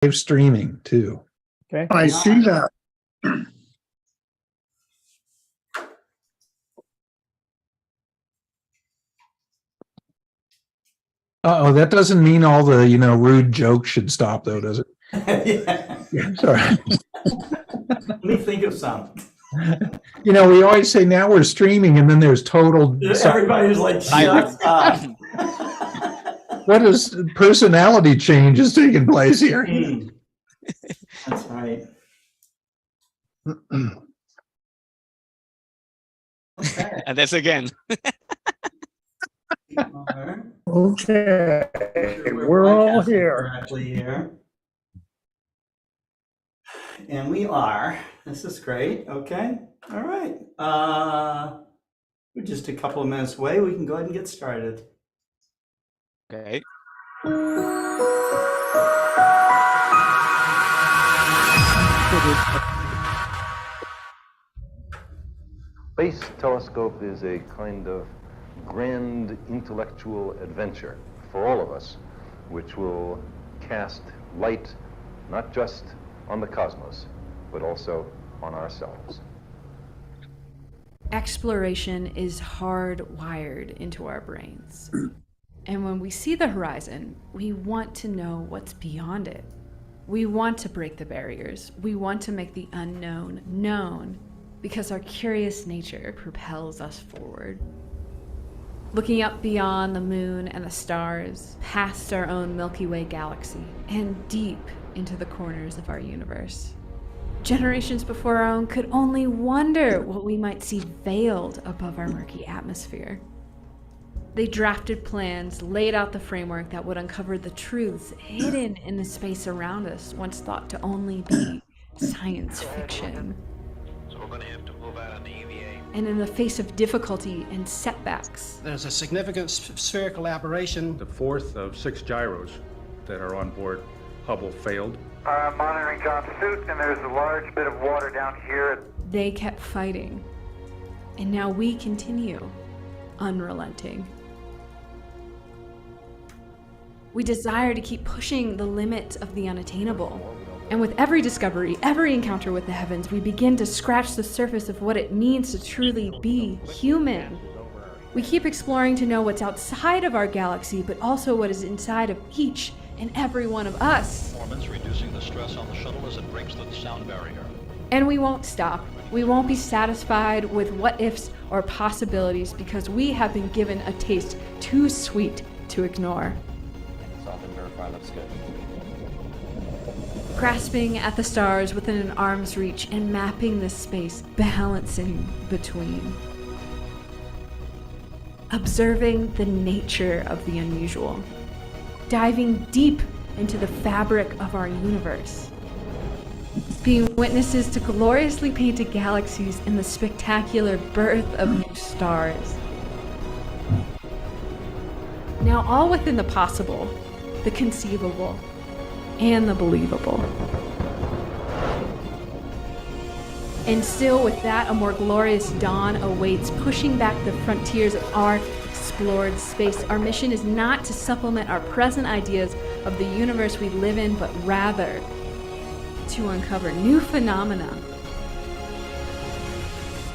live streaming too. Okay. I see that. Oh, that doesn't mean all the, rude jokes should stop though, does it? Yeah. Yeah, sorry. Let me think of some. We always say now we're streaming and then there's total. Everybody's like, shut up. What is personality change is taking place here? That's right. Okay. And that's again. Okay, we're all here. Correctly here. And we are. This is great. Okay. All right. We're just a couple of minutes away. We can go ahead and get started. Okay. Space telescope is a kind of grand intellectual adventure for all of us, which will cast light not just on the cosmos, but also on ourselves. Exploration is hardwired into our brains. And when we see the horizon, we want to know what's beyond it. We want to break the barriers. We want to make the unknown known because our curious nature propels us forward. Looking up beyond the moon and the stars, past our own Milky Way galaxy, and deep into the corners of our universe. Generations before our own could only wonder what we might see veiled above our murky atmosphere. They drafted plans, laid out the framework that would uncover the truths hidden in the space around us, once thought to only be science fiction. So we're going to have to move out on the EVA. And in the face of difficulty and setbacks, There's a significant spherical aberration. The fourth of 6 gyros that are on board Hubble failed. Monitoring John's suit, and there's a large bit of water down here. they kept fighting. And now we continue, unrelenting. We desire to keep pushing the limits of the unattainable. And with every discovery, every encounter with the heavens, we begin to scratch the surface of what it means to truly be human. We keep exploring to know what's outside of our galaxy, but also what is inside of each and every one of us. Performance reducing the stress on the shuttle as it breaks through the sound barrier. And we won't stop. We won't be satisfied with what ifs or possibilities because we have been given a taste too sweet to ignore. Stop and verify looks good. Grasping at the stars within an arm's reach and mapping this space, balancing between. Observing the nature of the unusual. Diving deep into the fabric of our universe. Being witnesses to gloriously painted galaxies and the spectacular birth of new stars. Now all within the possible, the conceivable, and the believable. And still with that, a more glorious dawn awaits, pushing back the frontiers of our explored space. Our mission is not to supplement our present ideas of the universe we live in, but rather to uncover new phenomena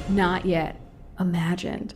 not yet imagined.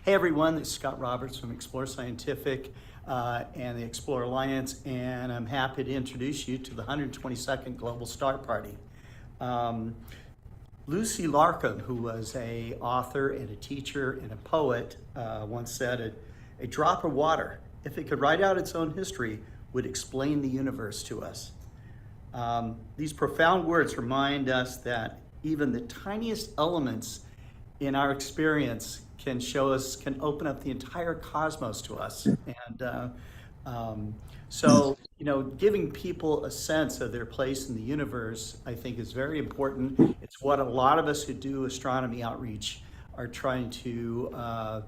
Hey everyone, this is Scott Roberts from Explore Scientific and the Explore Alliance, and I'm happy to introduce you to the 122nd Global Star Party. Lucy Larcom, who was an author and a teacher and a poet, once said, a drop of water, if it could write out its own history, would explain the universe to us. These profound words remind us that even the tiniest elements in our experience can open up the entire cosmos to us. And So, giving people a sense of their place in the universe, I think, is very important. It's what a lot of us who do astronomy outreach are trying to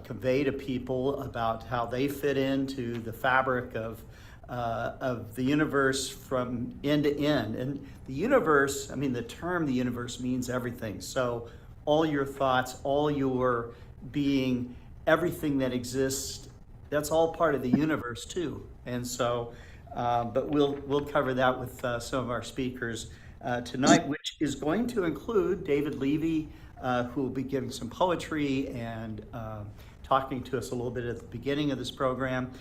convey to people about how they fit into the fabric of the universe from end to end. And the universe, the term the universe means everything. So all your thoughts, all your being, everything that exists, that's all part of the universe too. And so, but we'll cover that with some of our speakers tonight, which is going to include David Levy, who will be giving some poetry and talking to us a little bit at the beginning of this program.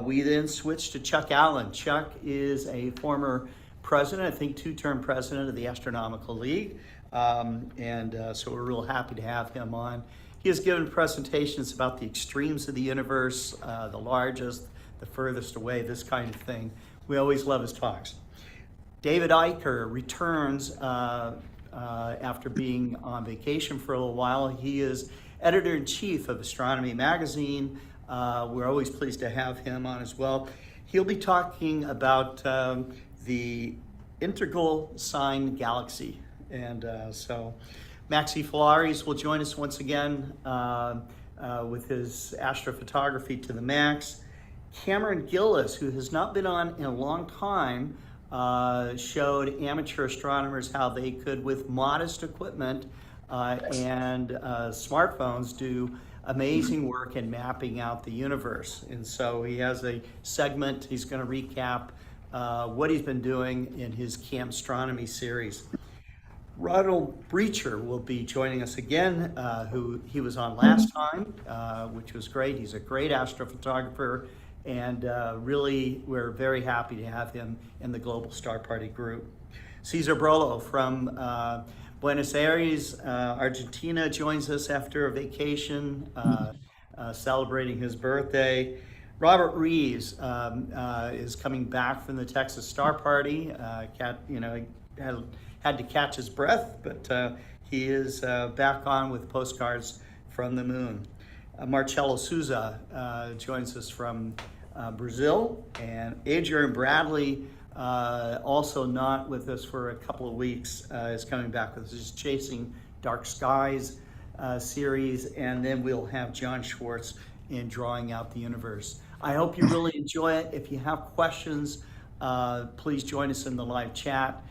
We then switched to Chuck Allen. Chuck is a former president, I think 2-term president of the Astronomical League. So we're real happy to have him on. He has given presentations about the extremes of the universe, the largest, the furthest away, this kind of thing. We always love his talks. David Eicher returns after being on vacation for a little while. He is editor-in-chief of Astronomy magazine. We're always pleased to have him on as well. He'll be talking about the integral sign galaxy. And so Maxi Falieres will join us once again with his astrophotography to the max. Cameron Gillis, who has not been on in a long time, showed amateur astronomers how they could, with modest equipment and smartphones, do amazing work in mapping out the universe. And so he has a segment. He's going to recap what he's been doing in his Camstronomy series. Ronald Brecher will be joining us again, who he was on last time, which was great. He's a great astrophotographer, and really we're very happy to have him in the Global Star Party group. Cesar Brollo from Buenos Aires, Argentina, joins us after a vacation, celebrating his birthday. Robert Reeves is coming back from the Texas Star Party. Had to catch his breath, but he is back on with Postcards from the Moon. Marcelo Souza joins us from Brazil, and Adrian Bradley, also not with us for a couple of weeks, is coming back with his Chasing Dark Skies series, and then we'll have John Schwartz in Drawing Out the Universe. I hope you really enjoy it. If you have questions, please join us in the live chat.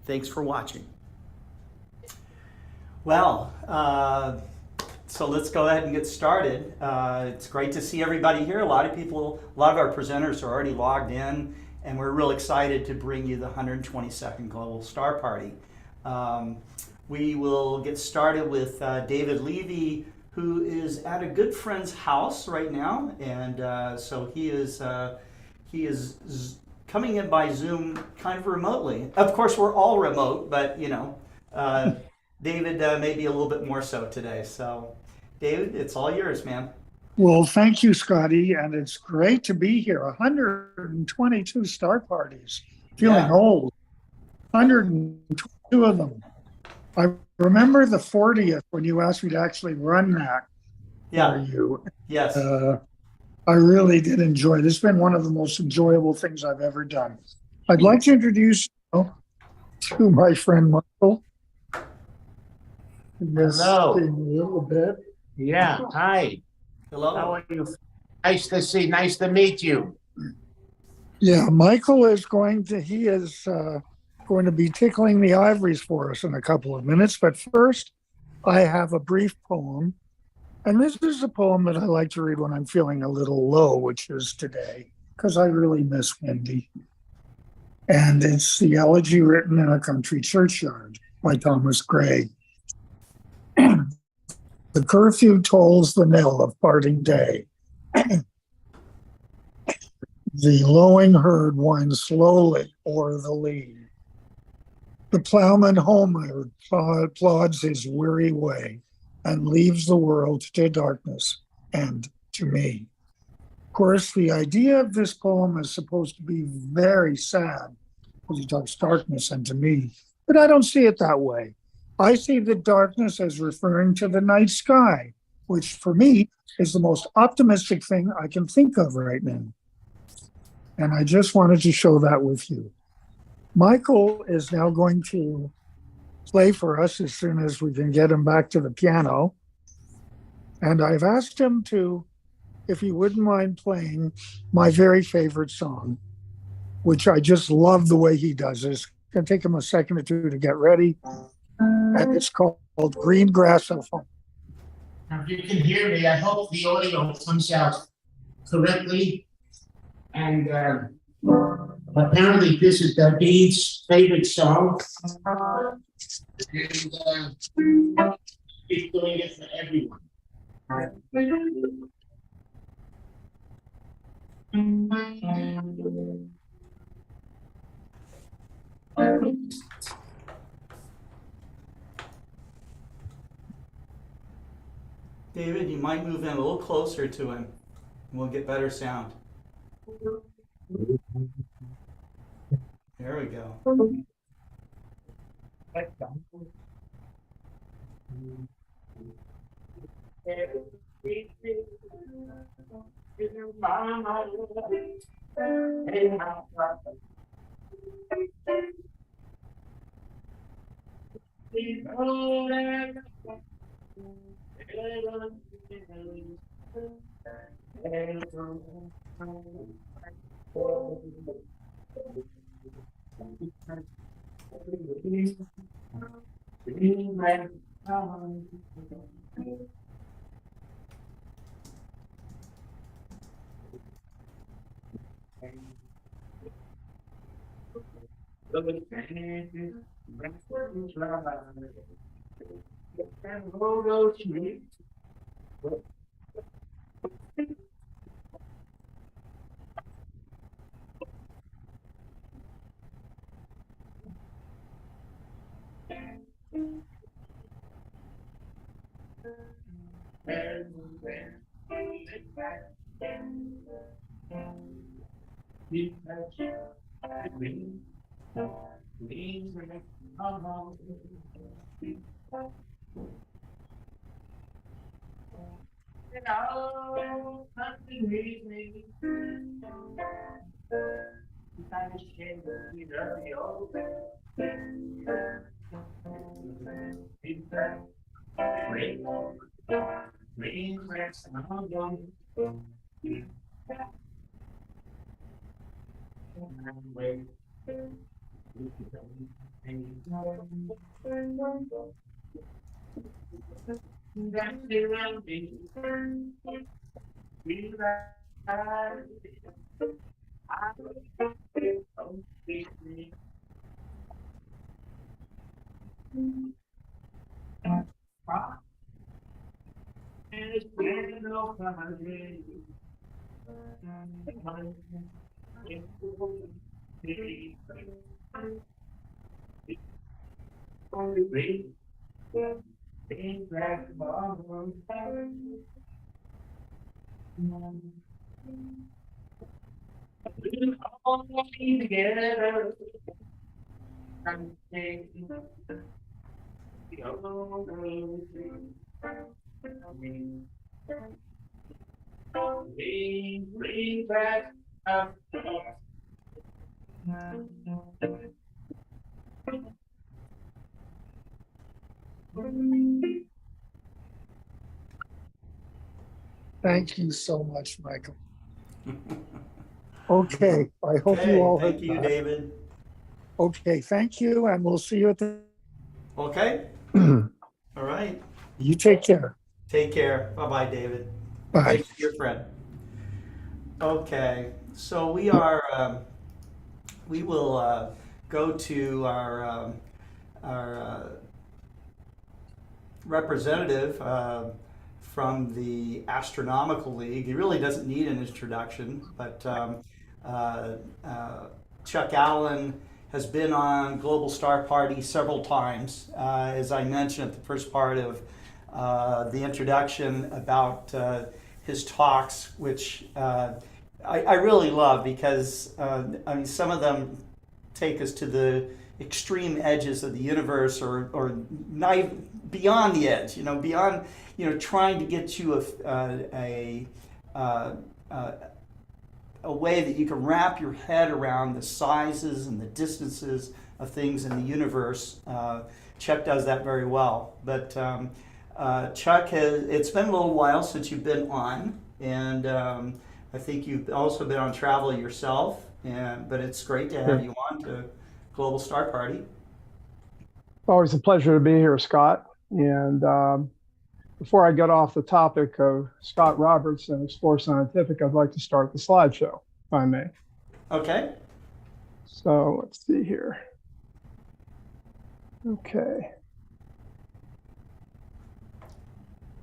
Thanks for watching. Well, so let's go ahead and get started. It's great to see everybody here. A lot of our presenters are already logged in, and we're real excited to bring you the 122nd Global Star Party. We will get started with David Levy, who is at a good friend's house right now, and so he is coming in by Zoom kind of remotely. Of course, we're all remote, but David may be a little bit more so today. So David, it's all yours, man. Well, thank you, Scotty. And it's great to be here. 122 star parties. Feeling old. 122 of them. I remember the 40th when you asked me to actually run that for you. Yes. I really did enjoy it. It's been one of the most enjoyable things I've ever done. I'd like to introduce you to my friend Michael. Hello. A little bit. Yeah, hi. Hello. How are you? Nice to meet you. Yeah, Michael is going to be tickling the ivories for us in a couple of minutes. But first, I have a brief poem. And this is a poem that I like to read when I'm feeling a little low, which is today, because I really miss Wendy. And it's the elegy written in a country churchyard by Thomas Gray. The curfew tolls the knell of parting day. The lowing herd winds slowly o'er the lea. The plowman homeward plods his weary way and leaves the world to darkness and to me. Of course, the idea of this poem is supposed to be very sad because he talks darkness and to me, but I don't see it that way. I see the darkness as referring to the night sky which for me is the most optimistic thing I can think of right now. And I just wanted to show that with you. Michael is now going to play for us as soon as we can get him back to the piano. And I've asked him to, if he wouldn't mind playing my very favorite song, which I just love the way he does this. It's going to take him a second or two to get ready. And it's called Green Grass of Home. Now, if you can hear me, I hope the audio comes out correctly. And apparently this is David's favorite song. And he's doing it for everyone. David, you might move in a little closer to him, and we'll get better sound. There we go. Thank you so much, Michael. Okay, I hope you all heard Thank you, that. David. Okay, thank you, and we'll see you at the... Okay. All right. You take care. Take care. Bye-bye, David. Bye. Thanks to your friend. Okay, so we are, we will go to our representative from the Astronomical League. He really doesn't need an introduction, but Chuck Allen has been on Global Star Party several times. As I mentioned at the first part of the introduction about his talks, which I really love because I mean, some of them take us to the extreme edges of the universe, or not even beyond the edge, beyond, trying to get you a way that you can wrap your head around the sizes and the distances of things in the universe. Chuck does that very well. But Chuck, it's been a little while since you've been on, and I think you've also been on travel yourself, but it's great to have you on to Global Star Party. Always a pleasure to be here, Scott. And before I get off the topic of Scott Roberts and Explore Scientific, I'd like to start the slideshow, if I may. Okay. So let's see here. Okay.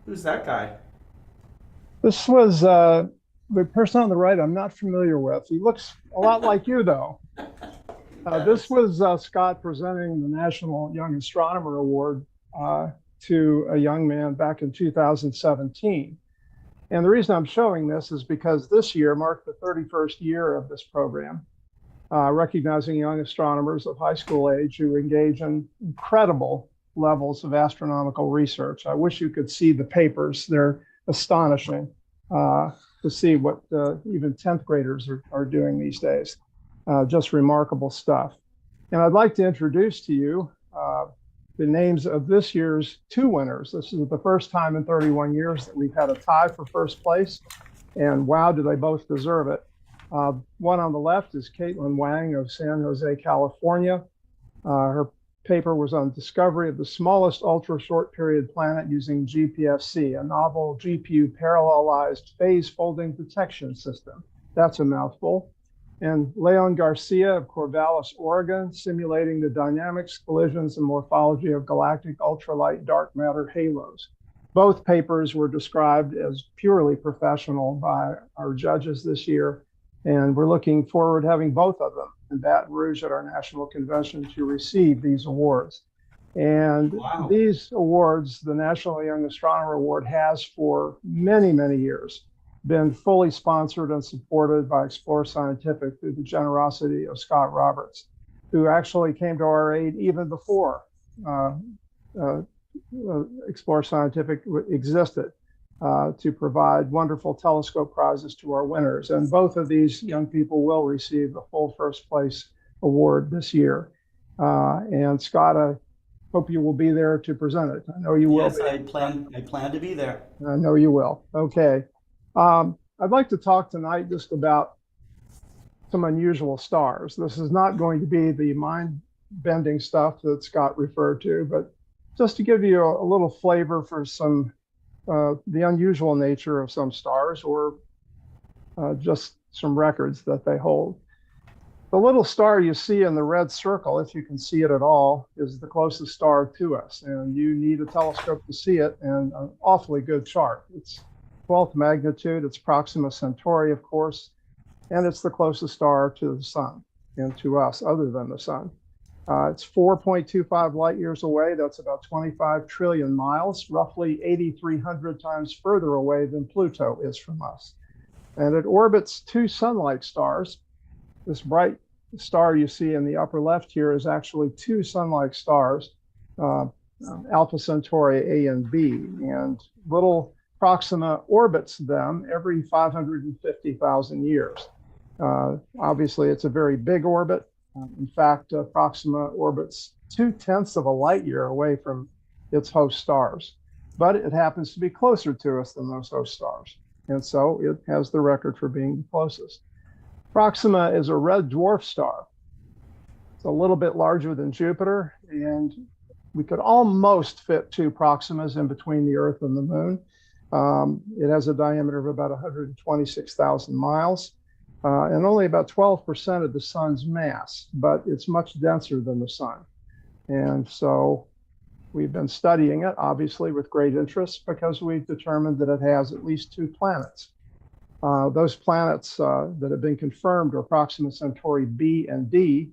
Who's that guy? This was the person on the right I'm not familiar with. He looks a lot like you, though. This was Scott presenting the National Young Astronomer Award to a young man back in 2017. And the reason I'm showing this is because this year marked the 31st year of this program, recognizing young astronomers of high school age who engage in incredible levels of astronomical research. I wish you could see the papers. They're astonishing to see what even 10th graders are doing these days. Just remarkable stuff. And I'd like to introduce to you the names of this year's two winners. This is the first time in 31 years that we've had a tie for first place. And wow, do they both deserve it. One on the left is Caitlin Wang of San Jose, California. Her paper was on discovery of the smallest ultra short period planet using GPSC, a novel GPU parallelized phase folding detection system. That's a mouthful. And Leon Garcia of Corvallis, Oregon, simulating the dynamics, collisions, and morphology of galactic ultralight dark matter halos. Both papers were described as purely professional by our judges this year, and we're looking forward to having both of them in Baton Rouge at our national convention to receive these awards. And these awards, the National Young Astronomer Award, has for many, many years been fully sponsored and supported by Explore Scientific through the generosity of Scott Roberts, who actually came to our aid even before Explore Scientific existed to provide wonderful telescope prizes to our winners. And both of these young people will receive the full first place award this year. And Scott, I hope you will be there to present it. I know you will. Yes, I plan to be there. I know you will. Okay. I'd like to talk tonight just about some unusual stars. This is not going to be the mind-bending stuff that Scott referred to, but just to give you a little flavor for some the unusual nature of some stars, or just some records that they hold. The little star you see in the red circle, if you can see it at all, is the closest star to us, and you need a telescope to see it and an awfully good chart. It's 12th magnitude, it's Proxima Centauri, of course, and it's the closest star to the sun and to us other than the sun. It's 4.25 light years away. That's about 25 trillion miles, roughly 8,300 times further away than Pluto is from us. And it orbits two sun-like stars. This bright star you see in the upper left here is actually two sun-like stars, Alpha Centauri A and B, and little Proxima orbits them every 550,000 years. Obviously, it's a very big orbit. In fact, Proxima orbits 0.2 of a light year away from its host stars, but it happens to be closer to us than those host stars. And so it has the record for being the closest. Proxima is a red dwarf star. It's a little bit larger than Jupiter, and we could almost fit two Proximas in between the Earth and the Moon. It has a diameter of about 126,000 miles and only about 12% of the sun's mass, but it's much denser than the sun. And so we've been studying it, obviously, with great interest because we've determined that it has at least two planets. Those planets that have been confirmed are Proxima Centauri B and D,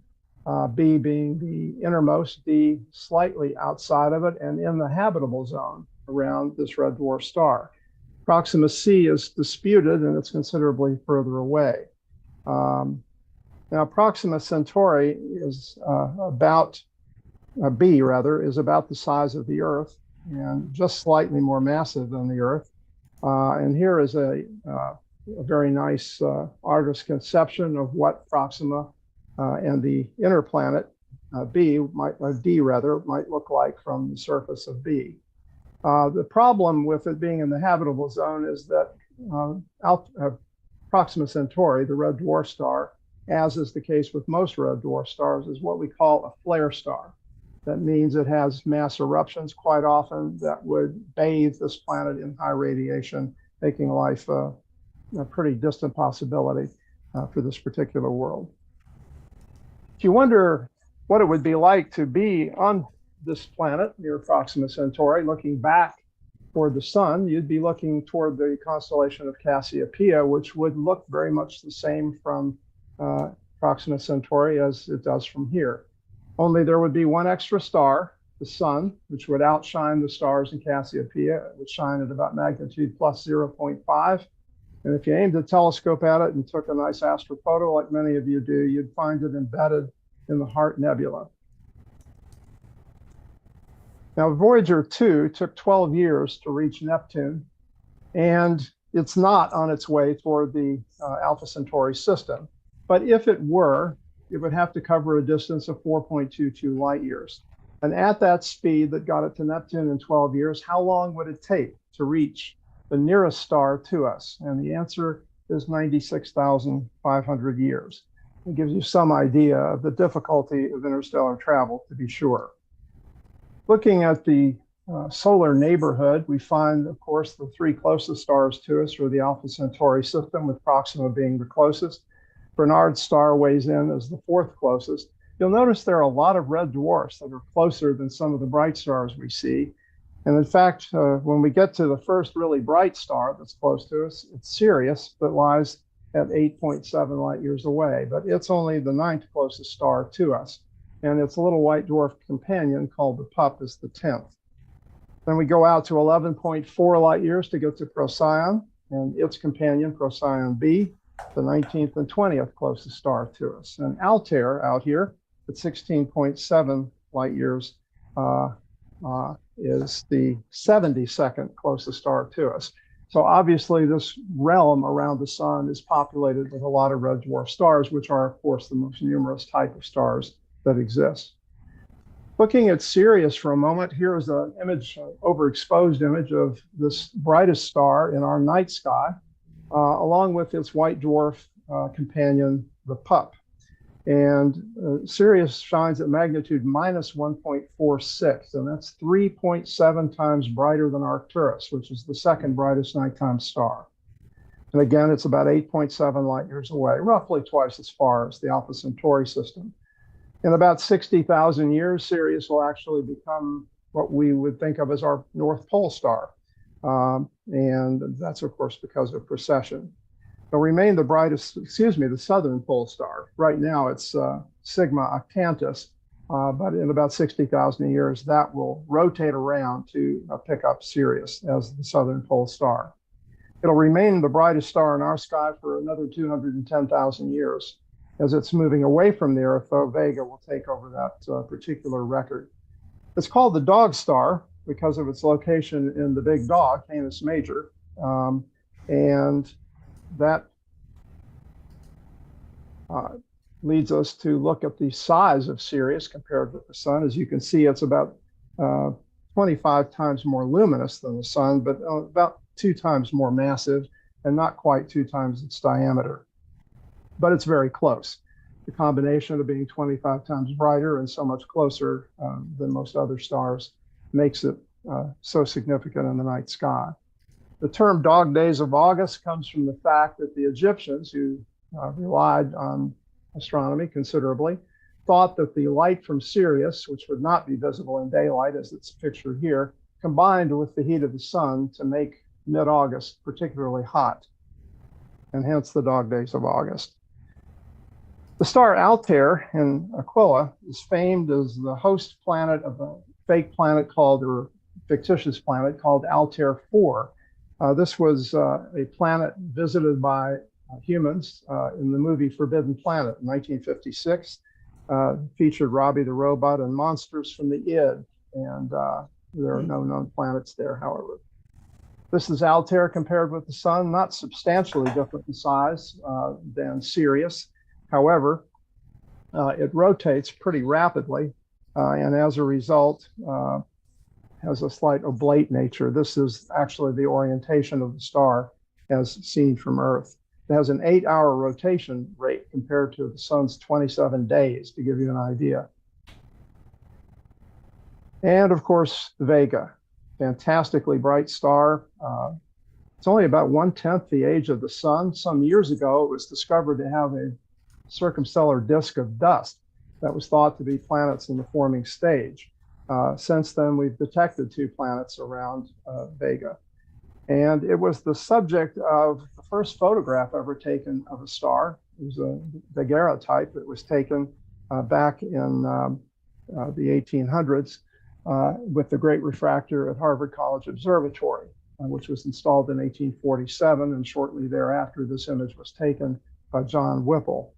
B being the innermost, D slightly outside of it and in the habitable zone around this red dwarf star. Proxima C is disputed and it's considerably further away. Now, Proxima Centauri is B rather, is about the size of the Earth and just slightly more massive than the Earth. And here is a very nice artist's conception of what Proxima and the inner planet D might look like from the surface of B. The problem with it being in the habitable zone is that Proxima Centauri, the red dwarf star, as is the case with most red dwarf stars, is what we call a flare star. That means it has mass eruptions quite often that would bathe this planet in high radiation, making life a pretty distant possibility for this particular world. If you wonder what it would be like to be on this planet near Proxima Centauri, looking back toward the sun, you'd be looking toward the constellation of Cassiopeia, which would look very much the same from Proxima Centauri as it does from here. Only there would be one extra star, the sun, which would outshine the stars in Cassiopeia. It would shine at about magnitude plus 0.5. And if you aimed a telescope at it and took a nice astrophoto like many of you do, you'd find it embedded in the Heart Nebula. Now, Voyager 2 took 12 years to reach Neptune, and it's not on its way toward the Alpha Centauri system. But if it were, it would have to cover a distance of 4.22 light years. And at that speed that got it to Neptune in 12 years, how long would it take to reach the nearest star to us? And the answer is 96,500 years. It gives you some idea of the difficulty of interstellar travel, to be sure. Looking at the solar neighborhood, we find, of course, the three closest stars to us are the Alpha Centauri system, with Proxima being the closest. Bernard's star weighs in as the fourth closest. You'll notice there are a lot of red dwarfs that are closer than some of the bright stars we see. And in fact, when we get to the first really bright star that's close to us, it's Sirius, that lies at 8.7 light years away. But it's only the ninth closest star to us. And its little white dwarf companion, called the Pup, is the 10th. Then we go out to 11.4 light years to get to Procyon, and its companion, Procyon B, the 19th and 20th closest star to us. And Altair out here at 16.7 light years is the 72nd closest star to us. So obviously this realm around the sun is populated with a lot of red dwarf stars, which are, of course, the most numerous type of stars that exist. Looking at Sirius for a moment, here is an image, overexposed image of this brightest star in our night sky, along with its white dwarf companion, the Pup. And Sirius shines at magnitude minus 1.46, and that's 3.7 times brighter than Arcturus, which is the second brightest nighttime star. And again, it's about 8.7 light years away, roughly twice as far as the Alpha Centauri system. In about 60,000 years, Sirius will actually become what we would think of as our North Pole star. And that's, of course, because of precession. It'll remain the brightest, the southern pole star. Right now, it's Sigma Octantis, but in about 60,000 years, that will rotate around to pick up Sirius as the southern pole star. It'll remain the brightest star in our sky for another 210,000 years. As it's moving away from the Earth, though, Vega will take over that particular record. It's called the Dog Star because of its location in the Big Dog, Canis Major, and that leads us to look at the size of Sirius compared with the sun. As you can see, it's about 25 times more luminous than the sun, but about 2 times more massive and not quite 2 times its diameter. But it's very close. The combination of being 25 times brighter and so much closer than most other stars makes it so significant in the night sky. The term dog days of August comes from the fact that the Egyptians, who relied on astronomy considerably, thought that the light from Sirius, which would not be visible in daylight as it's pictured here, combined with the heat of the sun to make mid-August particularly hot, and hence the dog days of August. The star Altair in Aquila is famed as the host planet of a fake planet called, or fictitious planet called Altair 4. This was a planet visited by humans in the movie Forbidden Planet in 1956. Featured Robbie the Robot and monsters from the id, and there are no known planets there, however. This is Altair compared with the Sun, not substantially different in size than Sirius. However, it rotates pretty rapidly, and as a result, has a slight oblate nature. This is actually the orientation of the star as seen from Earth. It has an 8-hour rotation rate compared to the Sun's 27 days, to give you an idea. And of course, Vega, fantastically bright star. It's only about 1/10 the age of the Sun. Some years ago, it was discovered to have a circumstellar disk of dust that was thought to be planets in the forming stage. Since then, we've detected 2 planets around Vega. And it was the subject of the first photograph ever taken of a star. It was a daguerreotype that was taken back in the 1800s with the Great Refractor at Harvard College Observatory, which was installed in 1847. And shortly thereafter, this image was taken by John Whipple.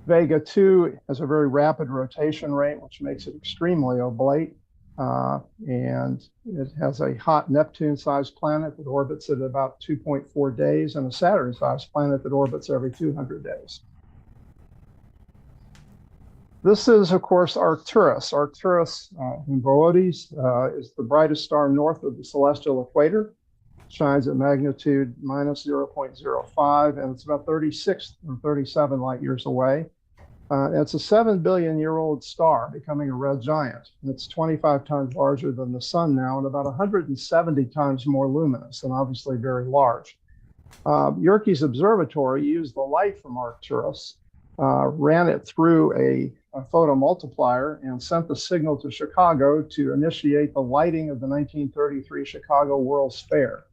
Vega 2 has a very rapid rotation rate, which makes it extremely oblate. And it has a hot Neptune-sized planet that orbits at about 2.4 days and a Saturn-sized planet that orbits every 200 days. This is, of course, Arcturus. Arcturus in Boötes is the brightest star north of the celestial equator. Shines at magnitude minus 0.05, and it's about 36 or 37 light years away. It's a 7 billion-year-old star becoming a red giant. It's 25 times larger than the Sun now and about 170 times more luminous, and obviously very large. Yerkes Observatory used the light from Arcturus, ran it through a photomultiplier, and sent the signal to Chicago to initiate the lighting of the 1933 Chicago World's Fair.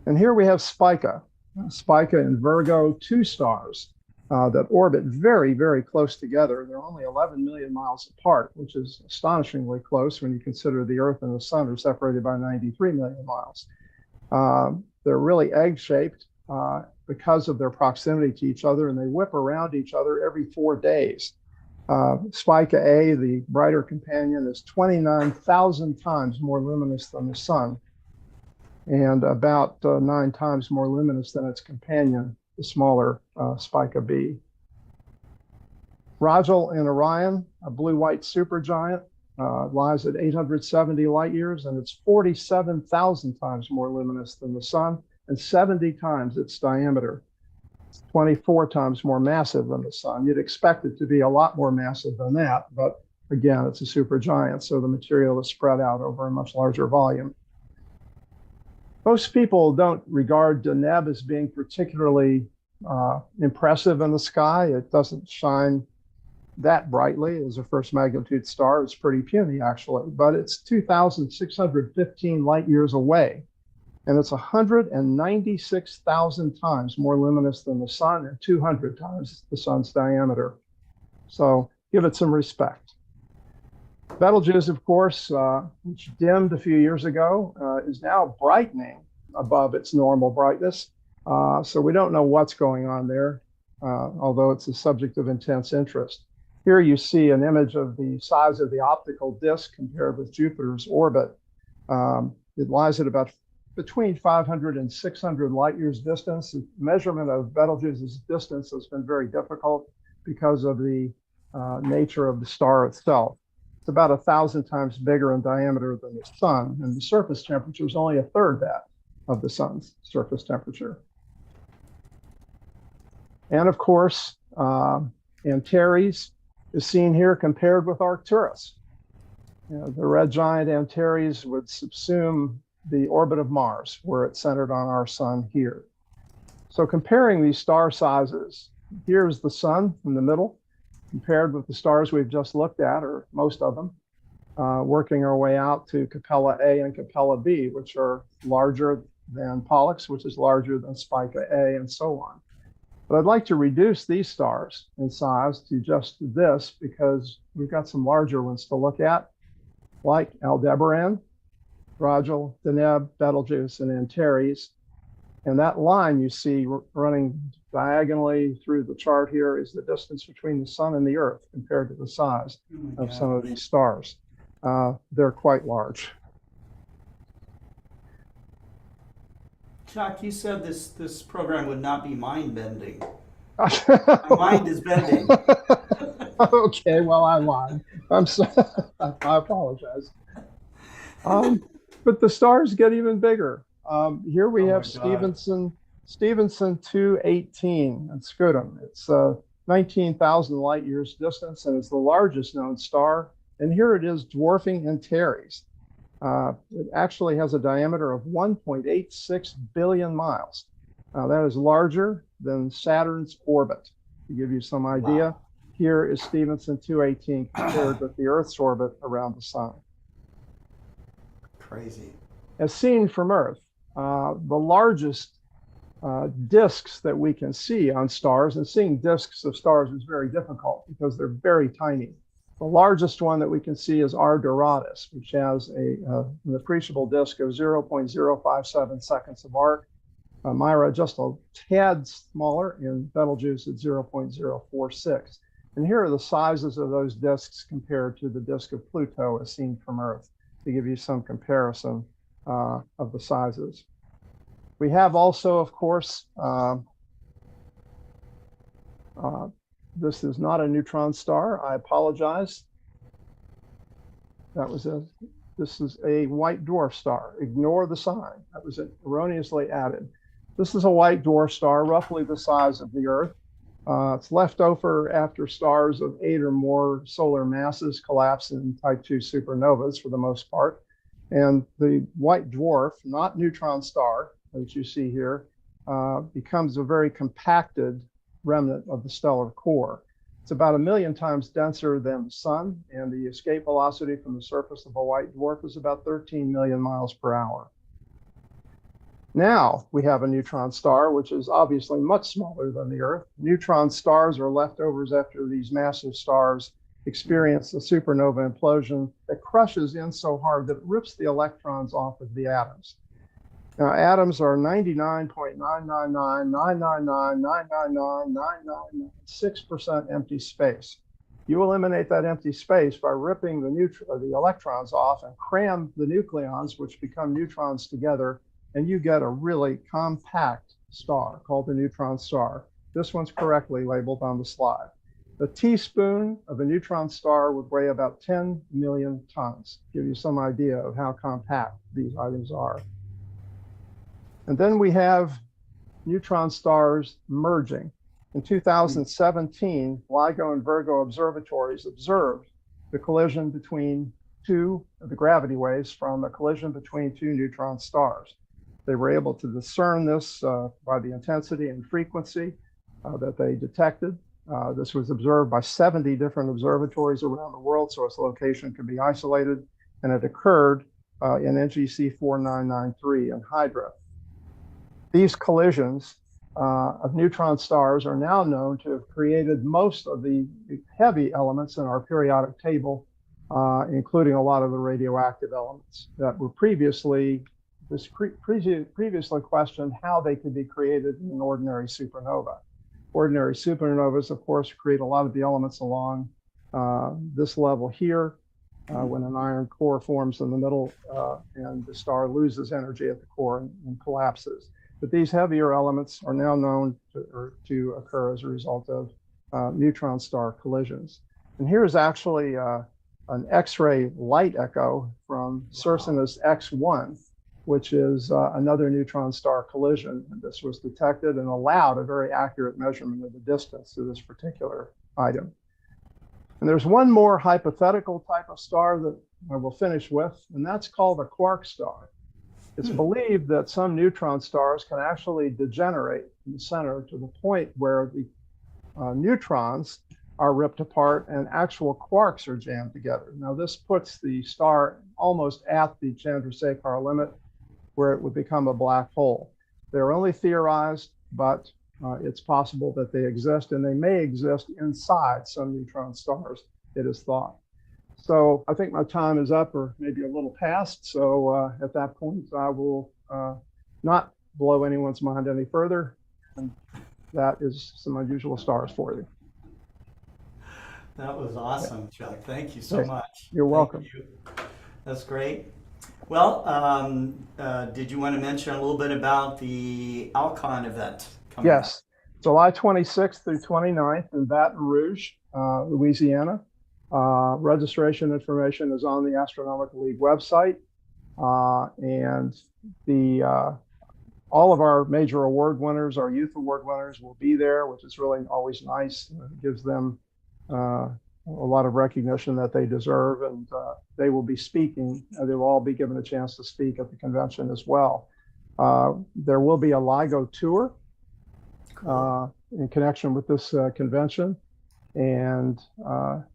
And here we have Spica. Spica and Virgo, 2 stars that orbit very, very close together. They're only 11 million miles apart, which is astonishingly close when you consider the Earth and the Sun are separated by 93 million miles. They're really egg-shaped because of their proximity to each other, and they whip around each other every 4 days. Spica A, the brighter companion, is 29,000 times more luminous than the Sun, and about 9 times more luminous than its companion, the smaller Spica B. Rigel in Orion, a blue-white supergiant, lies at 870 light years, and it's 47,000 times more luminous than the Sun and 70 times its diameter. It's 24 times more massive than the Sun. You'd expect it to be a lot more massive than that, but again, it's a supergiant, so the material is spread out over a much larger volume. Most people don't regard Deneb as being particularly impressive in the sky. It doesn't shine that brightly as a first magnitude star. It's pretty puny, actually, but it's 2,615 light years away. And it's 196,000 times more luminous than the Sun and 200 times the Sun's diameter. So give it some respect. Betelgeuse, of course, which dimmed a few years ago, is now brightening above its normal brightness. So we don't know what's going on there, although it's a subject of intense interest. Here you see an image of the size of the optical disk compared with Jupiter's orbit. It lies at about between 500 and 600 light years distance. The measurement of Betelgeuse's distance has been very difficult because of the nature of the star itself. It's about 1,000 times bigger in diameter than the Sun, and the surface temperature is only 1/3 that of the Sun's surface temperature. And of course, Antares is seen here compared with Arcturus. The red giant Antares would subsume the orbit of Mars, where it's centered on our Sun here. So comparing these star sizes, here's the Sun in the middle, compared with the stars we've just looked at, or most of them, working our way out to Capella A and Capella B, which are larger than Pollux, which is larger than Spica A, and so on. But I'd like to reduce these stars in size to just this, because we've got some larger ones to look at, like Aldebaran, Rigel, Deneb, Betelgeuse, and Antares. And that line you see running diagonally through the chart here is the distance between the sun and the earth compared to the size of some of these stars. They're quite large. Chuck, you said this program would not be mind-bending. My mind is bending. Okay, well, I lied. I'm sorry. I apologize. But the stars get even bigger. Here we have Stevenson 218 and Scutum. It's 19,000 light years distance, and it's the largest known star. And here it is dwarfing Antares. It actually has a diameter of 1.86 billion miles. That is larger than Saturn's orbit. To give you some idea, wow. Here is Stevenson 218 compared with the Earth's orbit around the sun. Crazy. As seen from Earth, the largest disks that we can see on stars, and seeing disks of stars is very difficult because they're very tiny. The largest one that we can see is R Doradus, which has an appreciable disk of 0.057 seconds of arc. Mira just a tad smaller, in Betelgeuse at 0.046. And here are the sizes of those disks compared to the disk of Pluto as seen from Earth, to give you some comparison of the sizes. We have also, of course, this is not a neutron star. I apologize. This is a white dwarf star. Ignore the sign. That was erroneously added. This is a white dwarf star, roughly the size of the Earth. It's left over after stars of 8 or more solar masses collapse in type 2 supernovas for the most part. And the white dwarf, not neutron star, as you see here, becomes a very compacted remnant of the stellar core. It's about 1 million times denser than the sun, and the escape velocity from the surface of a white dwarf is about 13 million miles per hour. Now we have a neutron star, which is obviously much smaller than the Earth. Neutron stars are leftovers after these massive stars experience a supernova implosion that crushes in so hard that it rips the electrons off of the atoms. Now, atoms are 99.99999999996% empty space. You eliminate that empty space by ripping the electrons off and cram the nucleons, which become neutrons, together, and you get a really compact star called the neutron star. This one's correctly labeled on the slide. A teaspoon of a neutron star would weigh about 10 million tons. Give you some idea of how compact these items are. And then we have neutron stars merging. In 2017, LIGO and Virgo observatories observed the collision between the gravity waves from a collision between 2 neutron stars. They were able to discern this by the intensity and frequency that they detected. This was observed by 70 different observatories around the world, so its location could be isolated, and it occurred in NGC 4993 in Hydra. These collisions of neutron stars are now known to have created most of the heavy elements in our periodic table, including a lot of the radioactive elements that were previously questioned how they could be created in an ordinary supernova. Ordinary supernovas, of course, create a lot of the elements along this level here when an iron core forms in the middle and the star loses energy at the core and collapses. But these heavier elements are now known to occur as a result of neutron star collisions. And here's actually an X-ray light echo from Circinus X1, which is another neutron star collision. And this was detected and allowed a very accurate measurement of the distance to this particular item. And there's one more hypothetical type of star that I will finish with, and that's called a quark star. It's believed that some neutron stars can actually degenerate in the center to the point where the neutrons are ripped apart and actual quarks are jammed together. Now, this puts the star almost at the Chandrasekhar limit, where it would become a black hole. They're only theorized, but it's possible that they exist, and they may exist inside some neutron stars, it is thought. So I think my time is up, or maybe a little past. So at that point, I will not blow anyone's mind any further. And that is some unusual stars for you. That was awesome, Chuck. Thank you so much. You're welcome. Thank you. That's great. Well, did you want to mention a little bit about the Alcon event coming up? Yes, July 26th through 29th in Baton Rouge, Louisiana. Registration information is on the Astronomical League website, and all of our major award winners, our youth award winners, will be there, which is really always nice. It gives them a lot of recognition that they deserve, and they will be speaking. They will all be given a chance to speak at the convention as well. There will be a LIGO tour in connection with this convention. And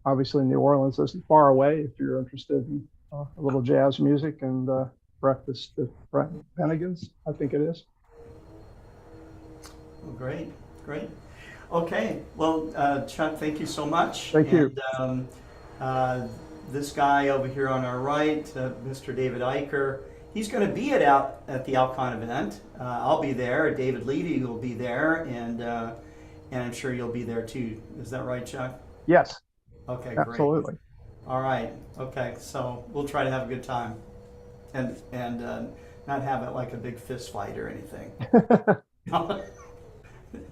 obviously New Orleans isn't far away if you're interested in a little jazz music and breakfast at Bennigan's, I think it is. Well, great, great. Okay, well, Chuck, thank you so much. Thank you. And, this guy over here on our right, Mr. David Eicher, he's going to be at the Alcon event. I'll be there. David Levy will be there, and I'm sure you'll be there too. Is that right, Chuck? Yes. Okay, great. Absolutely. All right. Okay, so we'll try to have a good time, and not have it like a big fist fight or anything.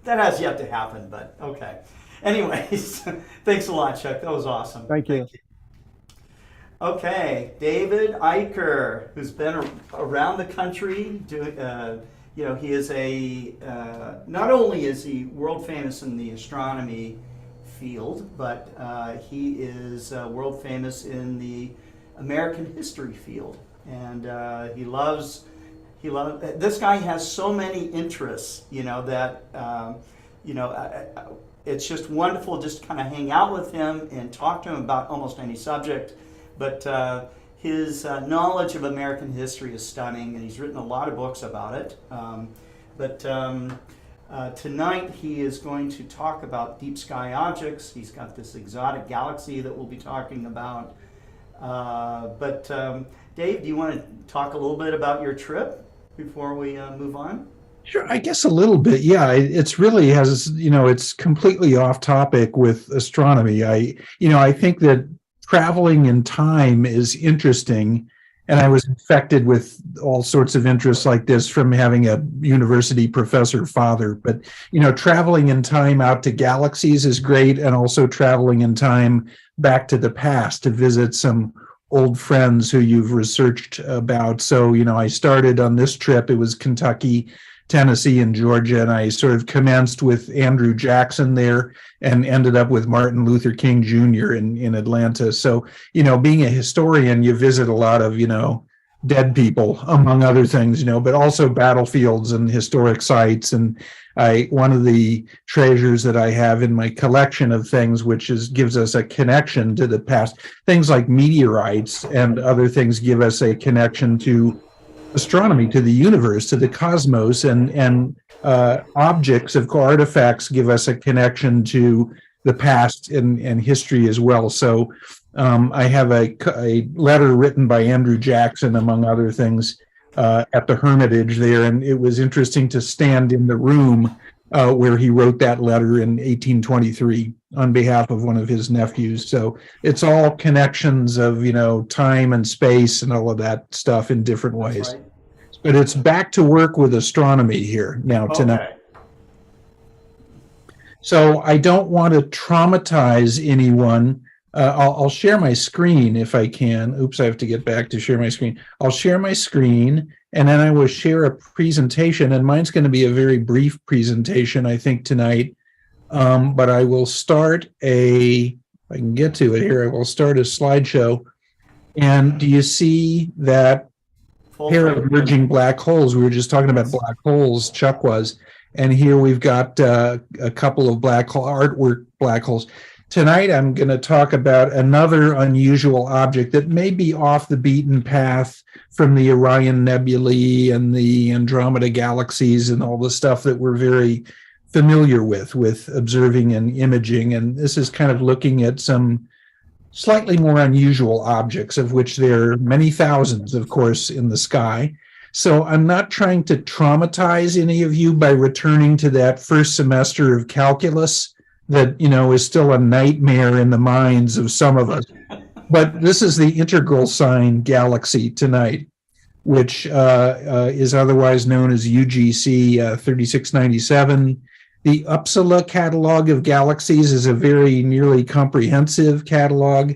That has yet to happen, but okay. Anyways, thanks a lot, Chuck. That was awesome. Thank you. Okay, David Eicher, who's been around the country doing, he is not only is he world famous in the astronomy field, but he is world famous in the American history field. And this guy has so many interests, that, it's just wonderful just to kind of hang out with him and talk to him about almost any subject. But his knowledge of American history is stunning, and he's written a lot of books about it. Tonight he is going to talk about deep sky objects. He's got this exotic galaxy that we'll be talking about. Dave, do you want to talk a little bit about your trip before we move on? Sure, I guess a little bit. Yeah, it's really has, it's completely off topic with astronomy. I think that traveling in time is interesting, and I was infected with all sorts of interests like this from having a university professor father. But, traveling in time out to galaxies is great, and also traveling in time back to the past to visit some old friends who you've researched about. So, I started on this trip. It was Kentucky, Tennessee, and Georgia, and I sort of commenced with Andrew Jackson there and ended up with Martin Luther King Jr. in Atlanta. So, being a historian, you visit a lot of, dead people, among other things, but also battlefields and historic sites. And one of the treasures that I have in my collection of things, which gives us a connection to the past, things like meteorites and other things give us a connection to astronomy, to the universe, to the cosmos, and objects of artifacts give us a connection to the past and history as well. So I have a letter written by Andrew Jackson, among other things, at the Hermitage there, and it was interesting to stand in the room where he wrote that letter in 1823 on behalf of one of his nephews. So it's all connections of, time and space and all of that stuff in different ways. Right. But it's back to work with astronomy here now tonight. Okay. So I don't want to traumatize anyone. I'll share my screen if I can. Oops, I have to get back to share my screen. I'll share my screen, and then I will share a presentation, and mine's going to be a very brief presentation, I think, tonight. But I will start if I can get to it here, I will start a slideshow. And do you see that pair of emerging black holes? We were just talking about black holes, Chuck was. And here we've got a couple of artwork black holes. Tonight, I'm going to talk about another unusual object that may be off the beaten path from the Orion Nebulae and the Andromeda galaxies and all the stuff that we're very familiar with observing and imaging. And this is kind of looking at some slightly more unusual objects, of which there are many thousands, of course, in the sky. So I'm not trying to traumatize any of you by returning to that first semester of calculus that, is still a nightmare in the minds of some of us. But this is the integral sign galaxy tonight, which is otherwise known as UGC 3697. The Uppsala catalog of galaxies is a very nearly comprehensive catalog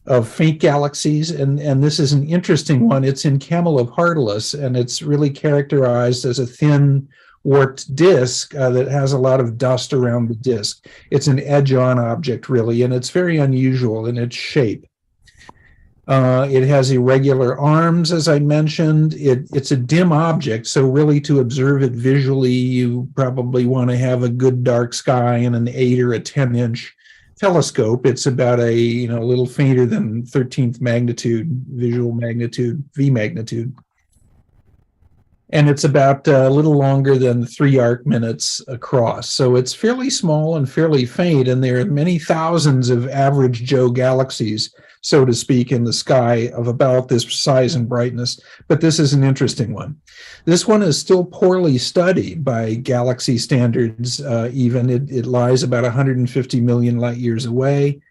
of faint galaxies, and this is an interesting one. It's in camelopardalis, and it's really characterized as a thin, warped disk that has a lot of dust around the disk. It's an edge-on object, really, and it's very unusual in its shape. It has irregular arms, as I mentioned. It's a dim object, so really to observe it visually, you probably want to have a good dark sky and an 8 or a 10-inch telescope. It's about a little fainter than 13th magnitude, visual magnitude, V magnitude. And it's about a little longer than 3 arc minutes across. So it's fairly small and fairly faint, and there are many thousands of average Joe galaxies, so to speak, in the sky of about this size and brightness, but this is an interesting one. This one is still poorly studied by galaxy standards, even. It lies about 150 million light years away,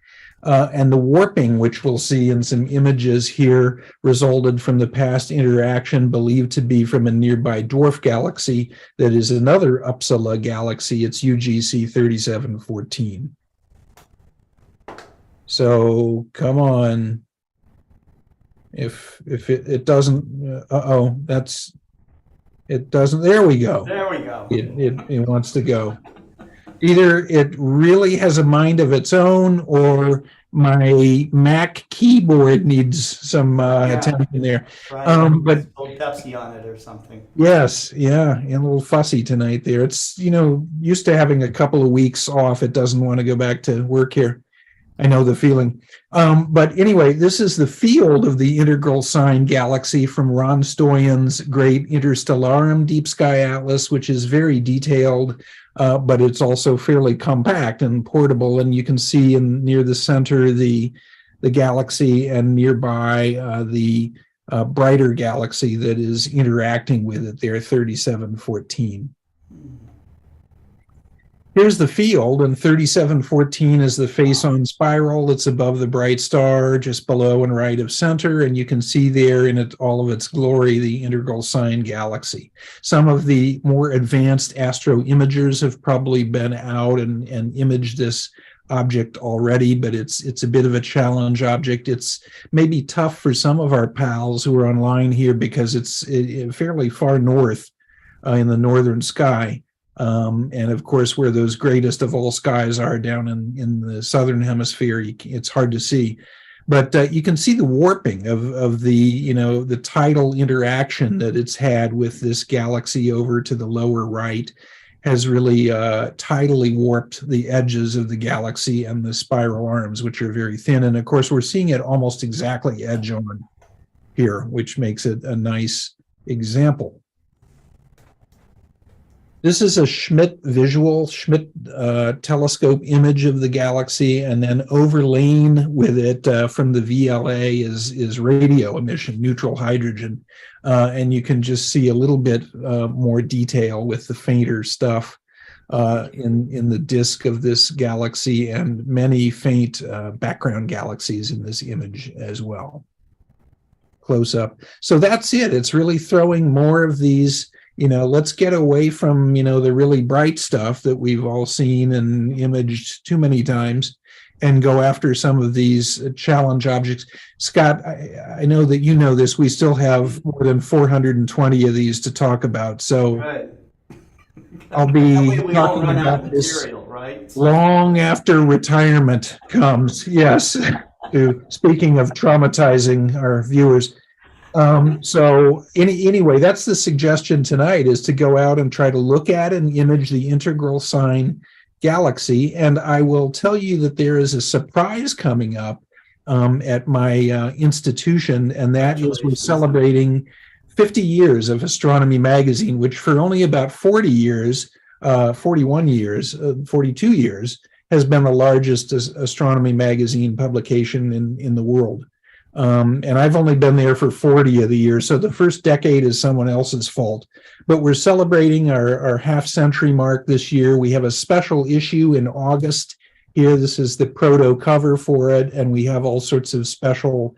and the warping, which we'll see in some images here, resulted from the past interaction believed to be from a nearby dwarf galaxy that is another Uppsala galaxy. It's UGC 3714. So come on. If it doesn't, it doesn't. There we go. There we go. It wants to go. Either it really has a mind of its own, or my Mac keyboard needs some attention there. Right. But a little Pepsi on it or something. yes, yeah, and a little fussy tonight there. It's used to having a couple of weeks off. It doesn't want to go back to work here. I know the feeling. But anyway, this is the field of the integral sign galaxy from Ron Stoyan's great Interstellarum Deep Sky Atlas, which is very detailed, but it's also fairly compact and portable. And you can see near the center the galaxy, and nearby the brighter galaxy that is interacting with it there, 3714. Here's the field, and 3714 is the face-on spiral. It's above the bright star, just below and right of center, and you can see there in all of its glory the integral sign galaxy. Some of the more advanced astro imagers have probably been out and imaged this object already, but it's a bit of a challenge object. It's maybe tough for some of our pals who are online here because it's fairly far north in the northern sky. And of course, where those greatest of all skies are down in the southern hemisphere, it's hard to see. But you can see the warping of the tidal interaction that it's had with this galaxy over to the lower right has really tidally warped the edges of the galaxy and the spiral arms, which are very thin. And of course, we're seeing it almost exactly edge on here, which makes it a nice example. This is a Schmidt telescope image of the galaxy, and then overlain with it from the VLA is radio emission, neutral hydrogen. And you can just see a little bit more detail with the fainter stuff in the disk of this galaxy, and many faint background galaxies in this image as well. Close up. So that's it. It's really throwing more of these. Let's get away from, the really bright stuff that we've all seen and imaged too many times, and go after some of these challenge objects. Scott, I know that you know this. We still have more than 420 of these to talk about. So right. I'll be talking about this long after retirement comes. Yes. Speaking of traumatizing our viewers. Anyway, that's the suggestion tonight, is to go out and try to look at and image the integral sign galaxy. And I will tell you that there is a surprise coming up at my institution, and that is we're celebrating 50 years of Astronomy magazine, which for only about 42 years, has been the largest astronomy magazine publication in the world. And I've only been there for 40 of the years, so the first decade is someone else's fault. But we're celebrating our half-century mark this year. We have a special issue in August here. This is the proto cover for it, and we have all sorts of special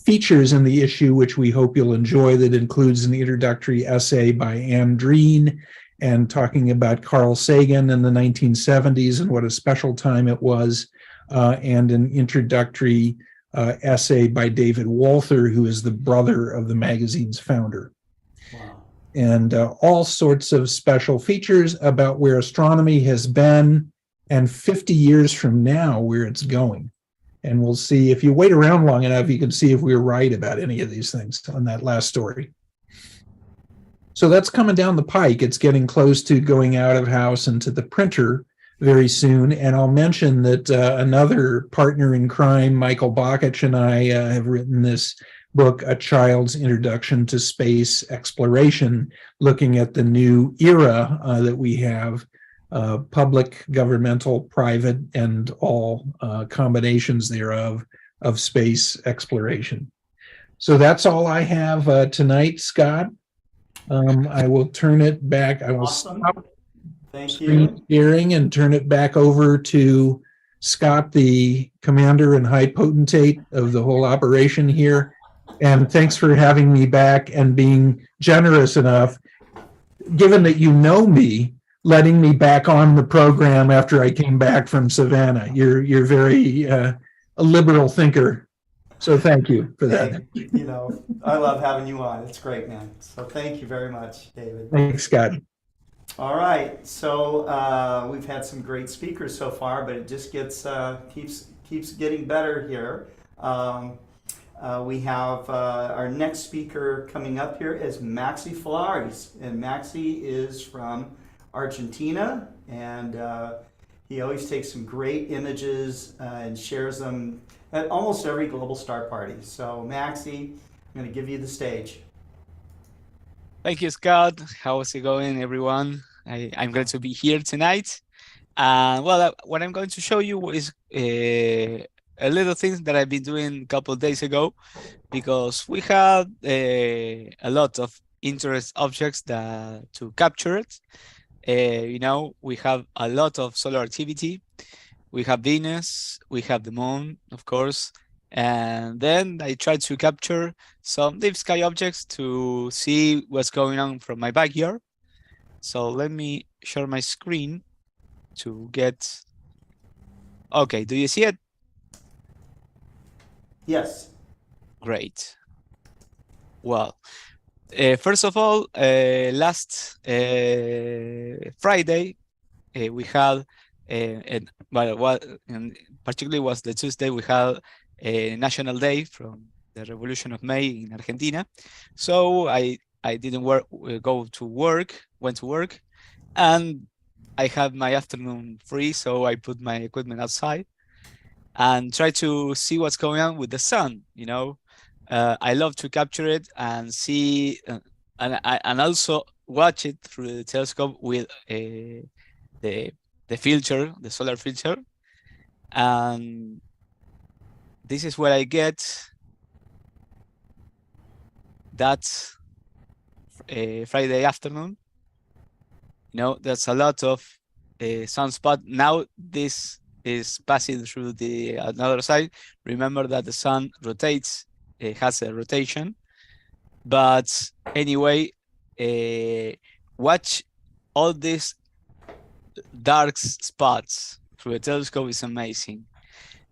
features in the issue, which we hope you'll enjoy, that includes an introductory essay by Adrian and talking about Carl Sagan in the 1970s and what a special time it was, and an introductory essay by David Walther, who is the brother of the magazine's founder. Wow. And all sorts of special features about where astronomy has been and 50 years from now where it's going. And we'll see, if you wait around long enough, you can see if we were right about any of these things on that last story. So that's coming down the pike. It's getting close to going out of house and to the printer very soon. And I'll mention that another partner in crime, Michael Bakich, and I have written this book, A Child's Introduction to Space Exploration, looking at the new era that we have, public, governmental, private, and all combinations thereof of space exploration. So that's all I have tonight, Scott. I will turn it back. I will stop screen sharing and turn it back over to Scott, the commander and high potentate of the whole operation here. And thanks for having me back and being generous enough, given that you know me, letting me back on the program after I came back from Savannah. You're very a liberal thinker. So thank you for that. Hey, you know, I love having you on. It's great, man. So thank you very much, David. Thanks, Scott. All right, so we've had some great speakers so far, but it just gets keeps getting better here. We have our next speaker coming up here is Maxi Falieres, and Maxi is from Argentina, and he always takes some great images and shares them at almost every global star party. So Maxi, I'm going to give you the stage. Thank you, Scott. How's it going, everyone? I'm glad to be here tonight. Well, what I'm going to show you is a little things that I've been doing a couple of days ago, because we had a lot of interest objects to capture it. You know, we have a lot of solar activity. We have Venus, we have the moon, of course, and then I tried to capture some deep sky objects to see what's going on from my backyard. So let me share my screen to get... Okay, do you see it? Yes. Great. Well, first of all, last Friday, we had, and particularly was the Tuesday, we had a National Day from the Revolution of May in Argentina. So I didn't go to work, went to work, and I had my afternoon free, so I put my equipment outside and try to see what's going on with the sun. You know, I love to capture it and see, and also watch it through the telescope with the filter, the solar filter, and this is what I get. That's Friday afternoon. You know, there's a lot of sunspot. Now this is passing through the another side. Remember that the sun rotates, it has a rotation. But anyway, watch all these dark spots through a telescope is amazing.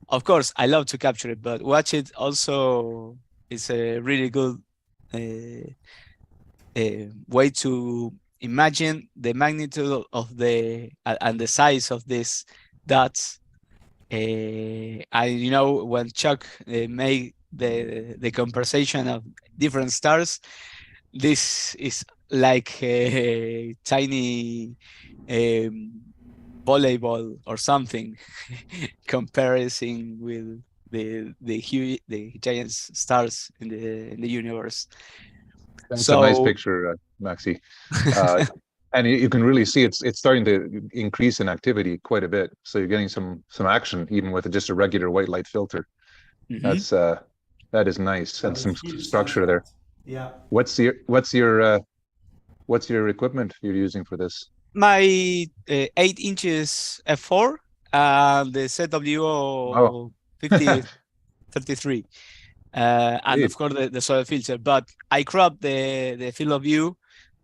Of course, I love to capture it, but watch it also is a really good way to imagine the magnitude of and the size of these dots. You know, when Chuck made the conversation of different stars, this is like a tiny volleyball or something comparison with the giant stars in the universe. That's So a nice picture, Maxi. And you can really see it's starting to increase in activity quite a bit. So you're getting some action even with just a regular white light filter. Mm-hmm. That is nice, and some structure there. Yeah. What's your equipment you're using for this? My 8 inches f4 and the ZWO 5033. And of course the soil filter, but I cropped the field of view.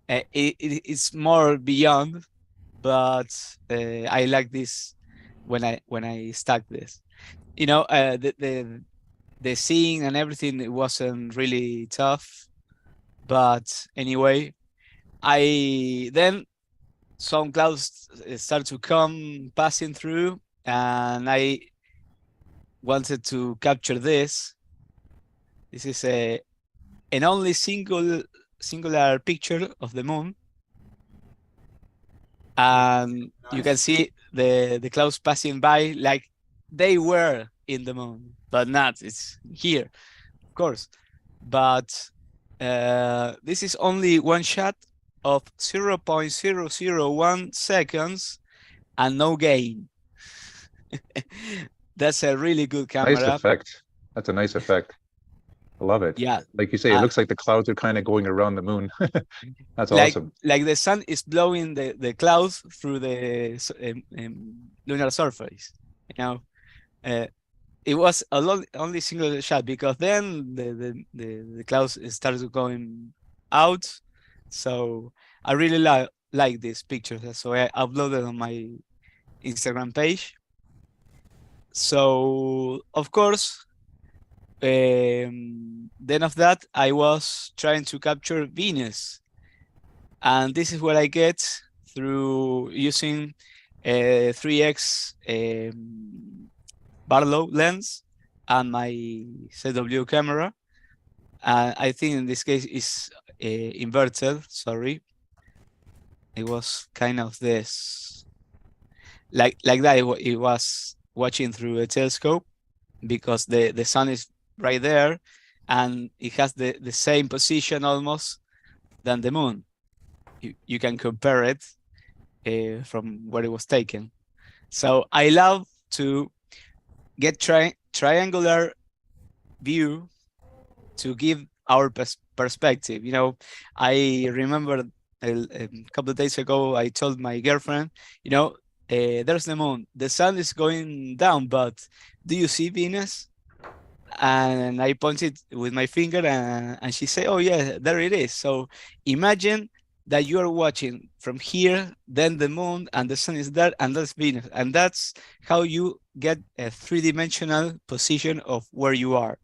It's more beyond, but I like this when I stack this. The seeing and everything, it wasn't really tough, but anyway, then some clouds start to come passing through, and I wanted to capture this. This is an only singular picture of the moon, and you can see the clouds passing by like they were in the moon, but not. It's here, of course, but this is only one shot of 0.001 seconds and no gain. That's a really good camera. Nice effect. That's a nice effect. I love it. Yeah. Like you say, it looks like the clouds are kind of going around the moon. That's awesome. Like the sun is blowing the clouds through the lunar surface. It was only single shot, because then the clouds started going out. So I really like these pictures. So I uploaded on my Instagram page. So of course, then of that, I was trying to capture Venus, and this is what I get through using a 3x Brollo lens and my ZW camera. I think in this case is inverted. Sorry, it was kind of this, like that. It was watching through a telescope, because the sun is right there, and it has the same position almost than the moon. You can compare it from where it was taken. So I love to get triangular view to give our perspective. I remember a couple of days ago, I told my girlfriend, there's the moon, the sun is going down, but do you see Venus? And I pointed with my finger, and she said, oh yeah, there it is. So imagine that you are watching from here, then the moon and the sun is there, and that's Venus. And that's how you get a three-dimensional position of where you are.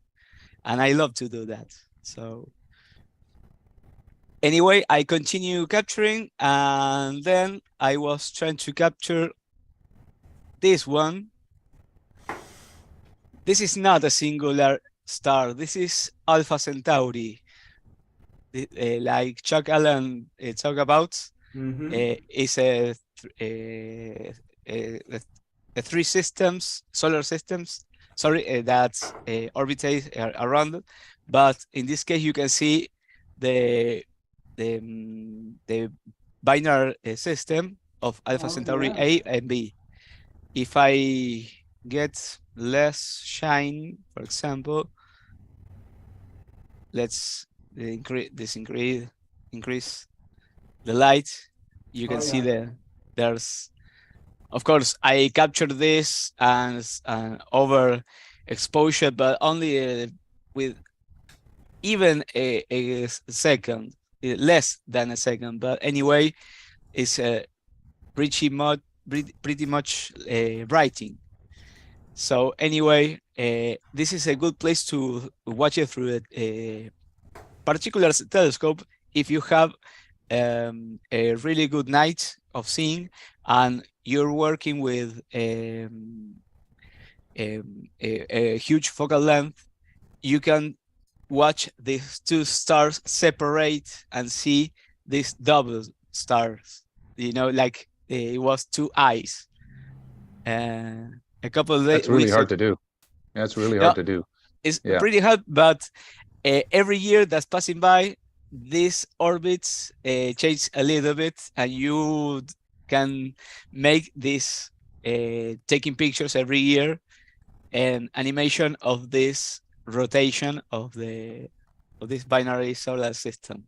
And I love to do that. So anyway, I continue capturing, and then I was trying to capture this one. This is not a singular star. This is Alpha Centauri. Like Chuck Allen talked about, it's a three solar systems. Sorry, that orbitate around it. But in this case, you can see the binary system of Alpha Centauri A and B. If I get less shine, for example, let's increase the light. You can see there's, of course, I captured this and over exposure, but only with even a second, less than a second. But anyway, it's pretty much writing. So anyway, this is a good place to watch it through a particular telescope if you have a really good night of seeing and you're working with a huge focal length. You can watch these two stars separate and see these double stars, like it was two eyes. A couple of days. That's really hard to do. That's really hard to do. It's pretty hard, but every year that's passing by, these orbits change a little bit, and you can make this taking pictures every year and animation of this rotation of this binary solar system.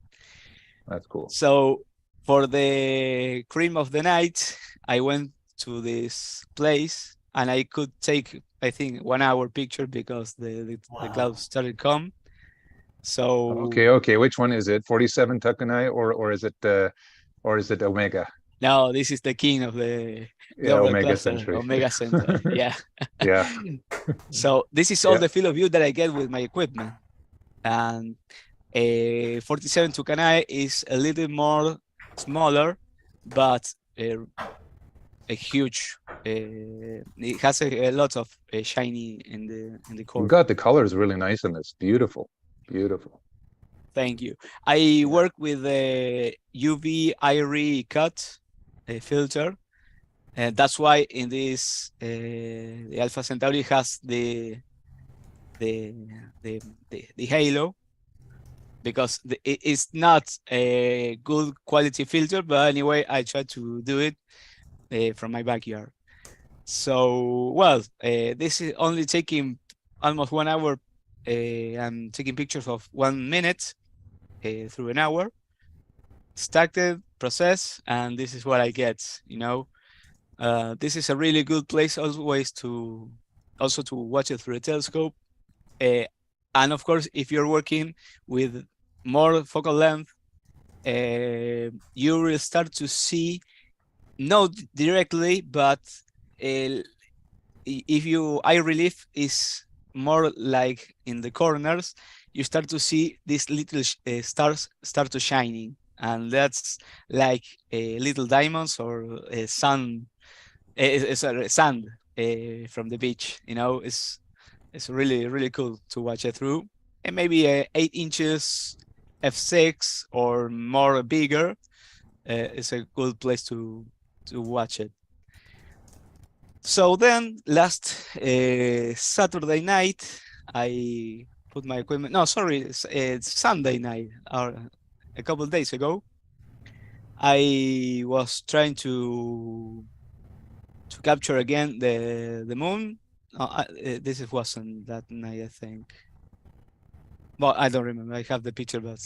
That's cool. So for the cream of the night, I went to this place and I could take, I think, 1 hour picture because the clouds started come. So Okay. Which one is it? 47 Tucanae or is it Omega? no, this is the king of the orbital Omega cluster, Century. Omega Center. Yeah. Yeah. So this is all Yeah. the field of view that I get with my equipment. And 47 Tucanae is a little more smaller, but a huge. It has a lot of shiny in the core. You got the colors really nice in this. Beautiful. Thank you. I work with the UV IRE cut filter, and that's why in this the Alpha Centauri has the halo, because it's not a good quality filter, but anyway, I try to do it from my backyard. So, well, this is only taking almost 1 hour. I'm taking pictures of 1 minute through an hour, stacked it, process, and this is what I get, you know. This is a really good place always to watch it through a telescope. And of course, if you're working with more focal length, you will start to see, not directly, but if you eye relief is more like in the corners, you start to see these little stars start to shining, and that's like little diamonds or sand from the beach. You know, it's really cool to watch it through. And maybe 8 inches f6 or more bigger is a good place to watch it. So then last Saturday night, I put my equipment. No, sorry, it's Sunday night, or a couple of days ago. I was trying to capture again the moon. This wasn't that night, I think. Well, I don't remember. I have the picture, but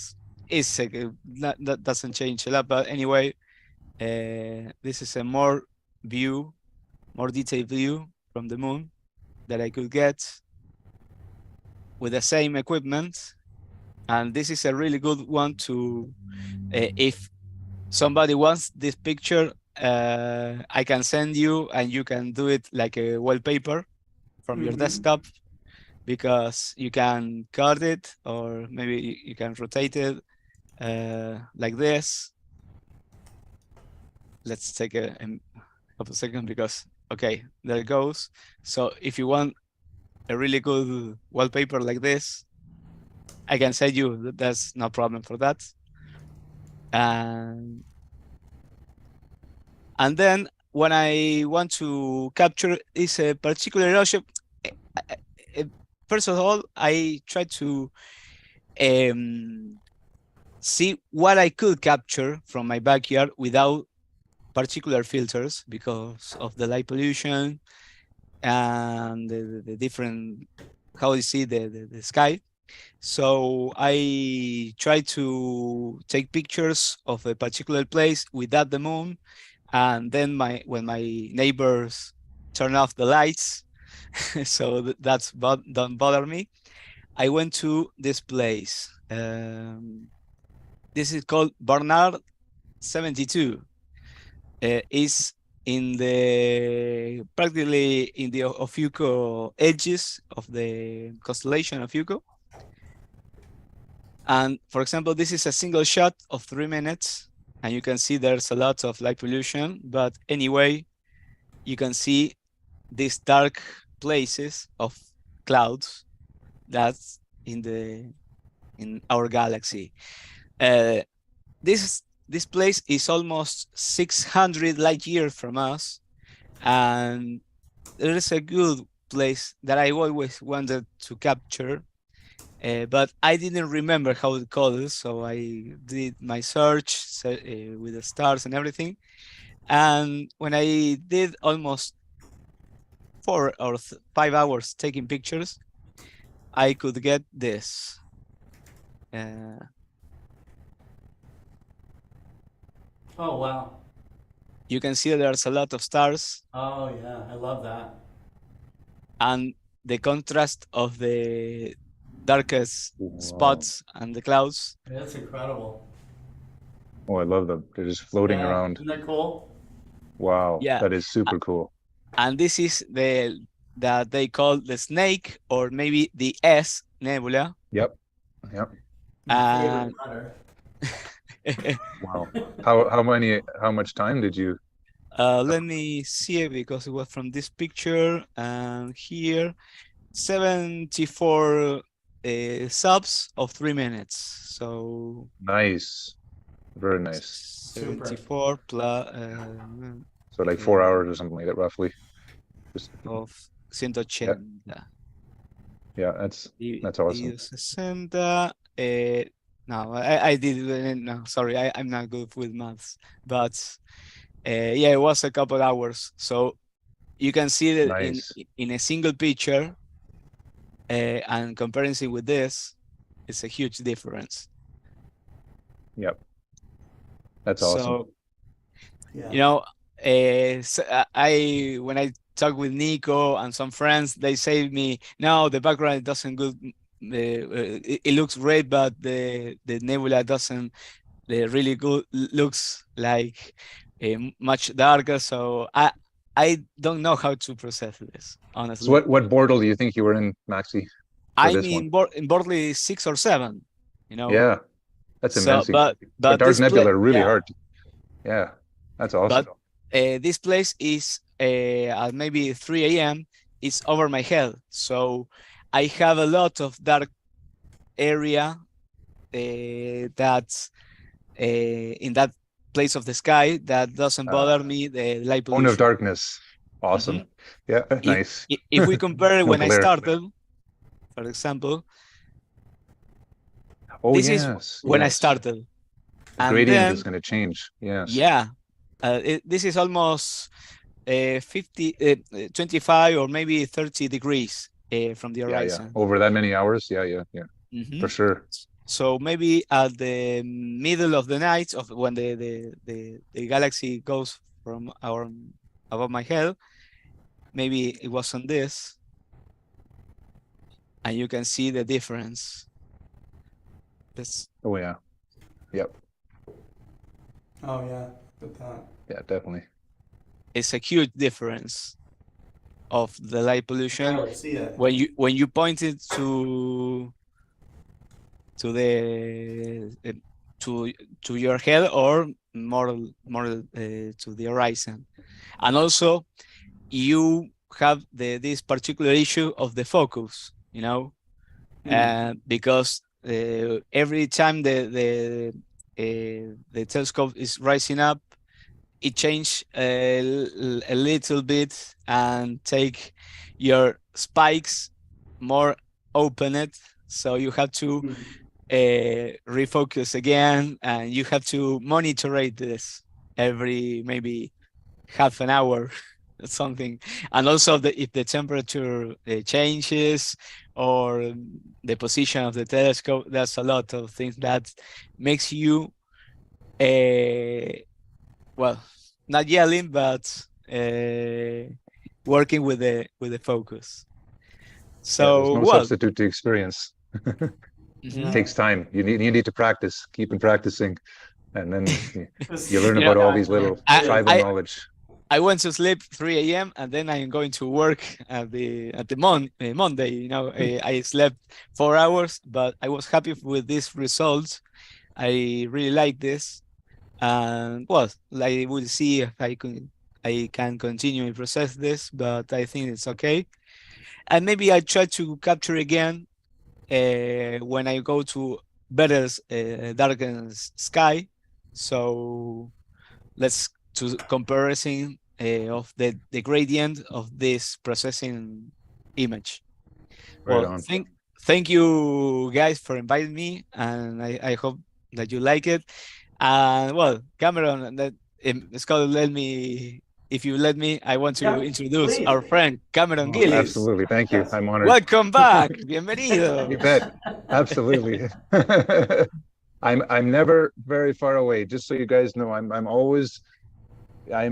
that doesn't change a lot. But anyway, this is a more detailed view from the moon that I could get with the same equipment. And this is a really good one to, if somebody wants this picture, I can send you and you can do it like a wallpaper from your desktop, because you can cut it or maybe you can rotate it like this. Let's take a couple seconds because, okay, there it goes. So if you want a really good wallpaper like this, I can send you, that's no problem for that. And then when I want to capture is a particular object, first of all, I try to see what I could capture from my backyard without particular filters, because of the light pollution and the different, how you see the sky. So I try to take pictures of a particular place without the moon, and then when my neighbors turn off the lights, so that's don't bother me, I went to this place. This is called Barnard 72. Is in the practically in the Ofiuco edges of the constellation of Ofiuco. And for example, this is a single shot of 3 minutes, and you can see there's a lot of light pollution, but anyway, you can see these dark places of clouds that's in our galaxy. This place is almost 600 light years from us, and there is a good place that I always wanted to capture. but I didn't remember how it called, so I did my search with the stars and everything. And when I did almost 5 hours taking pictures, I could get this. Oh, wow. You can see there's a lot of stars. Oh, yeah. I love that. And the contrast of the darkest spots and the clouds. That's incredible. Oh, I love them. They're just floating around. Isn't that cool? Wow. Yeah. That is super cool. And this is that they call the snake, or maybe the S nebula. Yep. And wow. How much time did you? Let me see it, because it was from this picture and here, 74 subs of 3 minutes. So nice, very nice. 74 plus. So like 4 hours or something like that, roughly. Just of 180. Yeah, that's awesome. 60. No, I did. No, sorry, I'm not good with maths, but yeah, it was a couple hours. So you can see that nice. in a single picture, and comparing it with this, it's a huge difference. Yep, that's awesome. So, yeah. You know, so when I talk with Nico and some friends, they say to me, no, the background doesn't good. It looks great, but the nebula doesn't really good. Looks like much darker. So I don't know how to process this, honestly. So what Bortle do you think you were in, Maxi? I'm in Bortle 6 or 7. You know. Yeah, that's amazing. But dark nebula are really hard. Yeah, that's awesome. But this place is at maybe 3 a.m. It's over my head, so I have a lot of dark area that's in that place of the sky that doesn't bother me. The light pollution. Zone of darkness. Awesome. Yeah, nice. If we compare it when I started, for example, this is when I started. The gradient is going to change. Yes. Yeah. This is almost 25 or maybe 30 degrees from the horizon. Yeah. Over that many hours. Yeah. For sure. So maybe at the middle of the night, of when the galaxy goes from above my head, maybe it was on this, and you can see the difference. Oh yeah. Yep. Oh yeah. Yeah, definitely. It's a huge difference of the light pollution. I see it. When you point it to your head, or more to the horizon, and also you have this particular issue of the focus, you know, because every time the telescope is rising up, it change a little bit and take your spikes more opened, so you have to refocus again, and you have to monitor this every maybe half an hour or something. And also if the temperature changes, or the position of the telescope, there's a lot of things that makes you well, not yelling, but working with the focus. So there's no substitute to experience. It takes time. You need to practice, keep on practicing, and then you learn about all these little tribal knowledge. I went to sleep 3 a.m. and then I'm going to work at the Monday. You know, I slept 4 hours, but I was happy with this result. I really like this, and well, I will see if I can continue and process this, but I think it's okay. And maybe I try to capture again when I go to better darkened sky. So let's to comparison of the gradient of this processing image. Right well, on. thank you guys for inviting me, and I hope that you like it. And well, Cameron, Scott, if you let me, I want to introduce our friend Cameron Gillis. Absolutely. Thank you. I'm honored. Welcome back. Bienvenido. You bet. Absolutely. I'm never very far away. Just so you guys know, I'm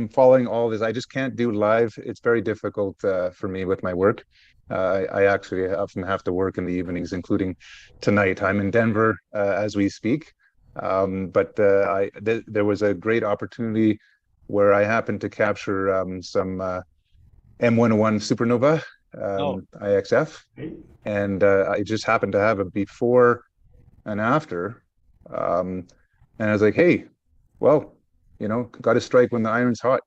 following all this. I just can't do live. It's very difficult for me with my work. I actually often have to work in the evenings, including tonight. I'm in Denver as we speak. But there was a great opportunity where I happened to capture some M101 supernova, IXF, and I just happened to have a before and after. And I was like, hey, well, got to strike when the iron's hot.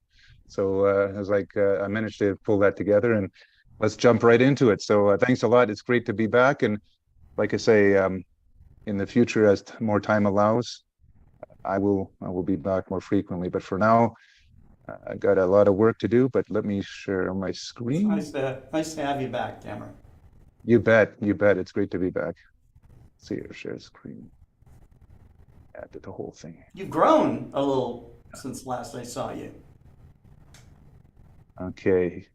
So I was like, I managed to pull that together, and let's jump right into it. So thanks a lot. It's great to be back. And like I say, in the future, as more time allows, I will be back more frequently. But for now, I got a lot of work to do. But let me share my screen. Nice to have you back, Cameron. You bet. It's great to be back. Let's see here, share screen. Add to the whole thing. You've grown a little since last I saw you. Okay.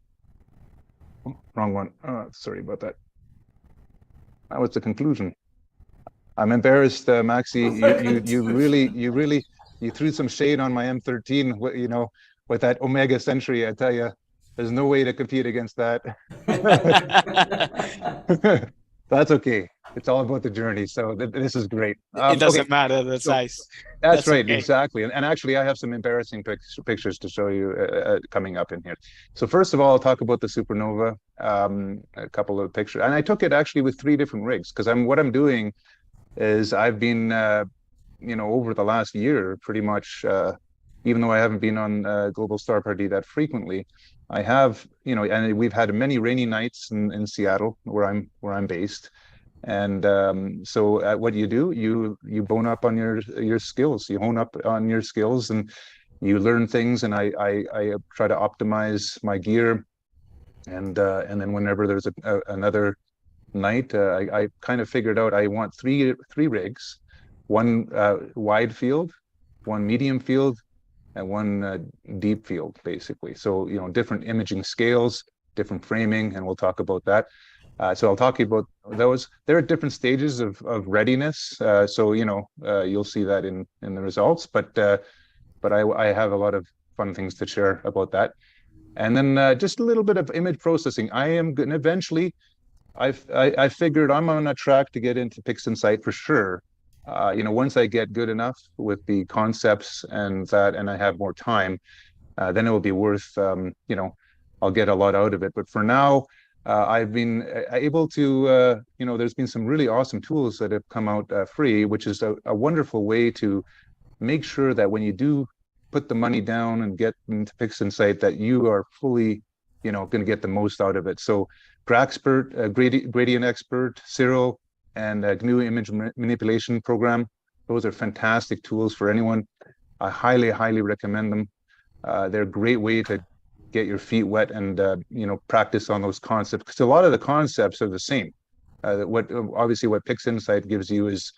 Oh, wrong one. Sorry about that. That was the conclusion. I'm embarrassed, Maxi. You threw some shade on my M13. With that Omega Century. I tell you, there's no way to compete against that. That's okay. It's all about the journey. So this is great. It doesn't matter the size. That's right, okay. Exactly. And actually, I have some embarrassing pictures to show you coming up in here. So first of all, I'll talk about the supernova. A couple of pictures, and I took it actually with 3 different rigs, because what I'm doing is I've been, over the last year, pretty much, even though I haven't been on Global Star Party that frequently, I have, and we've had many rainy nights in Seattle, where I'm based. And so what do? You bone up on your skills. You hone up on your skills, and you learn things. And I try to optimize my gear. And then whenever there's another night, I kind of figured out I want three rigs, one wide field, one medium field, and one deep field, basically. So different imaging scales, different framing, and we'll talk about that. So I'll talk about those. They're at different stages of readiness. So you'll see that in the results. But I have a lot of fun things to share about that. And then just a little bit of image processing. I am going to eventually. I figured I'm on a track to get into PixInsight for sure. Once I get good enough with the concepts and I have more time, then it will be worth. I'll get a lot out of it. But for now, I've been able to. There's been some really awesome tools that have come out free, which is a wonderful way to make sure that when you do put the money down and get into PixInsight, that you are fully, going to get the most out of it. So Graxpert, Gradient Expert, Cyril, and GNU Image Manipulation Program. Those are fantastic tools for anyone. I highly, highly recommend them. They're a great way to get your feet wet and practice on those concepts, because a lot of the concepts are the same. What PixInsight gives you is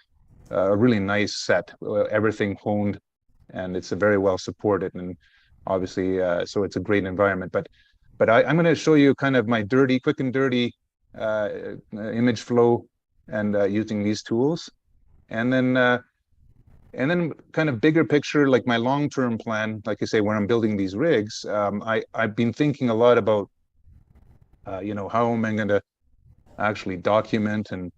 a really nice set, everything honed, and it's very well supported, and obviously so it's a great environment. But I'm going to show you kind of my quick and dirty image flow and using these tools, and then kind of bigger picture, like my long-term plan, like I say, when I'm building these rigs, I've been thinking a lot about, how am I going to actually document and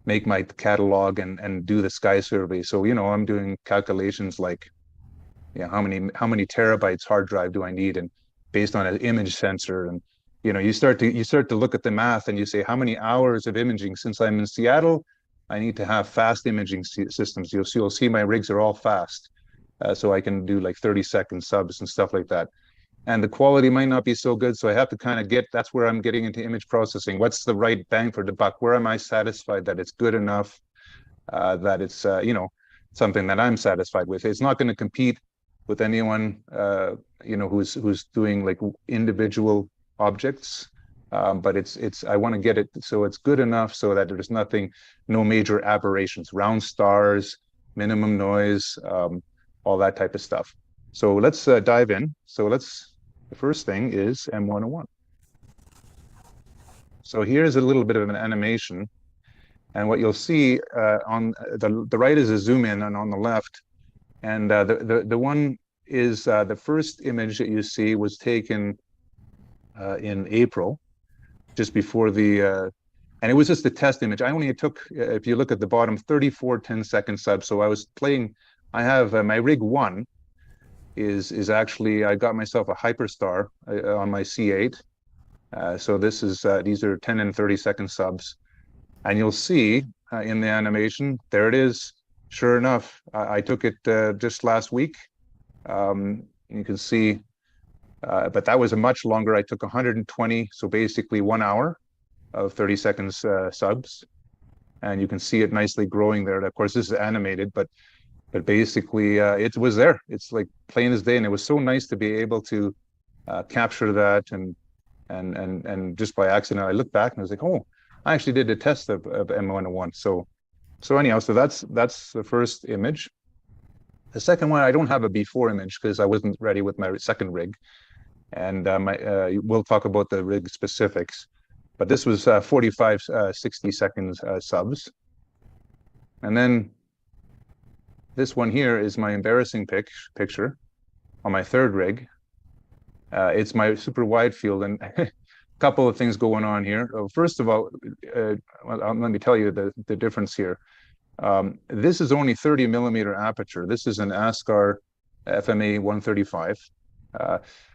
make my catalog and do the sky survey. So, I'm doing calculations like, how many terabytes hard drive do I need, and based on an image sensor, and you start to look at the math, and you say, how many hours of imaging? Since I'm in Seattle, I need to have fast imaging systems. You'll see my rigs are all fast, so I can do like 30-second subs and stuff like that. And the quality might not be so good, so I have to kind of that's where I'm getting into image processing. What's the right bang for the buck? Where am I satisfied that it's good enough, that it's something that I'm satisfied with? It's not going to compete with anyone who's doing like individual objects. but I want to get it so it's good enough so that there's no major aberrations, round stars, minimum noise, all that type of stuff. So let's dive in. So the first thing is M101. So here's a little bit of an animation. And what you'll see on the right is a zoom in, and on the left, and the one is the first image that you see was taken in April, just before and it was just a test image. I only took, if you look at the bottom, 34 10-second subs. So I was playing, I have my rig 1 is actually, I got myself a Hyperstar on my C8. So this is, these are 10 and 30-second subs. And you'll see in the animation, there it is. Sure enough, I took it just last week. You can see, but that was a much longer. I took 120, so basically 1 hour of 30 seconds subs. And you can see it nicely growing there. Of course, this is animated, but basically it was there. It's like plain as day. And it was so nice to be able to capture that. And just by accident, I looked back and I was like, oh, I actually did a test of M101. So anyhow, so that's the first image. The second one, I don't have a before image because I wasn't ready with my second rig. And we'll talk about the rig specifics. But this was 45, 60 seconds subs. And then this one here is my embarrassing picture on my third rig. It's my super wide field, and a couple of things going on here. First of all, let me tell you the difference here. This is only 30 millimeter aperture. This is an ASCAR FMA 135.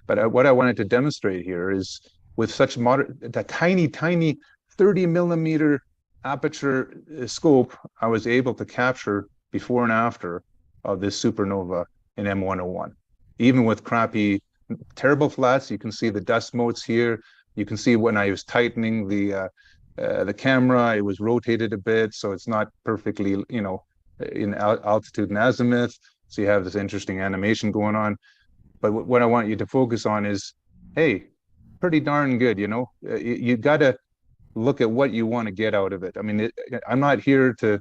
But what I wanted to demonstrate here is with such that tiny 30 millimeter aperture scope, I was able to capture before and after of this supernova in M101. Even with crappy, terrible flats, you can see the dust motes here. You can see when I was tightening the camera, it was rotated a bit, so it's not perfectly, in altitude and azimuth. So you have this interesting animation going on. But what I want you to focus on is, hey, pretty darn good, you got to look at what you want to get out of it. I mean, I'm not here to,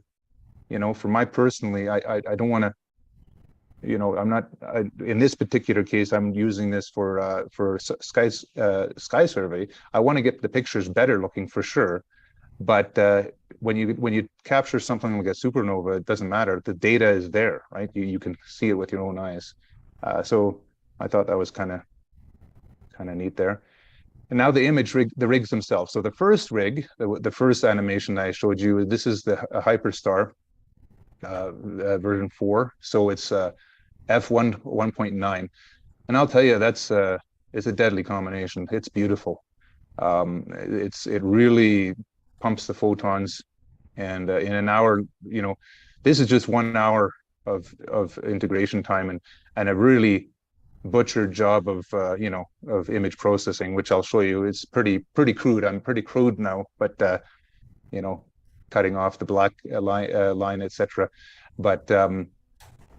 for my personally, I don't want to, I'm not, in this particular case, I'm using this for sky survey. I want to get the pictures better looking for sure. But when you capture something like a supernova, it doesn't matter. The data is there, right? You can see it with your own eyes. So I thought that was kind of neat there. And now the rigs themselves. So the first rig, the first animation I showed you, this is the Hyperstar version 4. So it's F1 1.9. And I'll tell you, it's a deadly combination. It's beautiful. It really pumps the photons. And in an hour, this is just 1 hour of integration time and a really butchered job of image processing, which I'll show you. It's pretty crude. I'm pretty crude now, but cutting off the black line, etc. But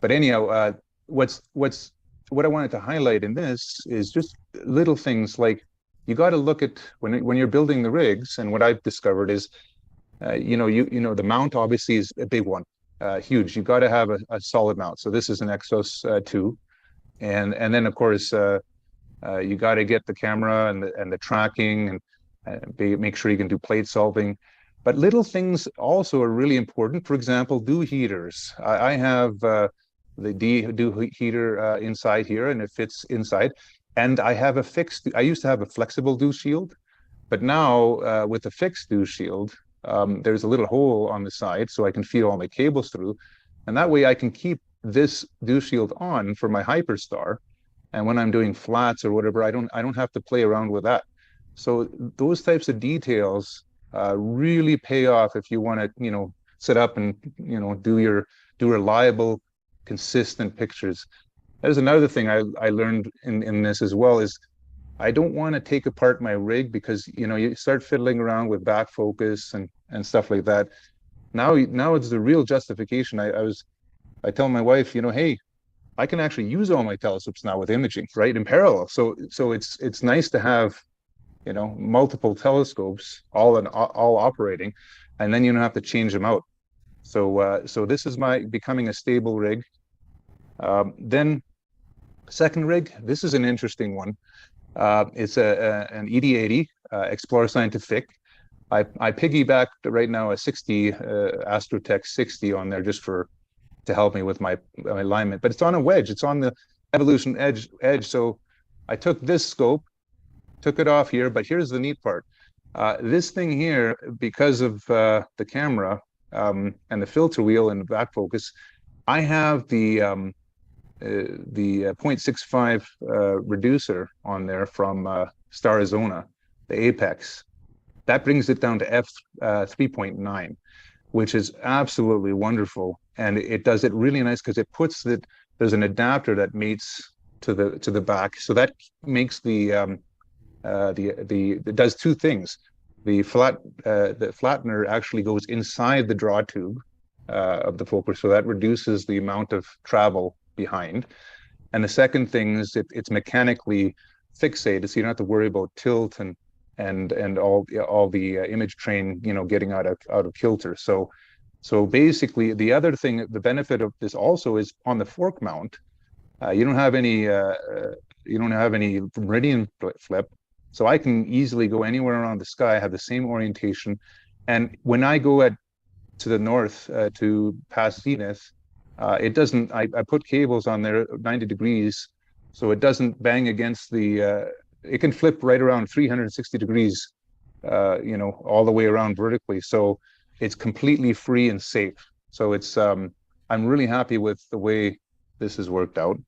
anyhow, what I wanted to highlight in this is just little things like you got to look at when you're building the rigs. And what I've discovered is, the mount obviously is a big one, huge. You got to have a solid mount. So this is an Exos 2. And then of course you got to get the camera and the tracking and make sure you can do plate solving. But little things also are really important. For example, dew heaters. I have the dew heater inside here, and it fits inside. And I have I used to have a flexible dew shield, but now with a fixed dew shield, there's a little hole on the side so I can feed all my cables through, and that way I can keep this dew shield on for my Hyperstar, and when I'm doing flats or whatever, I don't have to play around with that. So those types of details really pay off if you want to set up and do reliable, consistent pictures. There's another thing I learned in this as well is I don't want to take apart my rig because you start fiddling around with back focus and stuff like that. Now it's the real justification. I tell my wife, hey, I can actually use all my telescopes now with imaging, right, in parallel. So it's nice to have multiple telescopes, all operating, and then you don't have to change them out. So this is becoming a stable rig. Then second rig, this is an interesting one. It's an ED80 Explorer Scientific. I piggybacked right now a 60 Astrotech 60 on there just to help me with my alignment, but it's on a wedge. It's on the evolution edge. So I took this scope, took it off here, but here's the neat part. This thing here, because of the camera and the filter wheel and the back focus, I have the 0.65 reducer on there from Starizona, the Apex. That brings it down to f 3.9, which is absolutely wonderful, and it does it really nice because it puts there's an adapter that mates to the back, so that makes it does two things. The flattener actually goes inside the draw tube of the focus, so that reduces the amount of travel behind. And the second thing is it's mechanically fixated, so you don't have to worry about tilt and all the image train, getting out of kilter. So basically, the other thing, the benefit of this also is on the fork mount, you don't have any meridian flip, so I can easily go anywhere around the sky, have the same orientation, and when I go to the north to past Zenith, it doesn't. I put cables on there 90 degrees, so it doesn't bang against the. It can flip right around 360 degrees, all the way around vertically. So it's completely free and safe. So it's I'm really happy with the way this has worked out.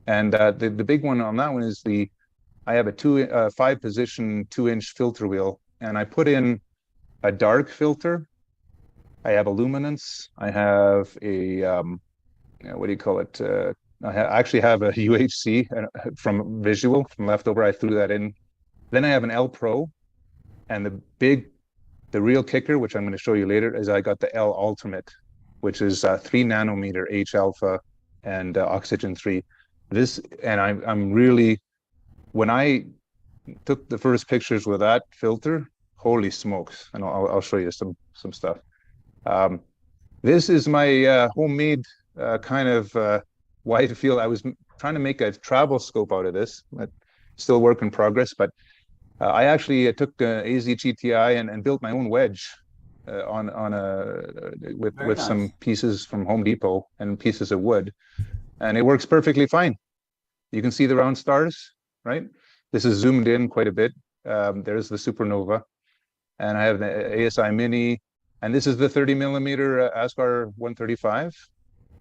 And the big one on that one is I have a 5-position 2-inch filter wheel, and I put in a dark filter. I have a luminance. I have a what do you call it? I actually have a UHC from Visual, from leftover. I threw that in. Then I have an L Pro, and the real kicker, which I'm going to show you later, is I got the L Ultimate, which is 3 nanometer H alpha and oxygen 3. I'm really, when I took the first pictures with that filter, holy smokes! And I'll show you some stuff. This is my homemade kind of wide field. I was trying to make a travel scope out of this, but still work in progress. But I actually took AZ GTI and built my own wedge with some pieces from Home Depot and pieces of wood, and it works perfectly fine. You can see the round stars, right? This is zoomed in quite a bit. There's the supernova, and I have the ASI Mini, and this is the 30 millimeter ASCAR 135.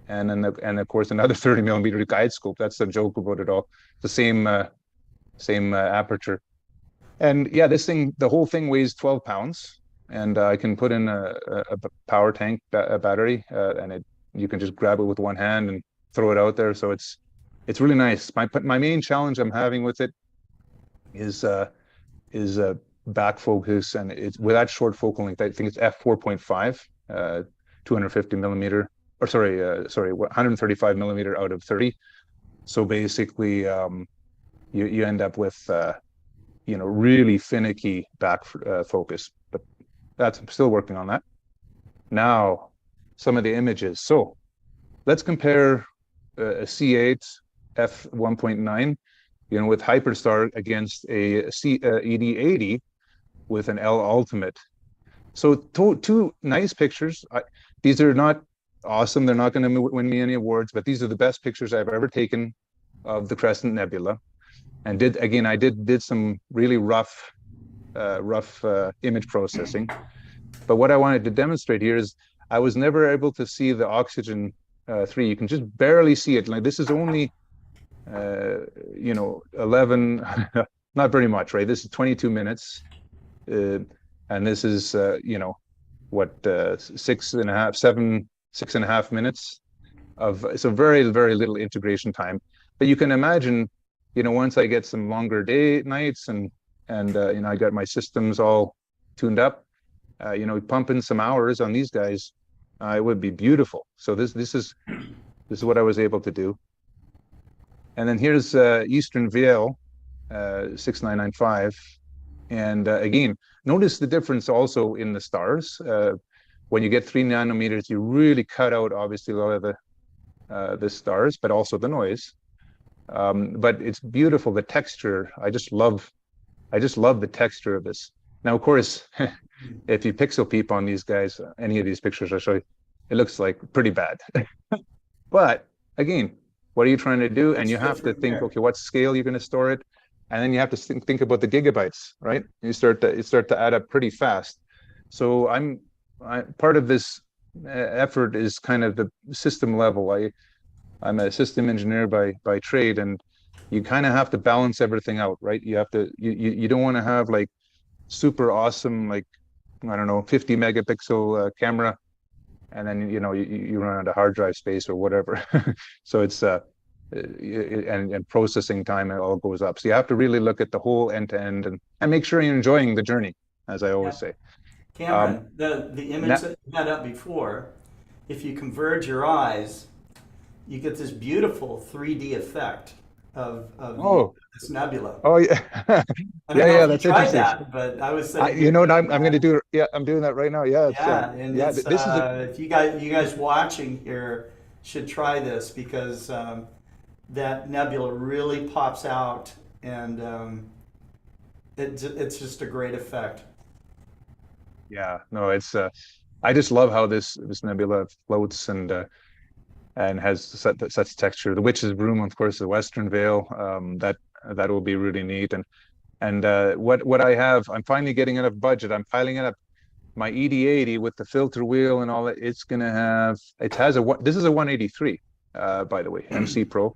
And of course another 30 millimeter guide scope. That's the joke about it all. The same aperture. And yeah, this thing, the whole thing weighs 12 pounds, and I can put in a power tank battery, and you can just grab it with one hand and throw it out there. So it's really nice. My main challenge I'm having with it is back focus, and it's with that short focal length. I think it's f4.5, 250 millimeter. Or sorry, 135 millimeter out of 30. So basically, you end up with really finicky back focus. But I'm still working on that. Now, some of the images. So let's compare a C8 f1.9, with Hyperstar against a ED80 with an L Ultimate. So two nice pictures. These are not awesome. They're not going to win me any awards, but these are the best pictures I've ever taken of the Crescent Nebula. And I did some really rough image processing. But what I wanted to demonstrate here is I was never able to see the oxygen 3. You can just barely see it. Like, this is only 11, not very much, right? This is 22 minutes, and this is 6.5 minutes of, so very, very little integration time. But you can imagine, once I get some longer nights and I got my systems all tuned up, pumping some hours on these guys, it would be beautiful. So this is what I was able to do. And then here's Eastern Vale 6995 And again, notice the difference also in the stars. When you get 3 nanometers, you really cut out obviously a lot of the stars, but also the noise. But it's beautiful, the texture. I just love the texture of this. Now, of course, if you pixel peep on these guys, any of these pictures I show you, it looks like pretty bad. But again, what are you trying to do? And you have to think, okay, what scale you're going to store it, and then you have to think about the gigabytes, right? You start to add up pretty fast. So part of this effort is kind of the system level. I'm a system engineer by trade, and you kind of have to balance everything out, right? You have to you don't want to have like super awesome, like, I don't know, 50 megapixel camera, and then you run out of hard drive space or whatever. So it's and processing time, it all goes up. So you have to really look at the whole end to end and make sure you're enjoying the journey, as I always say. Cameron, the image that you had up before, if you converge your eyes, you get this beautiful 3D effect of this nebula. Oh yeah, yeah, that's interesting. That, but I was saying, I'm going to do. Yeah, I'm doing that right now. Yeah, this is if you guys watching here should try this, because that nebula really pops out, and it's just a great effect. Yeah, no, it's I just love how this nebula floats and has such texture. The Witch's Broom, of course, the Western Veil, that will be really neat. And what I have, I'm finally getting enough budget. I'm piling it up. My ED80 with the filter wheel and all that. This is a 183, by the way, MC Pro,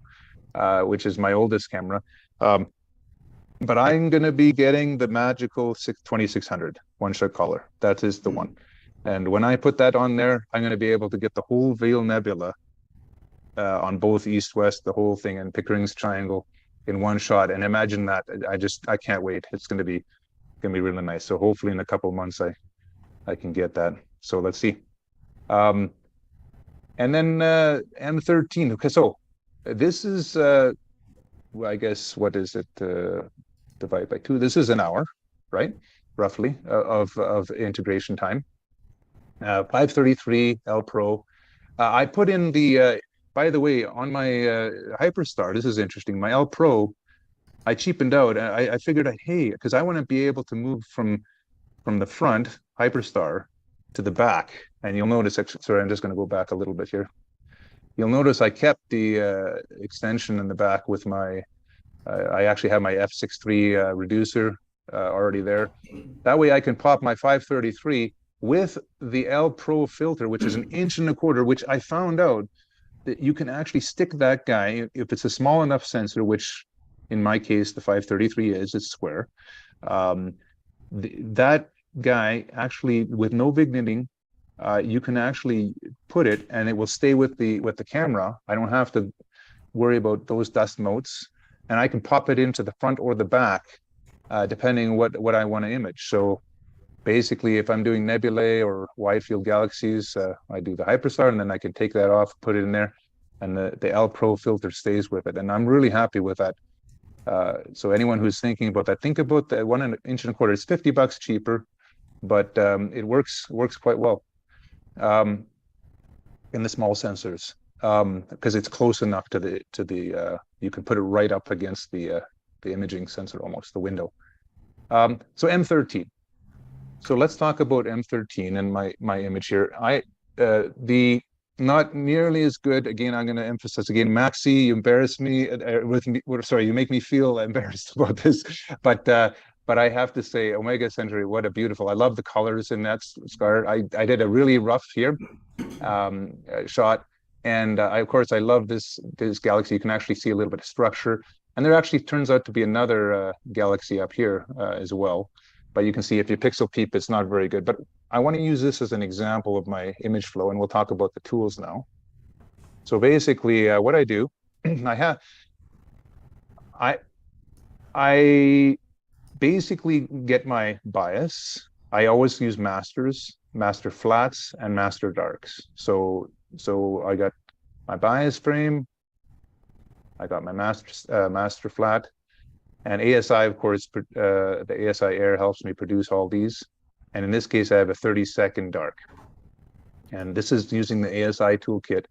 which is my oldest camera. But I'm going to be getting the magical 2600 one-shot color. That is the one. And when I put that on there, I'm going to be able to get the whole Veil Nebula on both east-west, the whole thing, and Pickering's Triangle in one shot. And imagine that. I can't wait. It's going to be really nice. So hopefully in a couple of months I can get that. So let's see. And then M13. Okay, so this is I guess, what is it? Divided by 2. This is an hour, right? Roughly of integration time. 533 L Pro. I put in the. By the way, on my Hyperstar, this is interesting. My L Pro, I cheapened out. I figured, hey, because I want to be able to move from the front Hyperstar to the back. And you'll notice, sorry, I'm just going to go back a little bit here. You'll notice I kept the extension in the back with my, I actually have my f6.3 reducer already there. That way I can pop my 533 with the L Pro filter, which is 1.25 inches, which I found out that you can actually stick that guy, if it's a small enough sensor, which in my case, the 533 it's square. That guy actually, with no vignetting, you can actually put it and it will stay with the camera. I don't have to worry about those dust motes, and I can pop it into the front or the back, depending what I want to image. So basically, if I'm doing nebulae or wide field galaxies, I do the Hyperstar, and then I can take that off, put it in there, and the L Pro filter stays with it. And I'm really happy with that. So anyone who's thinking about that, think about the 1.25 inches. It's $50 cheaper, but it works quite well in the small sensors, because it's close enough to the you can put it right up against the imaging sensor, almost the window. So M13. So let's talk about M13 and my image here. The not nearly as good. Again, I'm going to emphasize again, Maxi, you embarrass me with me. Sorry, you make me feel embarrassed about this. But I have to say, Omega Centauri, what a beautiful. I love the colors in that scar. I did a really rough here shot, and of course I love this galaxy. You can actually see a little bit of structure, and there actually turns out to be another galaxy up here as well. But you can see if you pixel peep, it's not very good. But I want to use this as an example of my image flow, and we'll talk about the tools now. So basically, what I do, I basically get my bias. I always use masters, master flats, and master darks. So I got my bias frame, I got my master flat, And ASI, of course, the ASI air helps me produce all these. And in this case, I have a 30-second dark. And this is using the ASI toolkit.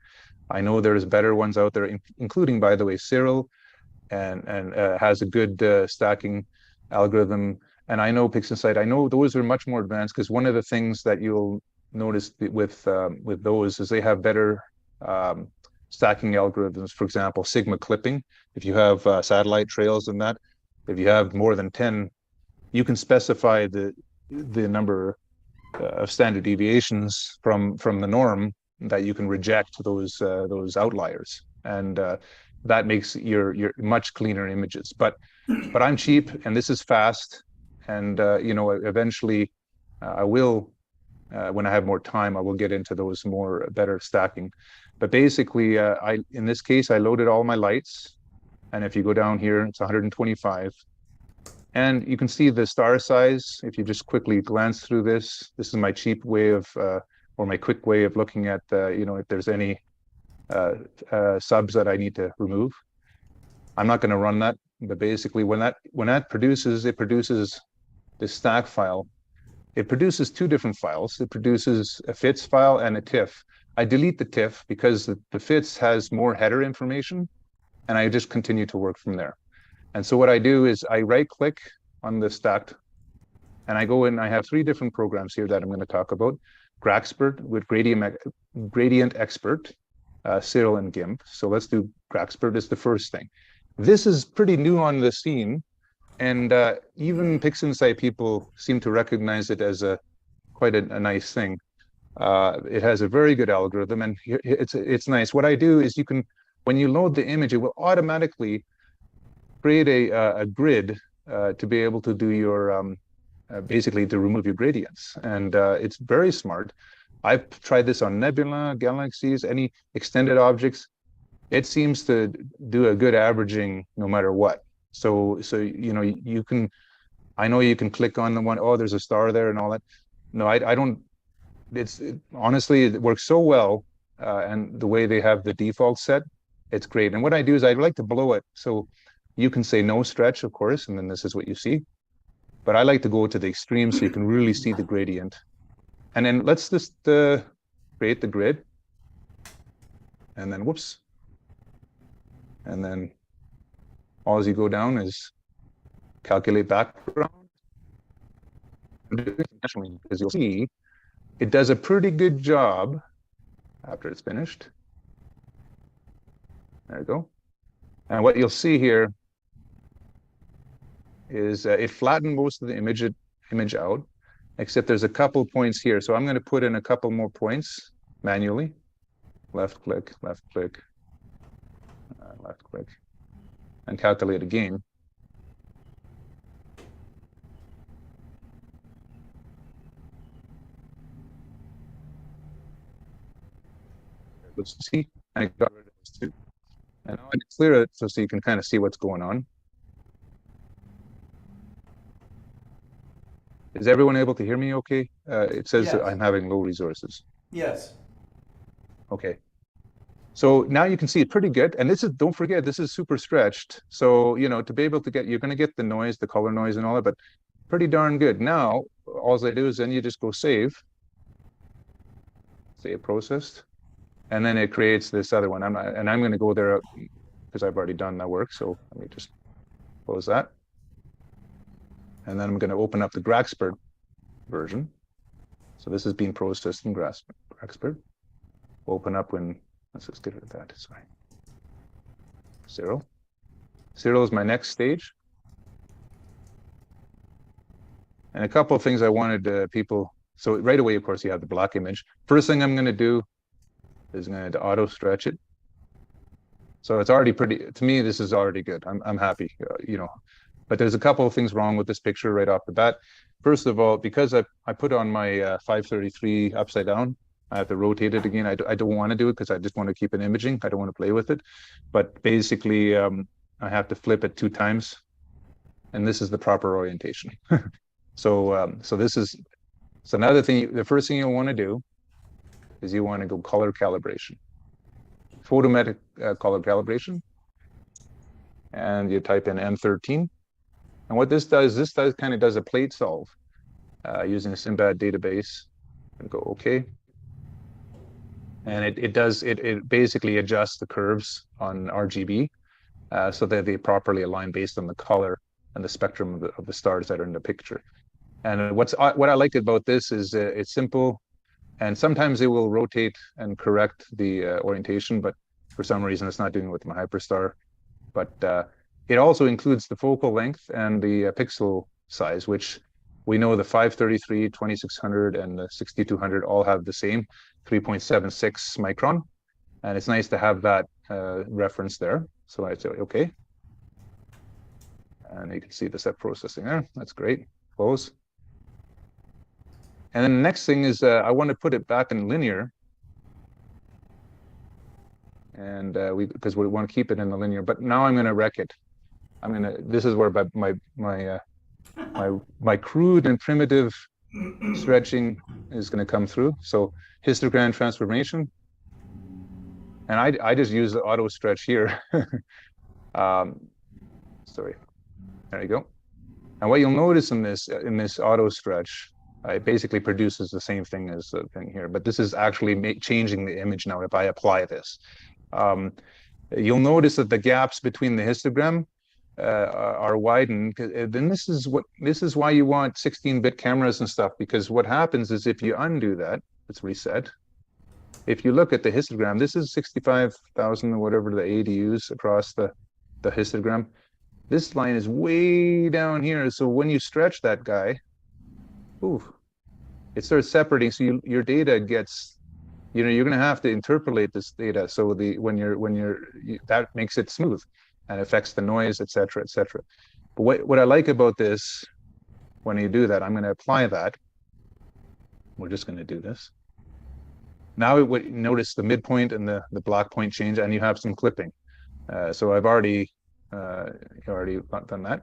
I know there's better ones out there, including, by the way, Cyril, and has a good stacking algorithm. And I know PixInsight, I know those are much more advanced, because one of the things that you'll notice with those is they have better stacking algorithms. For example, sigma clipping. If you have satellite trails and that, if you have more than 10, you can specify the number of standard deviations from the norm that you can reject those outliers, and that makes your much cleaner images. But I'm cheap, and this is fast, and eventually I will, when I have more time, I will get into those more better stacking. But basically, in this case, I loaded all my lights, and if you go down here, it's 125. And you can see the star size. If you just quickly glance through this, this is my cheap way of, or my quick way of looking at, if there's any subs that I need to remove. I'm not going to run that, but basically when that produces, it produces this stack file. It produces two different files. It produces a FITS file and a TIFF. I delete the TIFF because the FITS has more header information, and I just continue to work from there. And so what I do is I right-click on the stacked, and I go in. I have 3 different programs here that I'm going to talk about. Graxpert with Gradient Expert, Cyril and GIMP. So let's do Graxpert as the first thing. This is pretty new on the scene, and even PixInsight people seem to recognize it as quite a nice thing. It has a very good algorithm, and it's nice. What I do is when you load the image, it will automatically create a grid to be able to do your basically to remove your gradients, and it's very smart. I've tried this on nebula, galaxies, any extended objects. It seems to do a good averaging no matter what. So you can, I know you can click on the one, oh, there's a star there and all that. No, I don't. Honestly, it works so well, and the way they have the default set, it's great. And what I do is I like to blow it. So you can say no stretch, of course, and then this is what you see. But I like to go to the extreme so you can really see the gradient. And then let's just create the grid. And then whoops. And then all as you go down is calculate background. Because you'll see it does a pretty good job after it's finished. There you go. And what you'll see here is it flattened most of the image out, except there's a couple points here. So I'm going to put in a couple more points manually. Left click, left click, left click, and calculate again. Let's see. I got rid of this too. And now I can clear it so you can kind of see what's going on. Is everyone able to hear me okay? It says that I'm having low resources. Yes. Okay. So now you can see it pretty good. And this is, don't forget, this is super stretched. So, to be able to get, you're going to get the noise, the color noise and all that, but pretty darn good. Now, all I do is then you just go save processed. And then it creates this other one. I'm going to go there because I've already done that work. So let me just close that. And then I'm going to open up the Graxpert version. So this is being processed in Graxpert. Open up when, let's just get rid of that, sorry. Cyril is my next stage. And a couple of things I wanted people, so right away, of course, you have the black image. First thing I'm going to do is going to auto stretch it. So it's already pretty, to me, this is already good. I'm happy, But there's a couple of things wrong with this picture right off the bat. First of all, because I put on my 533 upside down, I have to rotate it again. I don't want to do it because I just want to keep it imaging. I don't want to play with it. But basically, I have to flip it 2 times. And this is the proper orientation. So this is, so another thing, the first thing you'll want to do is you want to go color calibration. Photometric color calibration. And you type in M13. And what this kind of does a plate solve using a Simbad database. And go okay. And it basically adjusts the curves on RGB so that they properly align based on the color and the spectrum of the stars that are in the picture. And what I like about this is it's simple, and sometimes it will rotate and correct the orientation, but for some reason it's not doing it with my Hyperstar. But it also includes the focal length and the pixel size, which we know the 533, 2600, and the 6200 all have the same 3.76 micron. And it's nice to have that reference there. So I say, okay. And you can see the step processing there. That's great. Close. And then the next thing is I want to put it back in linear. And because we want to keep it in the linear, but now I'm going to wreck it. This is where my crude and primitive stretching is going to come through. So histogram transformation. And I just use the auto stretch here. Sorry, there you go. And what you'll notice in this auto stretch, it basically produces the same thing as the thing here, but this is actually changing the image now if I apply this. You'll notice that the gaps between the histogram are widened. Then this is why you want 16-bit cameras and stuff, because what happens is if you undo that, let's reset. If you look at the histogram, this is 65,000 or whatever the ADUs across the histogram. This line is way down here. So when you stretch that guy, it starts separating. So your data gets, you're going to have to interpolate this data. So that makes it smooth and affects the noise, et cetera, et cetera. But what I like about this, when you do that, I'm going to apply that. We're just going to do this. Now notice the midpoint and the block point change, and you have some clipping. So I've already done that.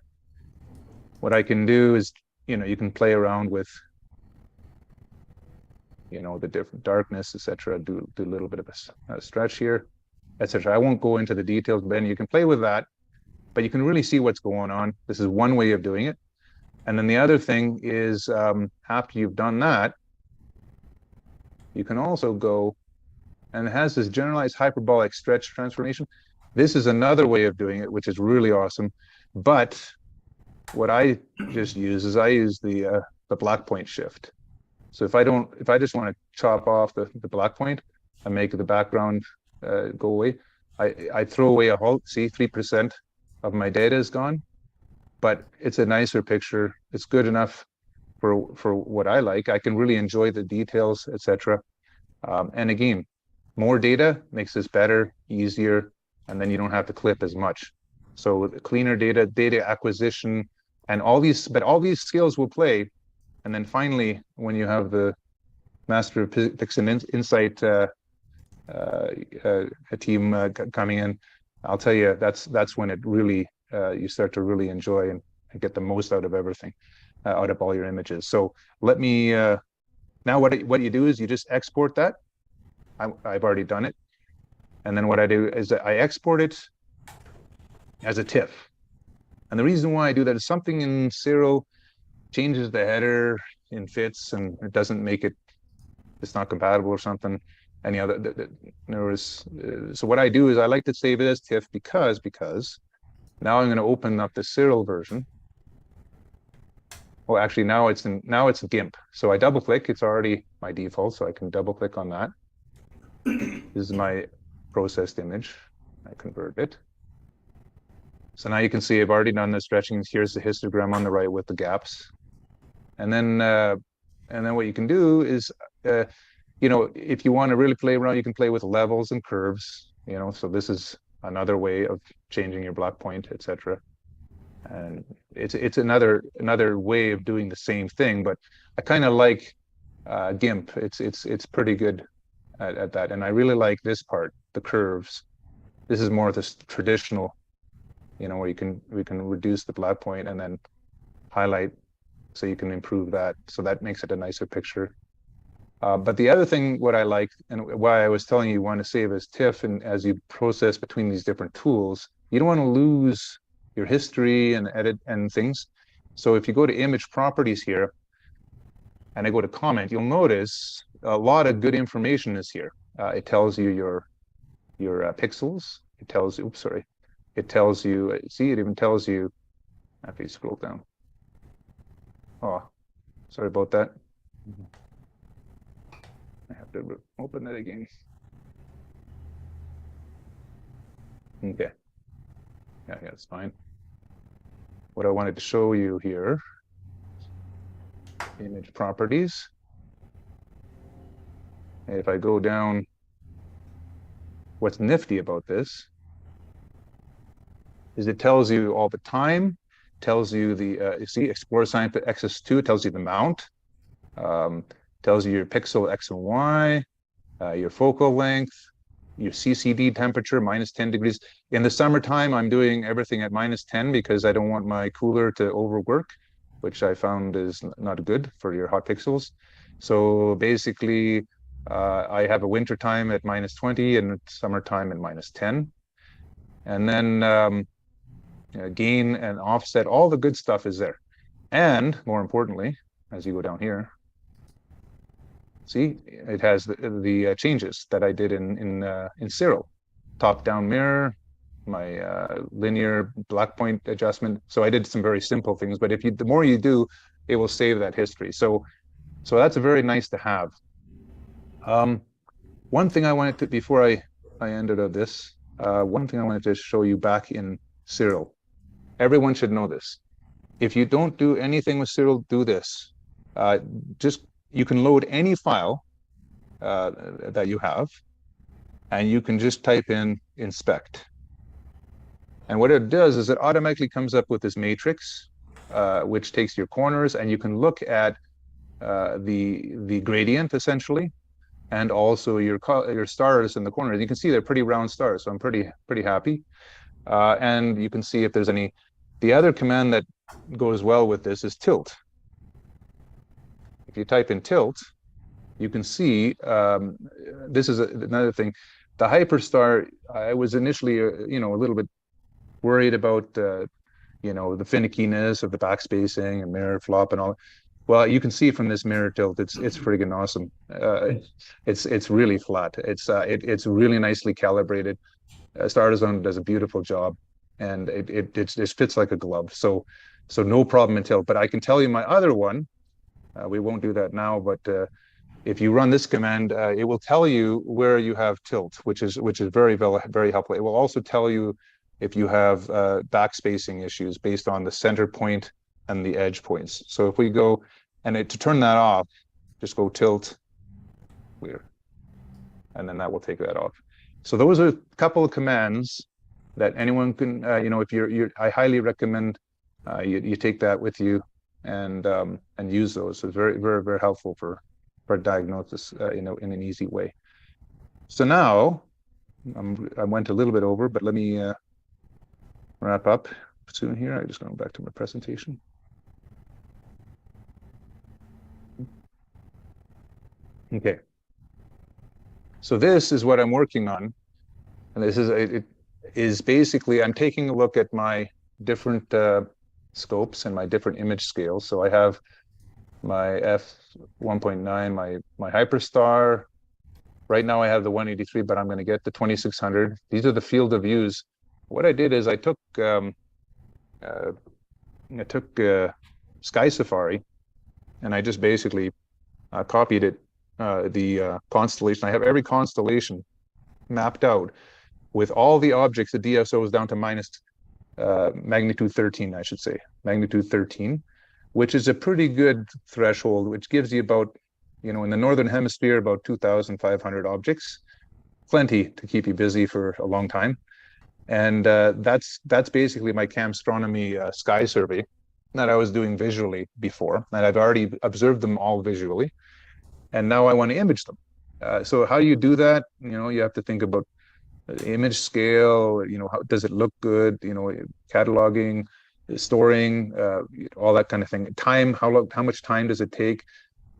What I can do is, you can play around with, the different darkness, etc. Do a little bit of a stretch here, etc. I won't go into the details, but you can play with that, but you can really see what's going on. This is one way of doing it. And then the other thing is, after you've done that, you can also go, and it has this generalized hyperbolic stretch transformation. This is another way of doing it, which is really awesome. But what I just use is I use the black point shift. So if I just want to chop off the black point and make the background go away, I throw away a halt. See, 3% of my data is gone, but it's a nicer picture. It's good enough for what I like. I can really enjoy the details, etc. And again, more data makes this better, easier, and then you don't have to clip as much. So with cleaner data acquisition, and all these skills will play. And then finally, when you have the Master of Physics and Insight team coming in, I'll tell you, that's when it really you start to really enjoy and get the most out of everything, out of all your images. So let me now what you do is you just export that. I've already done it, and then what I do is I export it as a TIFF. And the reason why I do that is something in Serial changes the header in FITS, and it doesn't make it's not compatible or something. So what I do is I like to save it as TIFF because now I'm going to open up the Serial version. Well, actually now it's GIMP. So I double click, it's already my default, so I can double click on that. This is my processed image. I convert it. So now you can see I've already done the stretching. Here's the histogram on the right with the gaps. And then what you can do is, if you want to really play around, you can play with levels and curves. So this is another way of changing your block point, etc. And it's another way of doing the same thing. But I kind of like GIMP. It's pretty good at that, and I really like this part, the curves. This is more of this traditional, where we can reduce the block point and then highlight, so you can improve that. So that makes it a nicer picture. But the other thing, what I like, and why I was telling you want to save as TIFF, and as you process between these different tools, you don't want to lose your history and edit and things. So if you go to image properties here, and I go to comment, you'll notice a lot of good information is here. It tells you your pixels. It tells you, oops, sorry. It tells you, see, it even tells you, after you scroll down. Oh, sorry about that. I have to open that again. Okay. Yeah, it's fine. What I wanted to show you here, image properties. If I go down, what's nifty about this is it tells you all the time, tells you the, you see, Explore Science X2, it tells you the mount, tells you your pixel X and Y, your focal length, your CCD temperature, -10 degrees. In the summertime, I'm doing everything at -10 because I don't want my cooler to overwork, which I found is not good for your hot pixels. So basically, I have a winter time at -20 and summertime at -10. And then gain and offset, all the good stuff is there. And more importantly, as you go down here, see, it has the changes that I did in Cyril. Top-down mirror, my linear black point adjustment. So I did some very simple things, but if you, the more you do, it will save that history. So that's very nice to have. One thing I wanted to, before I ended on this, one thing I wanted to show you back in Cyril. Everyone should know this. If you don't do anything with Cyril, do this. Just, you can load any file that you have, and you can just type in inspect. And what it does is it automatically comes up with this matrix, which takes your corners, and you can look at the gradient essentially, and also your stars in the corners. You can see they're pretty round stars, so I'm pretty happy. And you can see if there's any. The other command that goes well with this is tilt. If you type in tilt, you can see this is another thing. The hyperstar, I was initially a little bit worried about the finickiness of the backspacing and mirror flop and all. Well, you can see from this mirror tilt, it's friggin' awesome. It's really flat. It's really nicely calibrated. StarZone does a beautiful job, and it just fits like a glove. So no problem in tilt. But I can tell you my other one. We won't do that now, but if you run this command, it will tell you where you have tilt, which is very helpful. It will also tell you if you have backspacing issues based on the center point and the edge points. So if we go, and to turn that off, just go tilt, and then that will take that off. So those are a couple of commands that anyone can, if I highly recommend you take that with you and use those. So it's very helpful for diagnosis, in an easy way. So now I went a little bit over, but let me wrap up soon here. I'm just going back to my presentation. Okay. So this is what I'm working on, and this is it is basically I'm taking a look at my different scopes and my different image scales. So I have my f1.9, my hyperstar. Right now I have the 183, but I'm going to get the 2600. These are the field of views. What I did is I took Sky Safari, and I just basically copied it, the constellation. I have every constellation mapped out with all the objects. The DSO is down to magnitude 13, I should say, magnitude 13, which is a pretty good threshold, which gives you about, in the Northern Hemisphere, about 2,500 objects, plenty to keep you busy for a long time. And that's basically my Camstronomy sky survey that I was doing visually before, and I've already observed them all visually, and now I want to image them. So how you do that? You have to think about image scale. How does it look good? Cataloging, storing, all that kind of thing. Time, how much time does it take?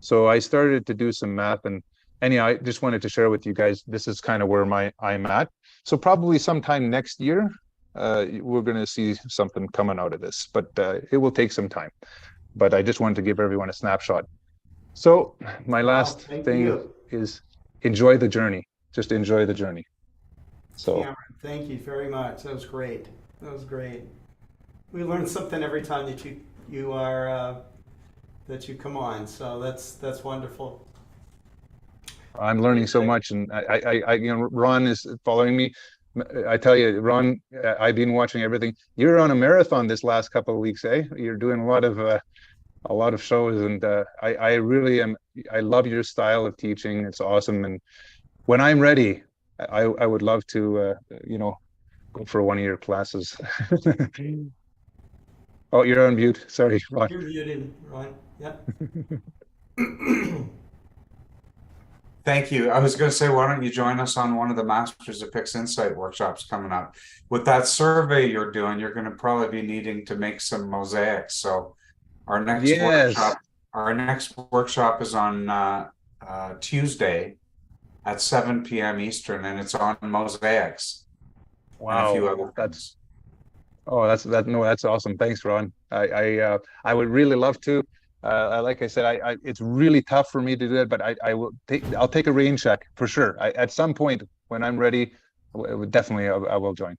So I started to do some math, and anyhow, I just wanted to share with you guys, this is kind of where I'm at. So probably sometime next year, we're going to see something coming out of this, but it will take some time. But I just wanted to give everyone a snapshot. So my last thing is enjoy the journey. Just enjoy the journey. So Cameron, thank you very much. That was great. That was great. We learn something every time that you are that you come on. So that's wonderful. I'm learning so much, and I you know, Ron is following me. I tell you, Ron, I've been watching everything. You're on a marathon this last couple of weeks, eh? You're doing a lot of shows, and I really am. I love your style of teaching. It's awesome, and when I'm ready, I would love to you know, go for one of your classes. Oh, you're on mute. Sorry, Ron. You're muted, Ron. Yep. Thank you. I was going to say, why don't you join us on one of the Masters of PixInsight workshops coming up? With that survey you're doing, you're going to probably be needing to make some mosaics. So our next workshop is on Tuesday at 7 p.m. Eastern, and it's on mosaics. Wow, that's awesome. Thanks, Ron. I would really love to. Like I said, it's really tough for me to do it, but I'll take a rain check for sure. At some point when I'm ready, definitely I will join.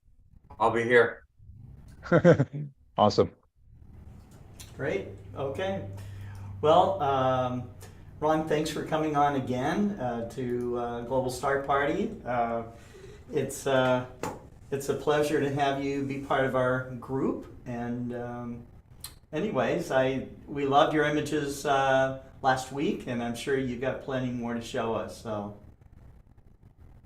I'll be here. Awesome. Great. Okay. Well, Ron, thanks for coming on again to Global Star Party. It's a pleasure to have you be part of our group. And anyways, we loved your images last week, and I'm sure you've got plenty more to show us. So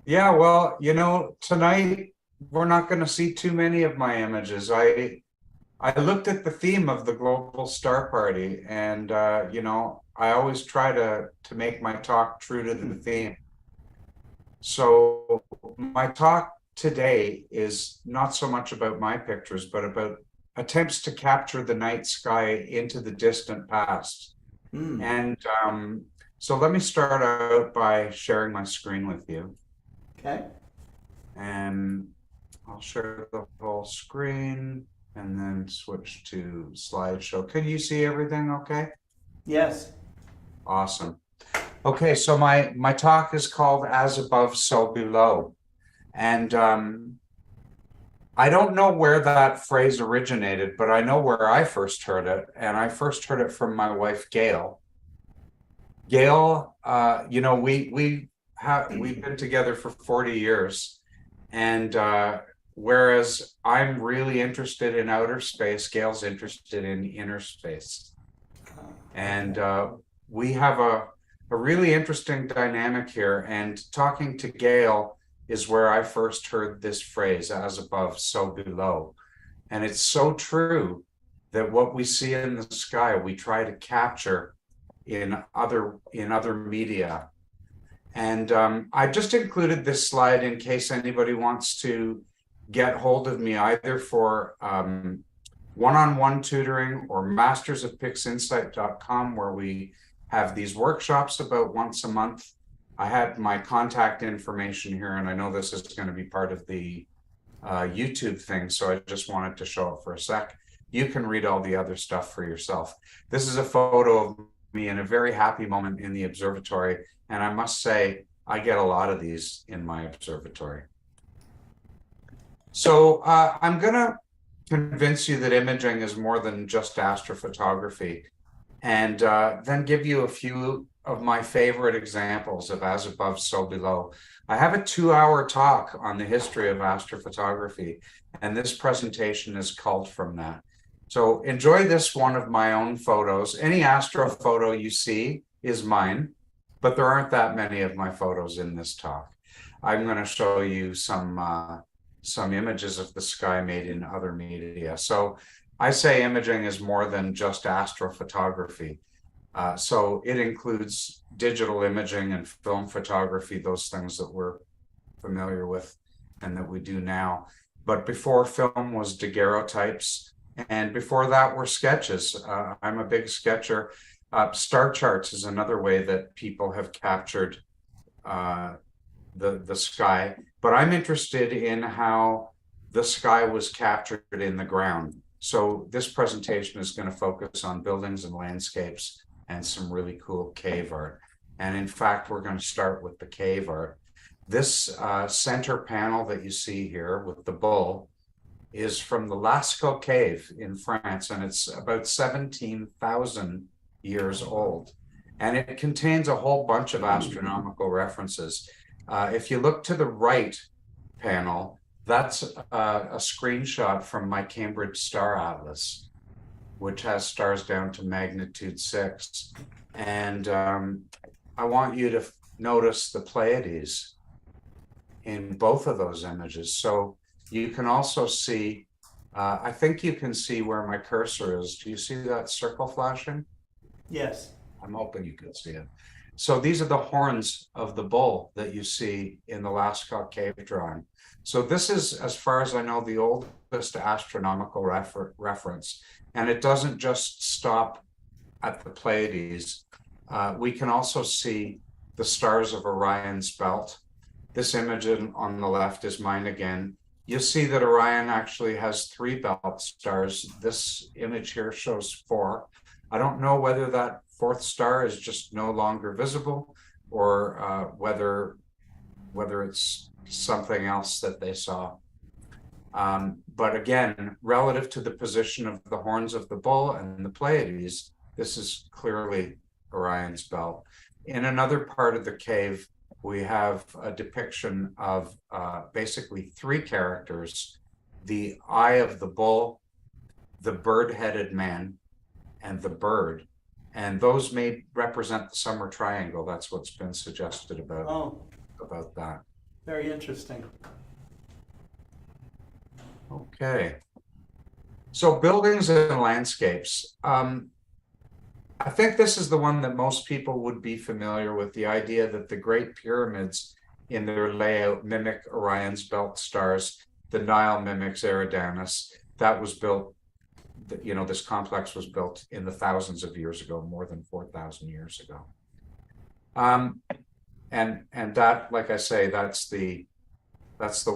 yeah, well, you know, tonight we're not going to see too many of my images. I looked at the theme of the Global Star Party, and you know, I always try to make my talk true to the theme. So my talk today is not so much about my pictures, but about attempts to capture the night sky into the distant past. And so let me start out by sharing my screen with you. Okay. And I'll share the whole screen and then switch to slideshow. Can you see everything okay? Yes. Awesome. Okay, so my talk is called As Above, So Below. And I don't know where that phrase originated, but I know where I first heard it. And I first heard it from my wife, Gail. Gail, you know, we've been together for 40 years. And whereas I'm really interested in outer space, Gail's interested in inner space. And we have a really interesting dynamic here. And talking to Gail is where I first heard this phrase, as above, so below. And it's so true that what we see in the sky, we try to capture in other media. And I just included this slide in case anybody wants to get hold of me either for one-on-one tutoring or mastersofpixinsight.com, where we have these workshops about once a month. I had my contact information here, and I know this is going to be part of the YouTube thing, so I just wanted to show it for a sec. You can read all the other stuff for yourself. This is a photo of me in a very happy moment in the observatory, and I must say, I get a lot of these in my observatory. So I'm going to convince you that imaging is more than just astrophotography, and then give you a few of my favorite examples of as above, so below. I have a 2-hour talk on the history of astrophotography, and this presentation is culled from that. So enjoy this one of my own photos. Any astrophoto you see is mine, but there aren't that many of my photos in this talk. I'm going to show you some images of the sky made in other media. So I say imaging is more than just astrophotography. So it includes digital imaging and film photography, those things that we're familiar with and that we do now. But before film was daguerreotypes, and before that were sketches. I'm a big sketcher. Star charts is another way that people have captured the sky. But I'm interested in how the sky was captured in the ground. So this presentation is going to focus on buildings and landscapes and some really cool cave art. And in fact, we're going to start with the cave art. This center panel that you see here with the bull is from the Lascaux cave in France, and it's about 17,000 years old. And it contains a whole bunch of astronomical references. If you look to the right panel, that's a screenshot from my Cambridge Star Atlas, which has stars down to magnitude 6. And I want you to notice the Pleiades in both of those images. So you can also see, I think you can see where my cursor is. Do you see that circle flashing? Yes. I'm hoping you can see it. So these are the horns of the bull that you see in the Lascaux cave drawing. So this is, as far as I know, the oldest astronomical reference. And it doesn't just stop at the Pleiades. We can also see the stars of Orion's belt. This image on the left is mine again. You'll see that Orion actually has 3 belt stars. This image here shows 4. I don't know whether that 4th star is just no longer visible, or whether it's something else that they saw. But again, relative to the position of the horns of the bull and the Pleiades, this is clearly Orion's belt. In another part of the cave, we have a depiction of basically 3 characters: the eye of the bull, the bird-headed man, and the bird. And those may represent the summer triangle. That's what's been suggested about that. Very interesting. Okay. So buildings and landscapes. I think this is the one that most people would be familiar with, the idea that the Great Pyramids in their layout mimic Orion's belt stars. The Nile mimics Eridanus. That was built, you know, this complex was built in the thousands of years ago, more than 4,000 years ago. And that, like I say, that's the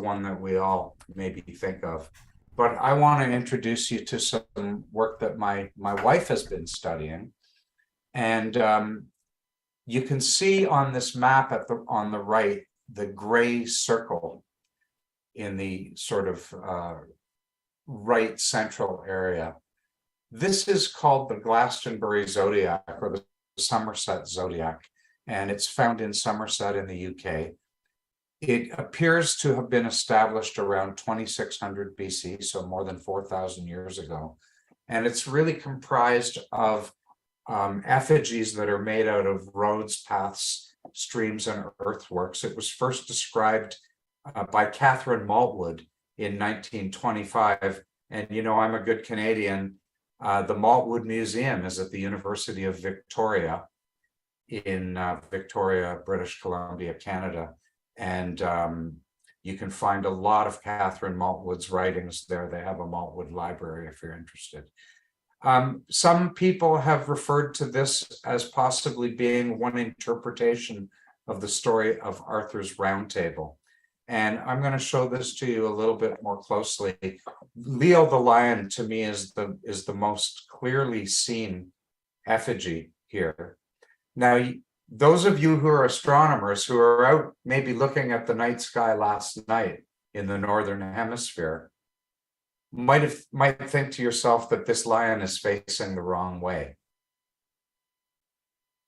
one that we all maybe think of. But I want to introduce you to some work that my wife has been studying. And you can see on this map on the right, the gray circle in the sort of right central area. This is called the Glastonbury Zodiac, or the Somerset Zodiac, and it's found in Somerset in the UK. It appears to have been established around 2600 BC, so more than 4,000 years ago. And it's really comprised of effigies that are made out of roads, paths, streams, and earthworks. It was first described by Catherine Maltwood in 1925. And, you know, I'm a good Canadian. The Maltwood Museum is at the University of Victoria in Victoria, British Columbia, Canada. And you can find a lot of Catherine Maltwood's writings there. They have a Maltwood library if you're interested. Some people have referred to this as possibly being one interpretation of the story of Arthur's Round Table. And I'm going to show this to you a little bit more closely. Leo the lion, to me, is the most clearly seen effigy here. Now, those of you who are astronomers who are out maybe looking at the night sky last night in the Northern Hemisphere might think to yourself that this lion is facing the wrong way.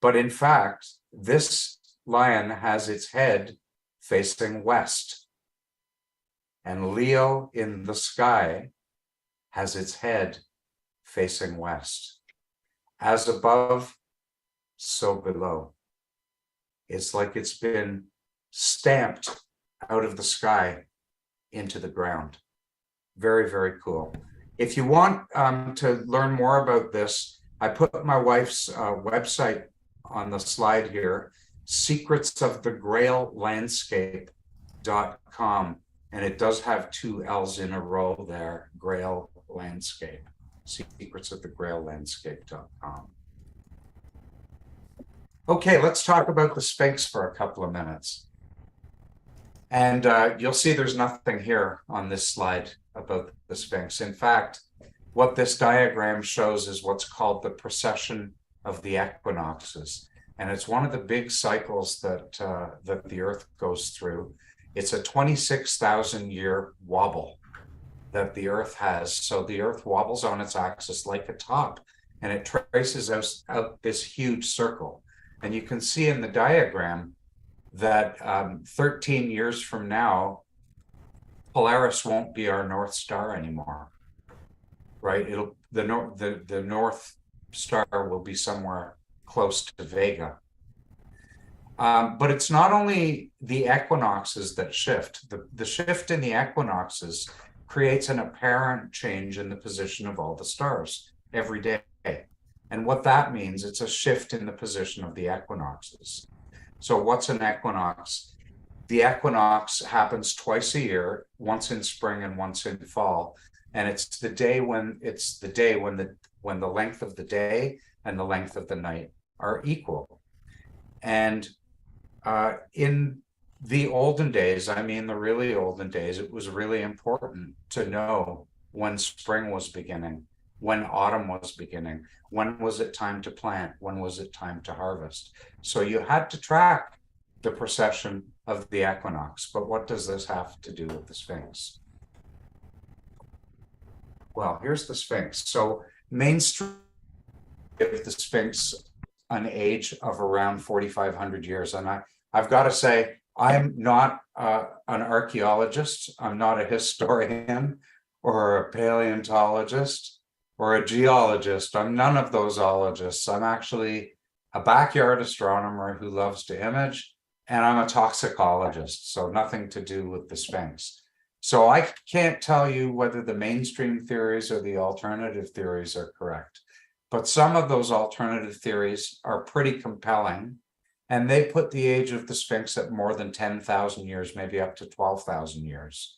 But in fact, this lion has its head facing west. And Leo in the sky has its head facing west. As above, so below. It's like it's been stamped out of the sky into the ground. Very, very cool. If you want to learn more about this, I put my wife's website on the slide here, secretsofthegraillandscape.com. And it does have 2 L's in a row there, Grail Landscape, secretsofthegraillandscape.com. Okay, let's talk about the Sphinx for a couple of minutes. And you'll see there's nothing here on this slide. about the Sphinx. In fact, what this diagram shows is what's called the precession of the equinoxes. And it's one of the big cycles that the Earth goes through. It's a 26,000 year wobble that the Earth has. So the Earth wobbles on its axis like a top, and it traces out this huge circle. And you can see in the diagram that 13 years from now, Falieres won't be our North Star anymore, right? The North Star will be somewhere close to Vega. But it's not only the equinoxes that shift. The shift in the equinoxes creates an apparent change in the position of all the stars every day. And what that means, it's a shift in the position of the equinoxes. So what's an equinox? The equinox happens twice a year, once in spring and once in fall. And it's the day when the length of the day and the length of the night are equal. And in the olden days, I mean the really olden days, it was really important to know when spring was beginning, when autumn was beginning, when was it time to plant, when was it time to harvest. So you had to track the precession of the equinox. But what does this have to do with the Sphinx? Well, here's the Sphinx. So mainstream give the Sphinx an age of around 4,500 years. And I've got to say, I'm not an archaeologist. I'm not a historian or a paleontologist or a geologist. I'm none of those ologists. I'm actually a backyard astronomer who loves to image, and I'm a toxicologist, so nothing to do with the Sphinx. So I can't tell you whether the mainstream theories or the alternative theories are correct, but some of those alternative theories are pretty compelling, and they put the age of the Sphinx at more than 10,000 years, maybe up to 12,000 years.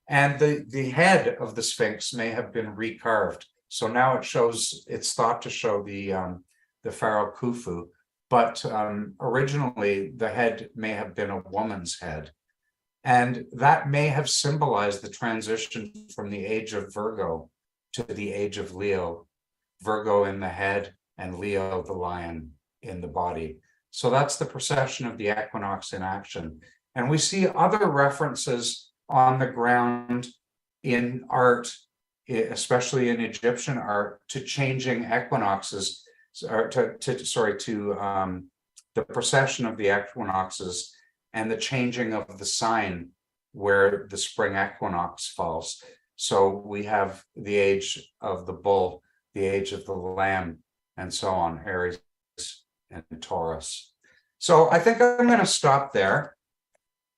And the head of the Sphinx may have been recarved. So now it's thought to show the pharaoh Khufu, but originally the head may have been a woman's head. And that may have symbolized the transition from the age of Virgo to the age of Leo, Virgo in the head and Leo, the lion, in the body. So that's the precession of the equinox in action. And we see other references on the ground in art, especially in Egyptian art, to changing equinoxes, or to the precession of the equinoxes and the changing of the sign where the spring equinox falls. So we have the age of the bull, the age of the lamb, and so on, Aries and Taurus. So I think I'm going to stop there.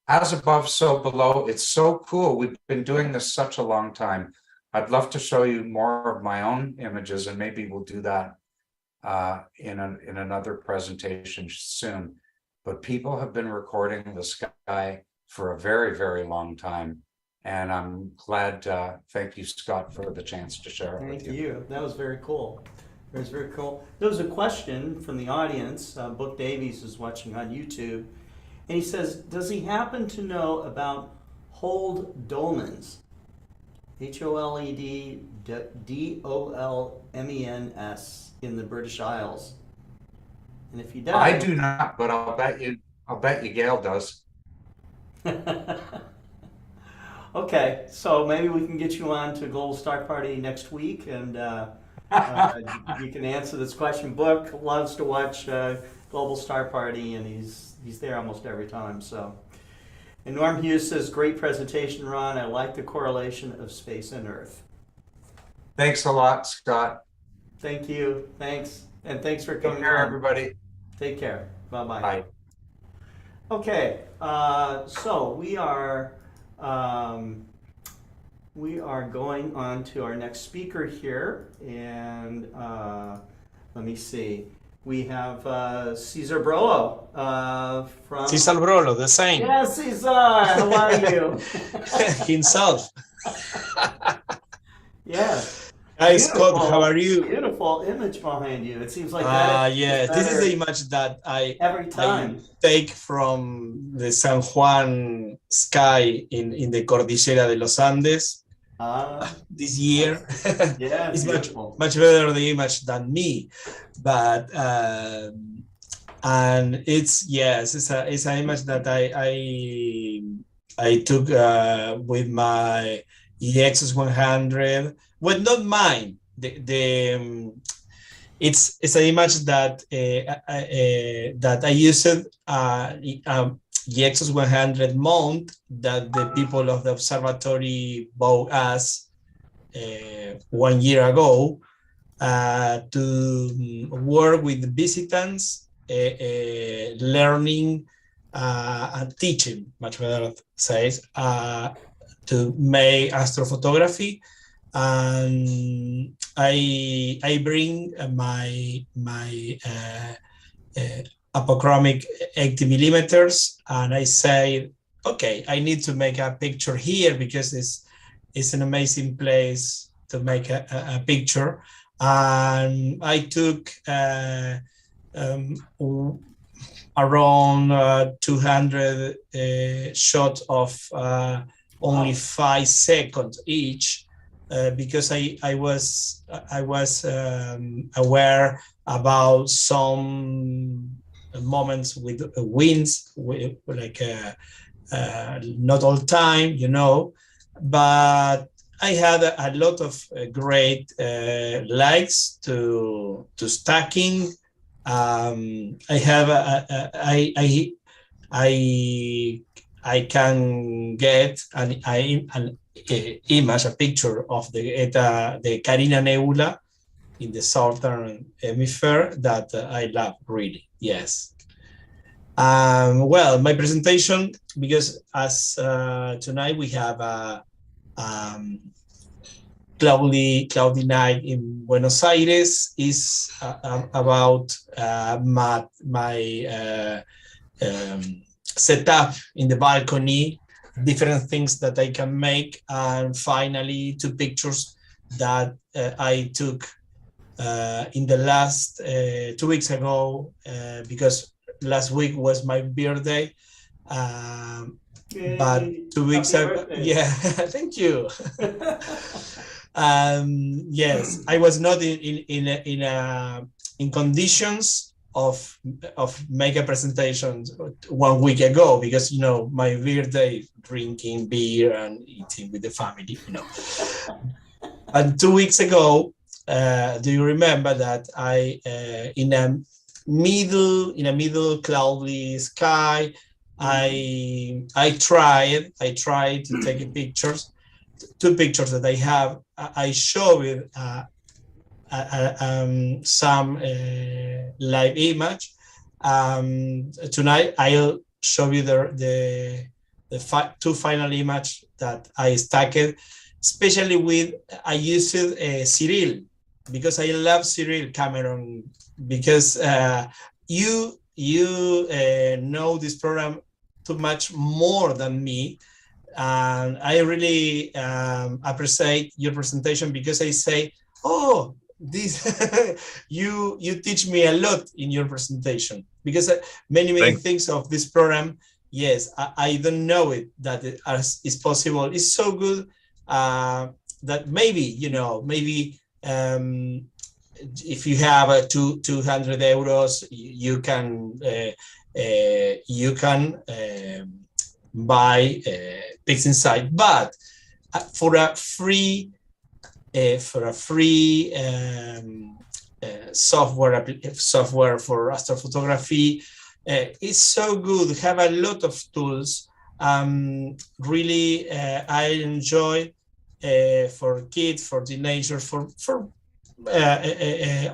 As above, so below. It's so cool. We've been doing this such a long time. I'd love to show you more of my own images, and maybe we'll do that in another presentation soon. But people have been recording the sky for a very, very long time. And I'm glad, thank you, Scott, for the chance to share it with you. Thank you. That was very cool. It was very cool. There was a question from the audience. Book Davies is watching on YouTube. And he says, does he happen to know about Hold Dolmens? HOLED-DOLMENS in the British Isles. And if he does, I do not, but I'll bet you Gail does. Okay, so maybe we can get you on to Global Star Party next week, and you can answer this question. Book loves to watch Global Star Party, and he's there almost every time. So, and Norm Hughes says, "Great presentation, Ron. I like the correlation of space and Earth." Thanks a lot, Scott. Thank you. Thanks, and thanks for coming. Take care, on. everybody. Take care. Bye-bye. Bye. Okay, so we are going on to our next speaker here, and let me see. We have Cesar Brollo from... Cesar Brollo, the same. Yes, Cesar, how are you? Himself. Yes. Hi, Scott, how are you? Beautiful image behind you. It seems like that. Yes, this is the image that I take from the San Juan sky in the Cordillera de los Andes. this year. Yeah, It's beautiful. much better the image than me, but and it's an image that I took with my EX 100. Well, not mine. It's an image that that I used EX 100 mount that the people of the observatory bought us 1 year ago to work with visitants, learning and teaching, much better says, to make astrophotography. And I bring my apochromic 80 millimeters, and I say, okay, I need to make a picture here because it's an amazing place to make a picture. And I took around 200 shots of only 5 seconds each, because I was aware about some moments with winds, like not all time, but I had a lot of great likes to stacking. I have I can get an image, a picture of the Carina Nebula in the southern hemisphere that I love really. Yes. Well, my presentation, because as tonight we have a cloudy night in Buenos Aires, is about my setup in the balcony, different things that I can make, and finally 2 pictures that I took in the last 2 weeks ago, because last week was my birthday. But 2 weeks ago, yeah, thank you. Yes, I was not in conditions of make a presentation 1 week ago, because my birthday, drinking beer and eating with the family, And 2 weeks ago, do you remember that I in a middle cloudy sky, I tried to take pictures, 2 pictures that I have. I showed some live image. Tonight I'll show you the 2 final image that I stacked, especially with I used Cyril, because I love Cyril Cameron, because you know this program too much more than me, and I really appreciate your presentation, because I say, oh, this you teach me a lot in your presentation, because many things of this program, yes, I don't know it, that it is possible. It's so good that maybe if you have 200 euros, you can buy pics inside, but for a free software for astrophotography, it's so good. Have a lot of tools. Really, I enjoy for kids, for teenagers, for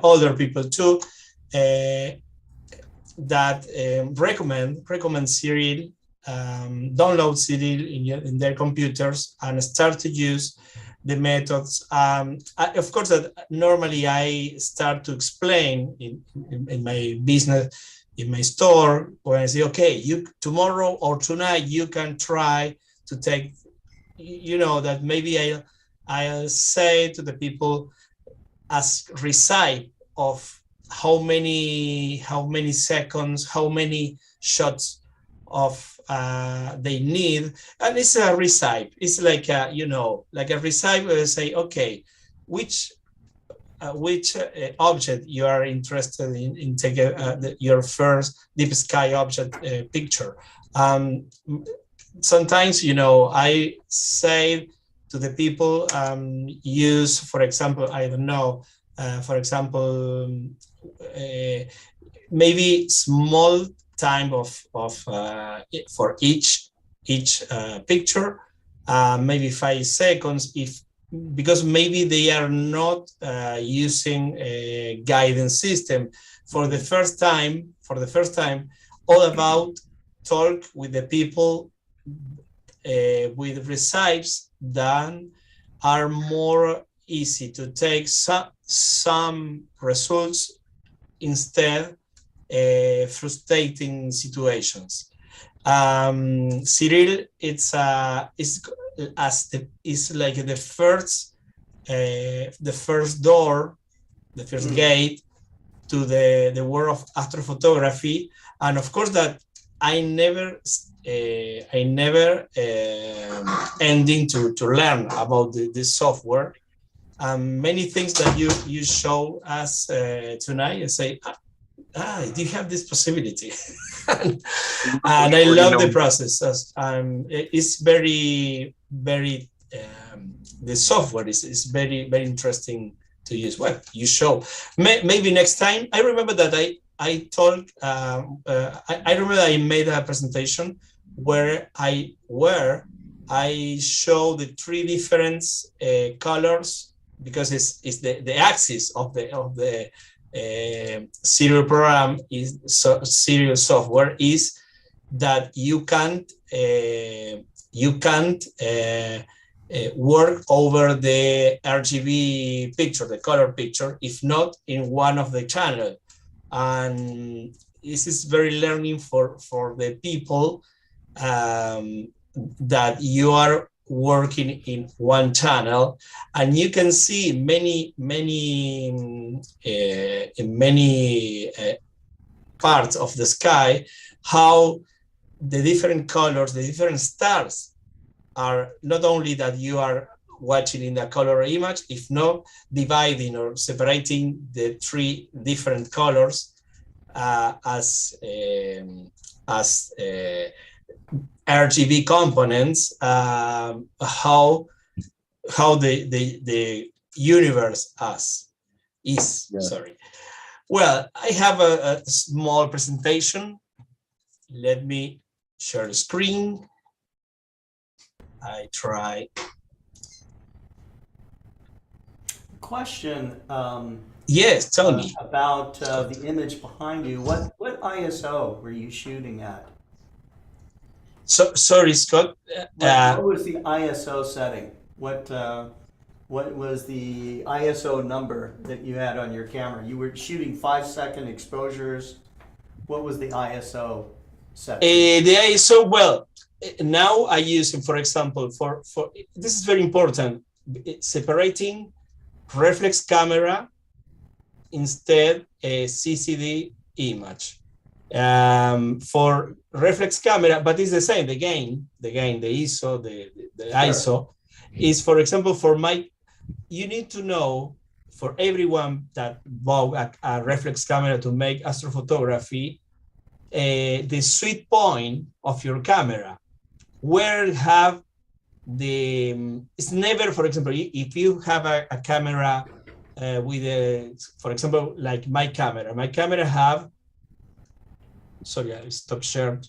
older people too. That recommend Cyril, download Cyril in their computers and start to use the methods. Of course, that normally I start to explain in my business, in my store, when I say, okay, you tomorrow or tonight you can try to take, that maybe I'll say to the people as recite of how many seconds, how many shots they need, and it's a recipe. It's like a, like a recipe where you say, okay, which object you are interested in taking your first deep sky object picture. Sometimes, I say to the people, use, for example, I don't know, for example, maybe small time for each picture, maybe 5 seconds, because maybe they are not using a guidance system for the first time. All about talk with the people with recipes that are more easy to take some results instead frustrating situations. Cyril, it's like the first door, the first gate to the world of astrophotography, and of course that I never ending to learn about this software. Many things that you show us tonight, and say, do you have this possibility? and I love the process. It's very, very, the software is very, very interesting to use. Well, you show. Maybe next time. I remember that I told, I remember I made a presentation where I show the 3 different colors, because it's the axis of the serial program is serial software is that you can't work over the RGB picture, the color picture, if not in one of the channel. And this is very learning for the people that you are working in one channel, and you can see many parts of the sky, how the different colors, the different stars are not only that you are watching in the color image, if not dividing or separating the 3 different colors as RGB components, how the universe is. Yeah. Sorry. Well, I have a small presentation. Let me share the screen. I try. Question. Yes, tell me about the image behind you. What ISO were you shooting at? So sorry, Scott. What was the ISO setting? What was the ISO number that you had on your camera? You were shooting 5-second exposures. What was the ISO setting? The ISO, well, now I use it, for example, for this is very important. Separating reflex camera instead a CCD image. For reflex camera, but it's the same. The ISO, the ISO is, for example, you need to know, for everyone that bought a reflex camera to make astrophotography, the sweet point of your camera, where have it's never, for example, if you have a camera with for example, like my camera have, sorry, I stopped sharing.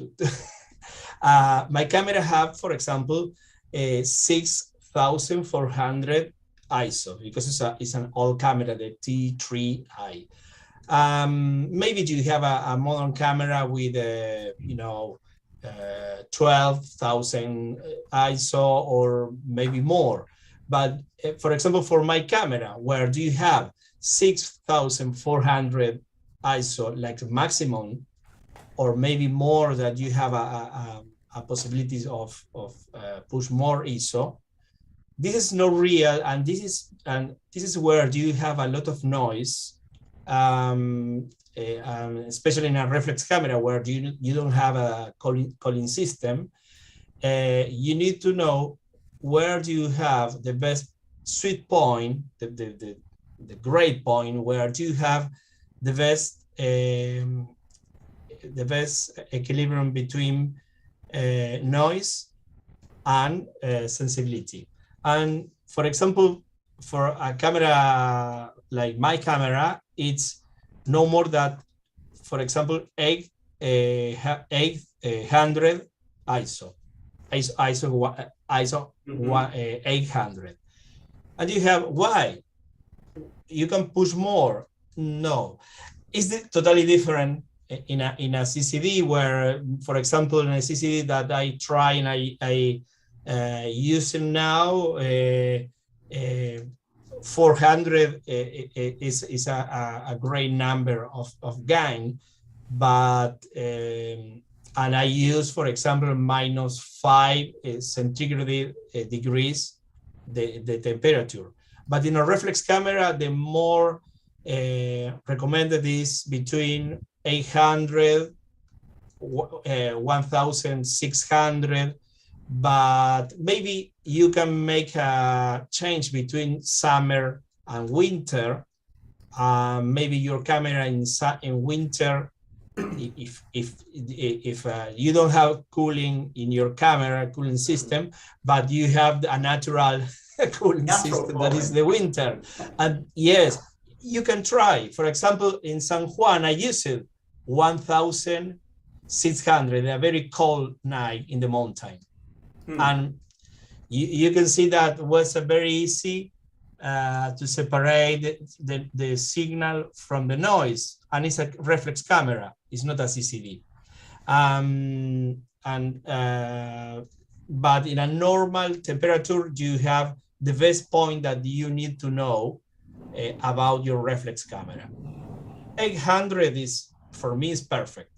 My camera have, for example, 6400 ISO, because it's an old camera, the T3i. Maybe you have a modern camera with 12,000 ISO or maybe more. But for example, for my camera, where do you have 6,400 ISO, like maximum, or maybe more, that you have a possibilities of push more ISO. This is not real, and this is where you have a lot of noise. especially in a reflex camera where you don't have a calling system, you need to know where do you have the best sweet point, the great point, where do you have the best equilibrium between noise and sensibility. And for example, for a camera like my camera, it's no more than, for example, 800 ISO 800. And you have, why? You can push more. No, it's totally different in a CCD where, for example, in a CCD that I try and I using now, 400 is a great number of gain, but and I use, for example, -5 centigrade degrees the temperature. But in a reflex camera, the more recommended is between 800, 1600, but maybe you can make a change between summer and winter. Maybe your camera in winter, if you don't have cooling in your camera, cooling system, but you have a natural cooling system that is the winter. And yes, you can try. For example, in San Juan, I used 1600, a very cold night in the mountain. And you can see that was a very easy to separate the signal from the noise. And it's a reflex camera, it's not a CCD. But in a normal temperature, you have the best point that you need to know about your reflex camera. 800 is, for me, is perfect.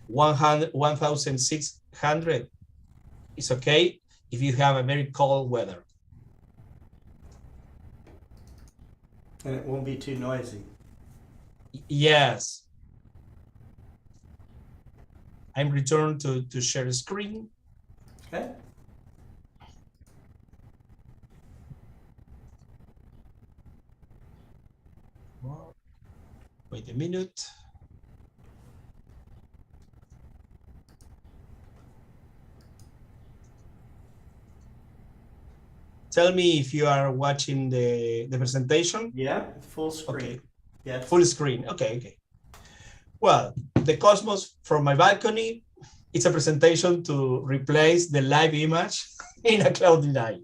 1600 is okay if you have a very cold weather. And it won't be too noisy. Yes. I'm returned to share the screen. Okay. Wait a minute. Tell me if you are watching the presentation. Yeah, full screen. Okay. Yeah. Full screen. Okay. Well, the cosmos from my balcony, it's a presentation to replace the live image in a cloudy night.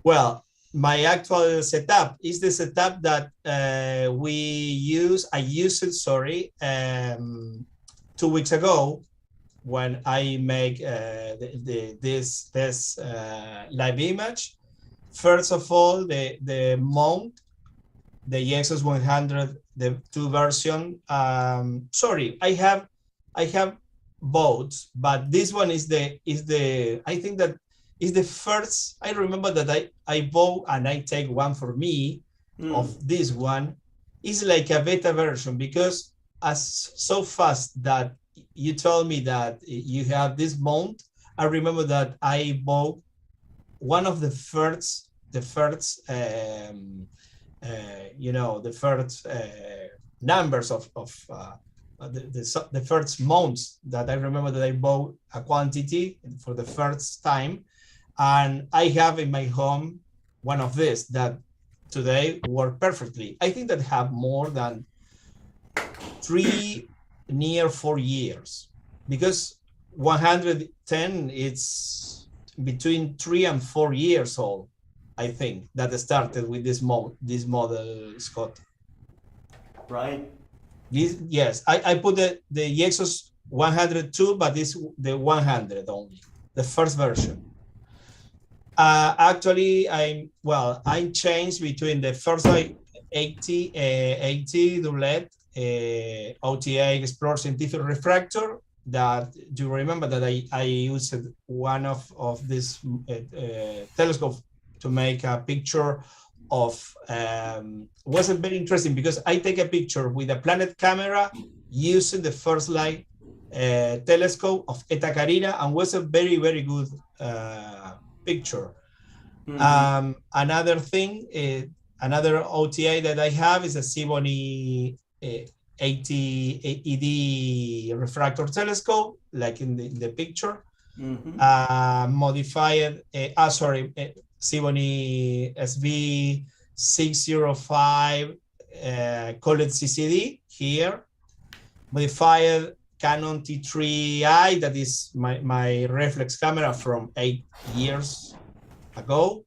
Well, my actual setup is the setup that I used it, 2 weeks ago when I make this live image. First of all, the mount, the Exos 100, the 2 version. I have both, but this one is the I think that is the first. I remember that I bought, and I take one for me of this one. It's like a beta version, because as so fast that you told me that you have this mount, I remember that I bought one of the first numbers of the first mounts that I remember that I bought a quantity for the first time, and I have in my home one of these that today work perfectly. I think that have more than 3 near 4 years, because 110 it's between 3 and 4 years old. I think that started with this model, Scott. Right. Yes, I put the Exos 102, but this the 100 only, the first version. Actually, I changed between the first 80 doublet OTA Explore Scientific Refractor, that you remember that I used one of this telescope to make a picture wasn't very interesting because I take a picture with a planet camera using the first light telescope of Eta Carina, and was a very, very good picture. Another thing, another OTA that I have is a Sibony 80 ED refractor telescope, like in the picture. Modified, Sibony SV 605 colored CCD here. Modified Canon T3i, that is my reflex camera from 8 years ago.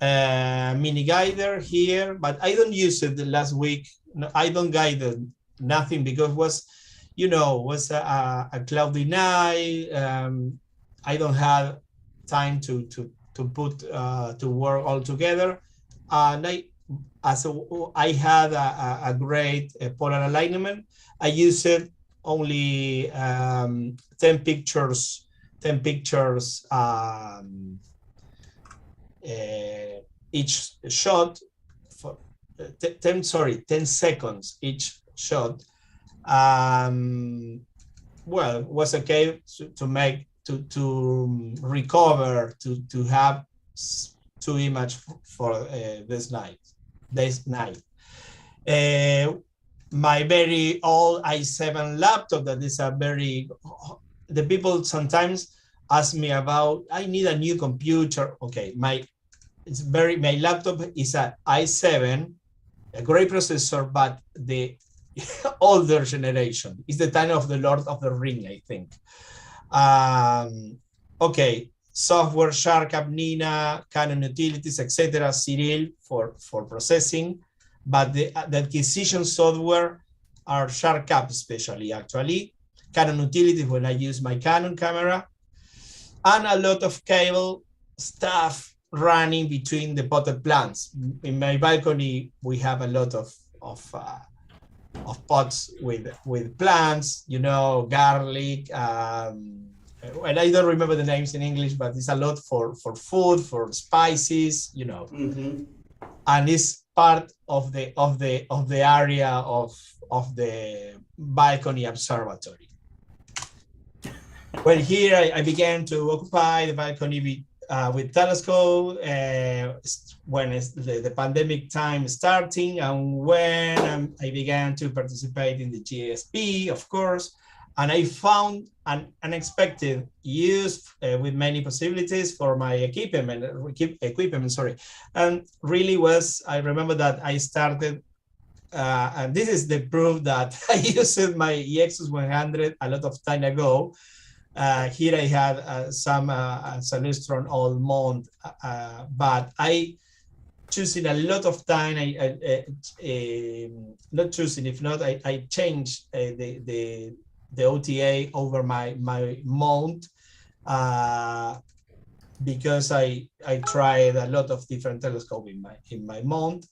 Mini guider here, but I don't use it the last week. No, I don't guide nothing because was a cloudy night. I don't have time to put to work all together. And I had a great polar alignment. I used it only 10 pictures each shot for 10 seconds each shot. Well, it was okay to recover, to have 2 images for this night. My very old i7 laptop, that is the people sometimes ask me about, I need a new computer. Okay, my laptop is an i7, a great processor, but the older generation. It's the time of the Lord of the Ring, I think. Okay, software, Sharkup, Nina, Canon Utilities, etc., Cyril for processing, but the acquisition software are Sharkup especially, actually. Canon Utilities when I use my Canon camera, and a lot of cable stuff running between the potted plants. In my balcony, we have a lot of pots with plants, garlic, and I don't remember the names in English, but it's a lot for food, for spices, and it's part of the area of the balcony observatory. Well, here I began to occupy the balcony with telescope when the pandemic time starting, and when I began to participate in the GSP, of course, and I found an unexpected use with many possibilities for my equipment. And really I remember that I started, and this is the proof that I used my Exus 100 a lot of time ago. Here I had some Celestron old mount, but I choosing a lot of time. Not choosing, if not, I changed the OTA over my mount because I tried a lot of different telescopes in my mount,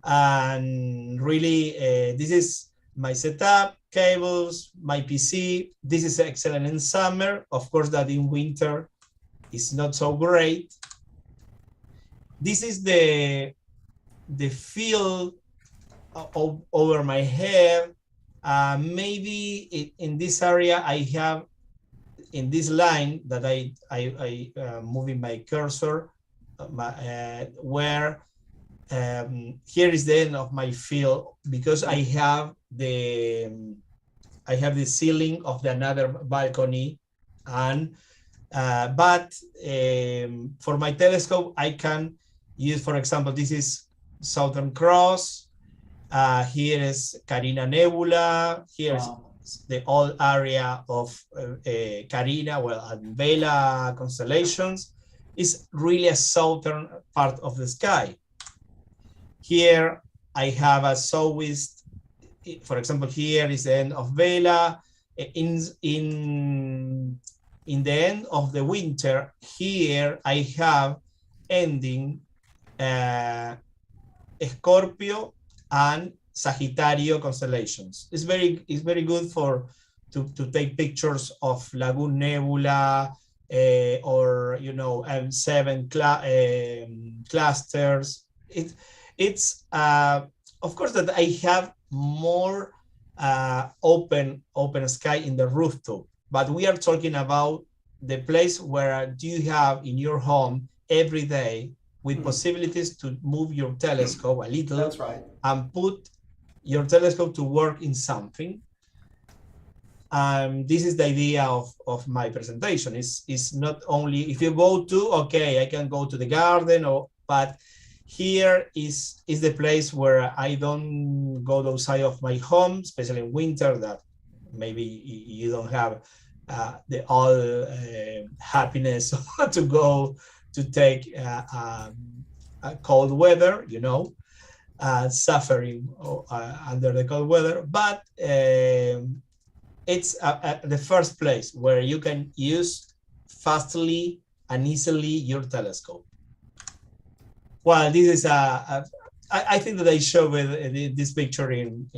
and really this is my setup, cables, my PC. This is excellent in summer. Of course, that in winter is not so great. This is the field over my head. Maybe in this area I have, in this line that I moving my cursor, where here is the end of my field, because I have the ceiling of another balcony, and but for my telescope I can use, for example, this is Southern Cross. Here is Carina Nebula. Here's the old area of Carina, and Vela constellations. It's really a southern part of the sky. Here I have a southwest. For example, here is the end of Vela. In the end of the winter, here I have ending Scorpio and Sagittario constellations. It's very good to take pictures of Lagoon Nebula, or seven clusters. It's of course that I have more open sky in the rooftop, but we are talking about the place where you have in your home every day with possibilities to move your telescope a little. That's right. And put your telescope to work in something. This is the idea of my presentation. It's not only if you go to, okay, I can go to the garden, but here is the place where I don't go outside of my home, especially in winter, that maybe you don't have the all happiness to go to take a cold weather, suffering under the cold weather. But it's the first place where you can use fastly and easily your telescope. Well, this is I think that I showed this picture in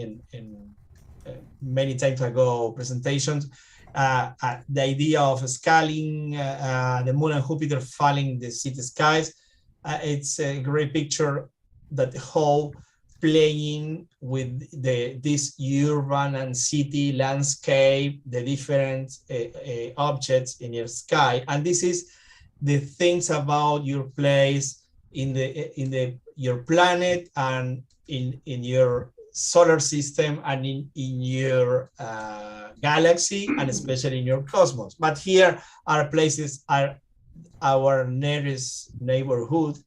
many times ago presentations. The idea of scaling the moon and Jupiter falling the city skies. It's a great picture that the whole playing with this urban and city landscape, the different objects in your sky. And this is the things about your place in your planet and in your solar system and in your galaxy, and especially in your cosmos. But here are places, are our nearest neighborhood,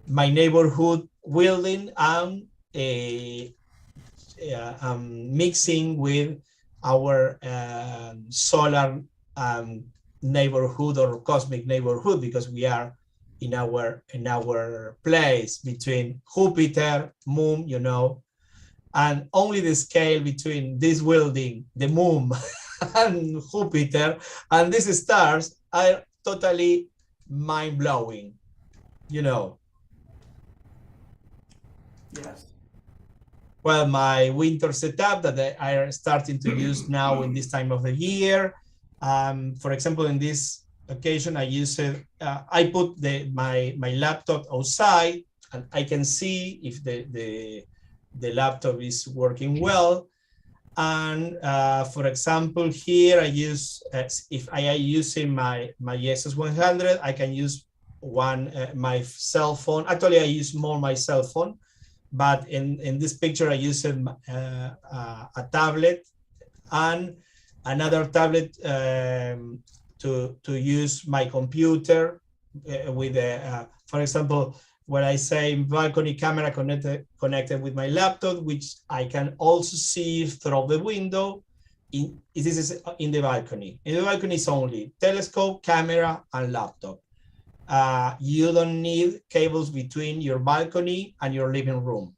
my neighborhood building, and mixing with our solar neighborhood or cosmic neighborhood, because we are in our place between Jupiter, Moon, and only the scale between this building, the Moon, and Jupiter, and these stars are totally mind-blowing, Yes. Well, my winter setup that I are starting to use now in this time of the year. For example, in this occasion, I use it. I put my laptop outside, and I can see if the laptop is working well. And for example, here I use if I am using my SS100, I can use my cell phone. Actually, I use more my cell phone, but in this picture, I use a tablet and another tablet to use my computer with for example, where I say balcony camera connected with my laptop, which I can also see through the window. This is in the balcony. In the balcony is only telescope, camera, and laptop. You don't need cables between your balcony and your living room.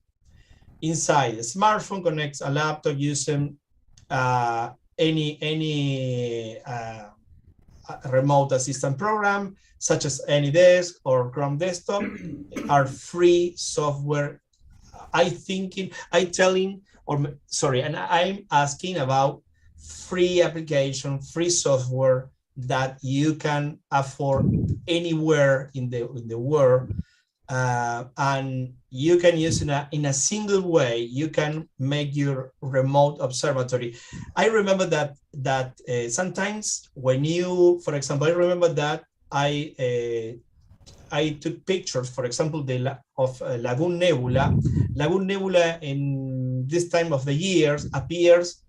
Inside, the smartphone connects a laptop using any remote assistant program, such as AnyDesk or Chrome Desktop, are free software. I'm asking about free application, free software that you can afford anywhere in the world, and you can use in a single way. You can make your remote observatory. I remember that sometimes when you, for example, I remember that I took pictures, for example, of Lagoon Nebula. Lagoon Nebula in this time of the year appears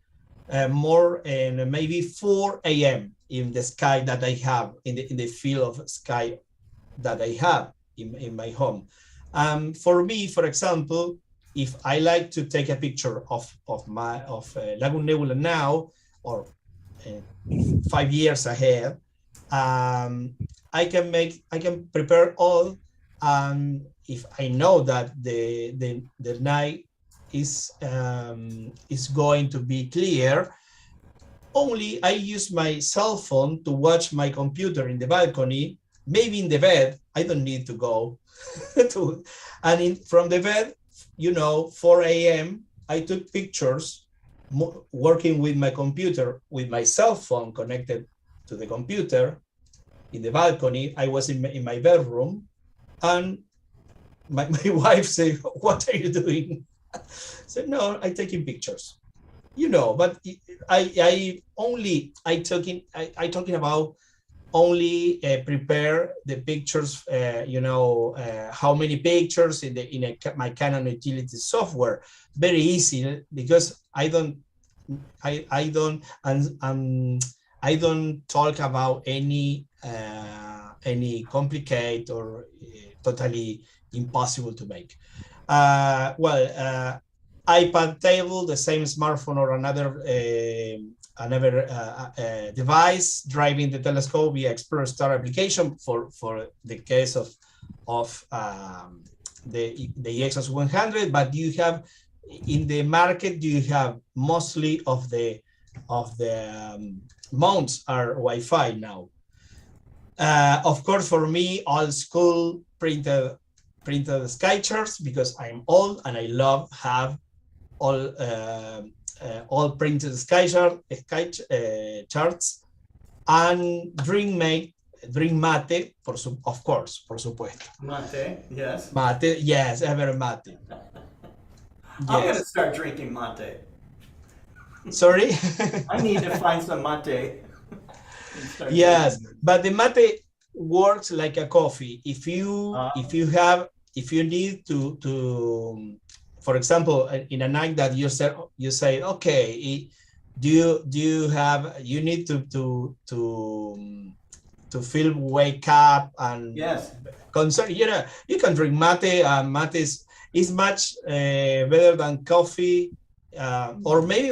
more in maybe 4 a.m. in the sky that I have, in the field of sky that I have in my home. For me, for example, if I like to take a picture of Lagoon Nebula now, or 5 years ahead, I can prepare all. If I know that the night is going to be clear, only I use my cell phone to watch my computer in the balcony, maybe in the bed. I don't need to go from the bed, 4 a.m. I took pictures working with my computer, with my cell phone connected to the computer, in the balcony. I was in my bedroom, and my wife said, "What are you doing?" I said, "No, I'm taking pictures." But I talking about only prepare the pictures, how many pictures in my Canon utility software. Very easy, because I don't talk about any complicated or totally impossible to make. iPad table, the same smartphone or another device driving the telescope via Explorer Star application for the case of the EXOS 100. But you have in the market, you have mostly of the mounts are Wi-Fi now. Of course, for me, old school printed sky charts, because I'm old and I love have all printed sky charts, and drink mate, of course, por supuesto. Mate, yes. Mate, yes, ever mate. I'm going to start drinking mate. Sorry? I need to find some mate. Yes, but the mate works like a coffee. If you need to for example, in a night that you say, okay, you need to feel wake up and yes, concern. You can drink mate. Mate is much better than coffee, or maybe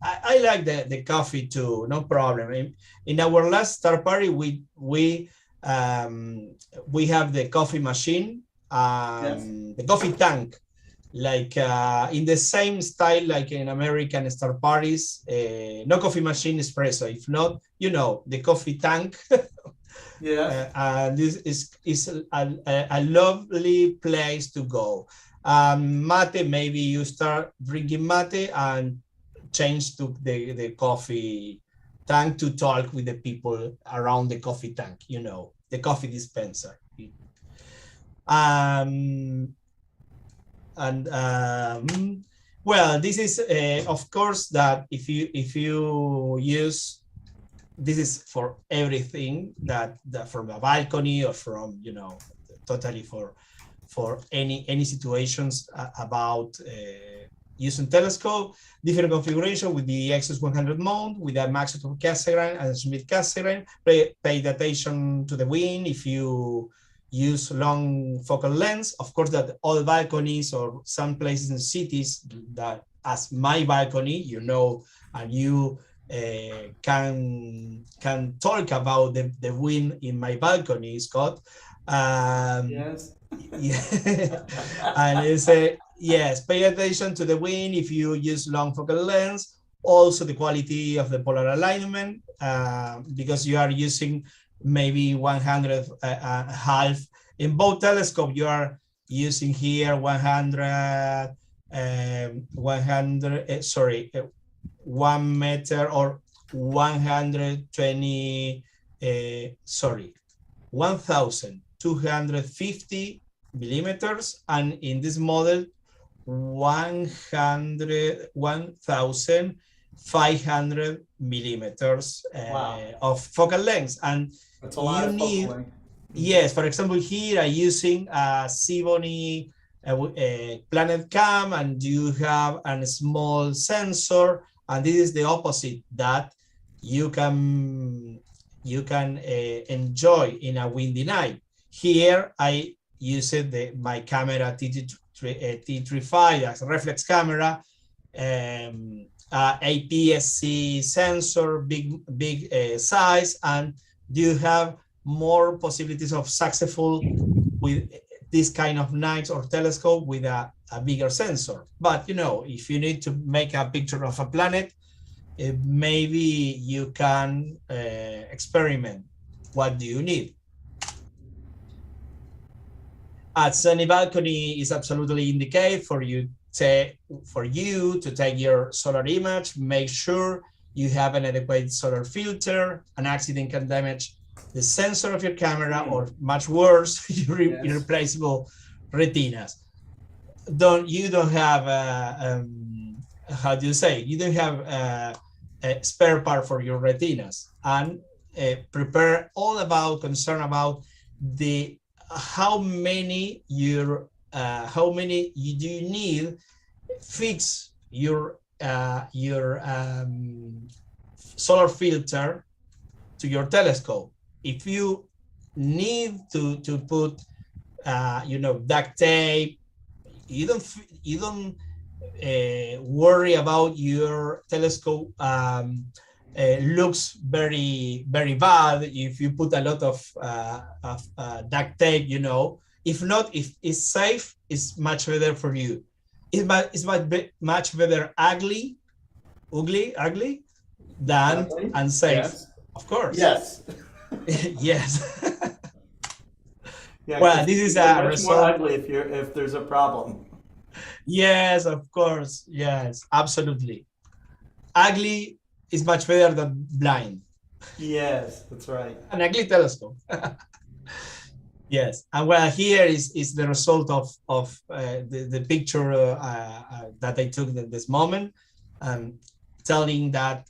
I like the coffee too. No problem. In our last star party, we have the coffee machine, the coffee tank. Like in the same style like in American star parties, no coffee machine, espresso. If not, the coffee tank. Yeah. This is a lovely place to go. Mate, maybe you start drinking mate and change to the coffee tank to talk with the people around the coffee tank, the coffee dispenser. This is of course that if you use, this is for everything that from a balcony or from totally for any situations about using telescope, different configuration with the EXOS 100 mount, with a Maxi Cassegrain and Schmidt Cassegrain. Pay attention to the wind if you use long focal lengths. Of course, that all balconies or some places in cities that, as my balcony, and you can talk about the wind in my balcony, Scott. Yes. Yeah. And it's yes, pay attention to the wind if you use long focal lengths. Also, the quality of the polar alignment, because you are using maybe 100 half. In both telescopes, you are using here 1 meter or 1,250 millimeters, and in this model 1,500 millimeters of focal length. And that's a lot of focal length. Yes, for example, here I'm using a Sibony planet cam, and you have a small sensor, and this is the opposite that you can enjoy in a windy night. Here I used my camera T35 as a reflex camera, APS-C sensor, big size, and you have more possibilities of successful with this kind of nights or telescope with a bigger sensor. But if you need to make a picture of a planet, maybe you can experiment. What do you need? A sunny balcony is absolutely indicated for you to take your solar image. Make sure you have an adequate solar filter. An accident can damage the sensor of your camera, or much worse, your irreplaceable retinas. You don't have how do you say? You don't have a spare part for your retinas, and prepare all about concern about the how many you need fix your solar filter to your telescope. If you need to put duct tape, you don't worry about your telescope looks very bad if you put a lot of duct tape. If not, if it's safe, it's much better for you. It's much better ugly than unsafe. Yes. Of course. Yes. Yes. Yeah, well, this is a much result. more ugly if there's a problem. Yes, of course. Yes, absolutely. Ugly is much better than blind. Yes, that's right. An ugly telescope. Yes, and well, here is the result of the picture that I took at this moment, telling that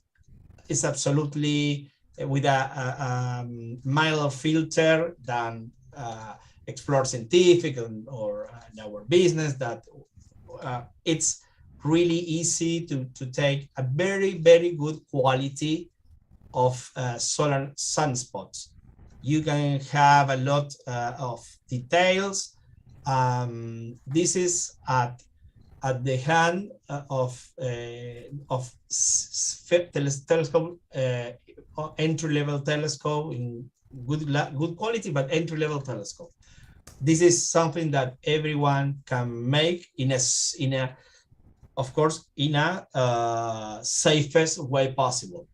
it's absolutely with a milder filter than Explore Scientific or our business, that it's really easy to take a very good quality of solar sunspots. You can have a lot of details. This is at the hand of telescope, entry-level telescope in good quality, but entry-level telescope. This is something that everyone can make in a safest way possible.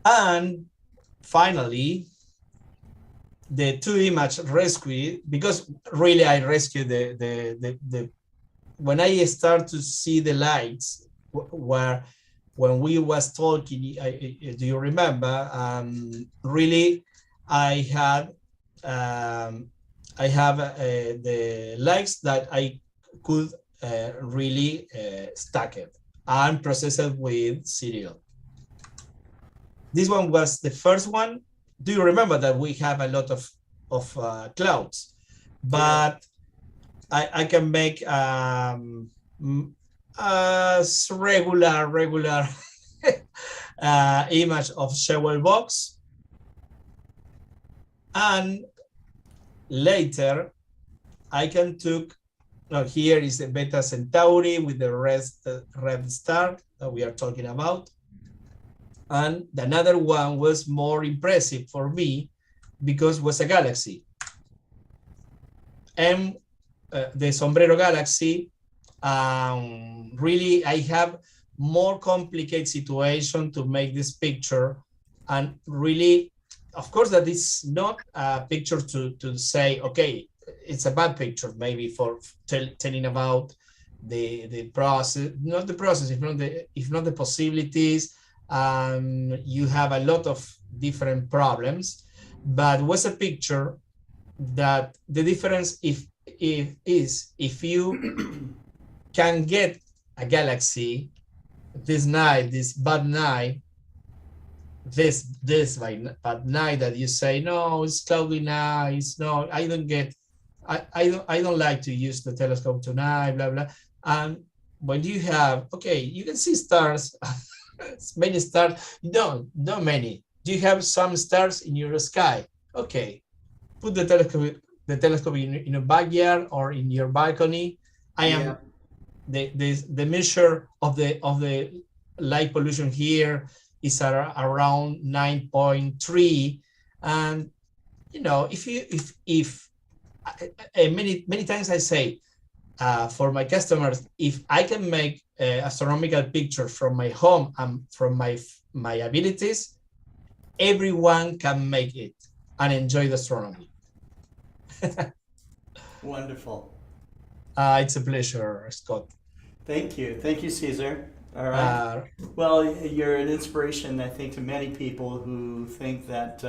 And finally, the two image rescue, because really I rescued the when I start to see the lights, when we was talking, do you remember? Really, I have the lights that I could really stack it and process it with serial. This one was the first one. Do you remember that we have a lot of clouds? But I can make a regular image of shovel box, and later I can took. Here is the Beta Centauri with the red star that we are talking about. And another one was more impressive for me because it was a galaxy. And the Sombrero Galaxy, really I have more complicated situation to make this picture. And really, of course, that is not a picture to say, okay, it's a bad picture, maybe for telling about the process, not the process, if not the possibilities. You have a lot of different problems, but was a picture that the difference if you can get a galaxy this night, this bad night, this bad night that you say, no, it's cloudy night, no, I don't like to use the telescope tonight, blah blah. And when you have, okay, you can see stars. Many stars, not many. Do you have some stars in your sky? Okay, put the telescope in a backyard or in your balcony. The measure of the light pollution here is around 9.3, and if many times I say for my customers, if I can make astronomical pictures from my home and from my abilities, everyone can make it and enjoy the astronomy. Wonderful. It's a pleasure, Scott. Thank you, Cesar. All right. Well, you're an inspiration, I think, to many people who think that,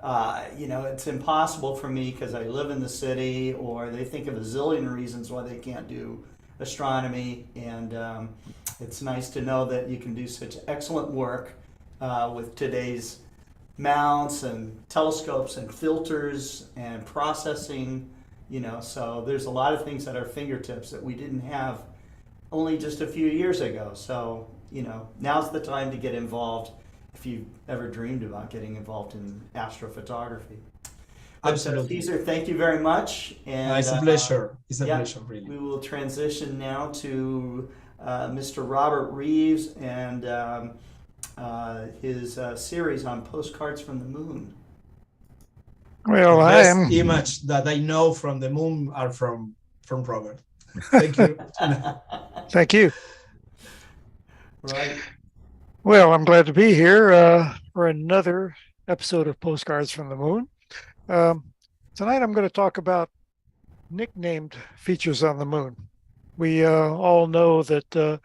it's impossible for me because I live in the city, or they think of a zillion reasons why they can't do astronomy. And it's nice to know that you can do such excellent work with today's mounts and telescopes and filters and processing, so there's a lot of things at our fingertips that we didn't have only just a few years ago. So, now's the time to get involved if you've ever dreamed about getting involved in astrophotography. Absolutely. Cesar, thank you very much. And it's a pleasure. It's a pleasure, really. We will transition now to Mr. Robert Reeves and his series on Postcards from the Moon. Well, the I best am. image that I know from the moon are from Robert. Thank you. Thank you. Right. Well, I'm glad to be here for another episode of Postcards from the Moon. Tonight I'm going to talk about nicknamed features on the moon. We all know that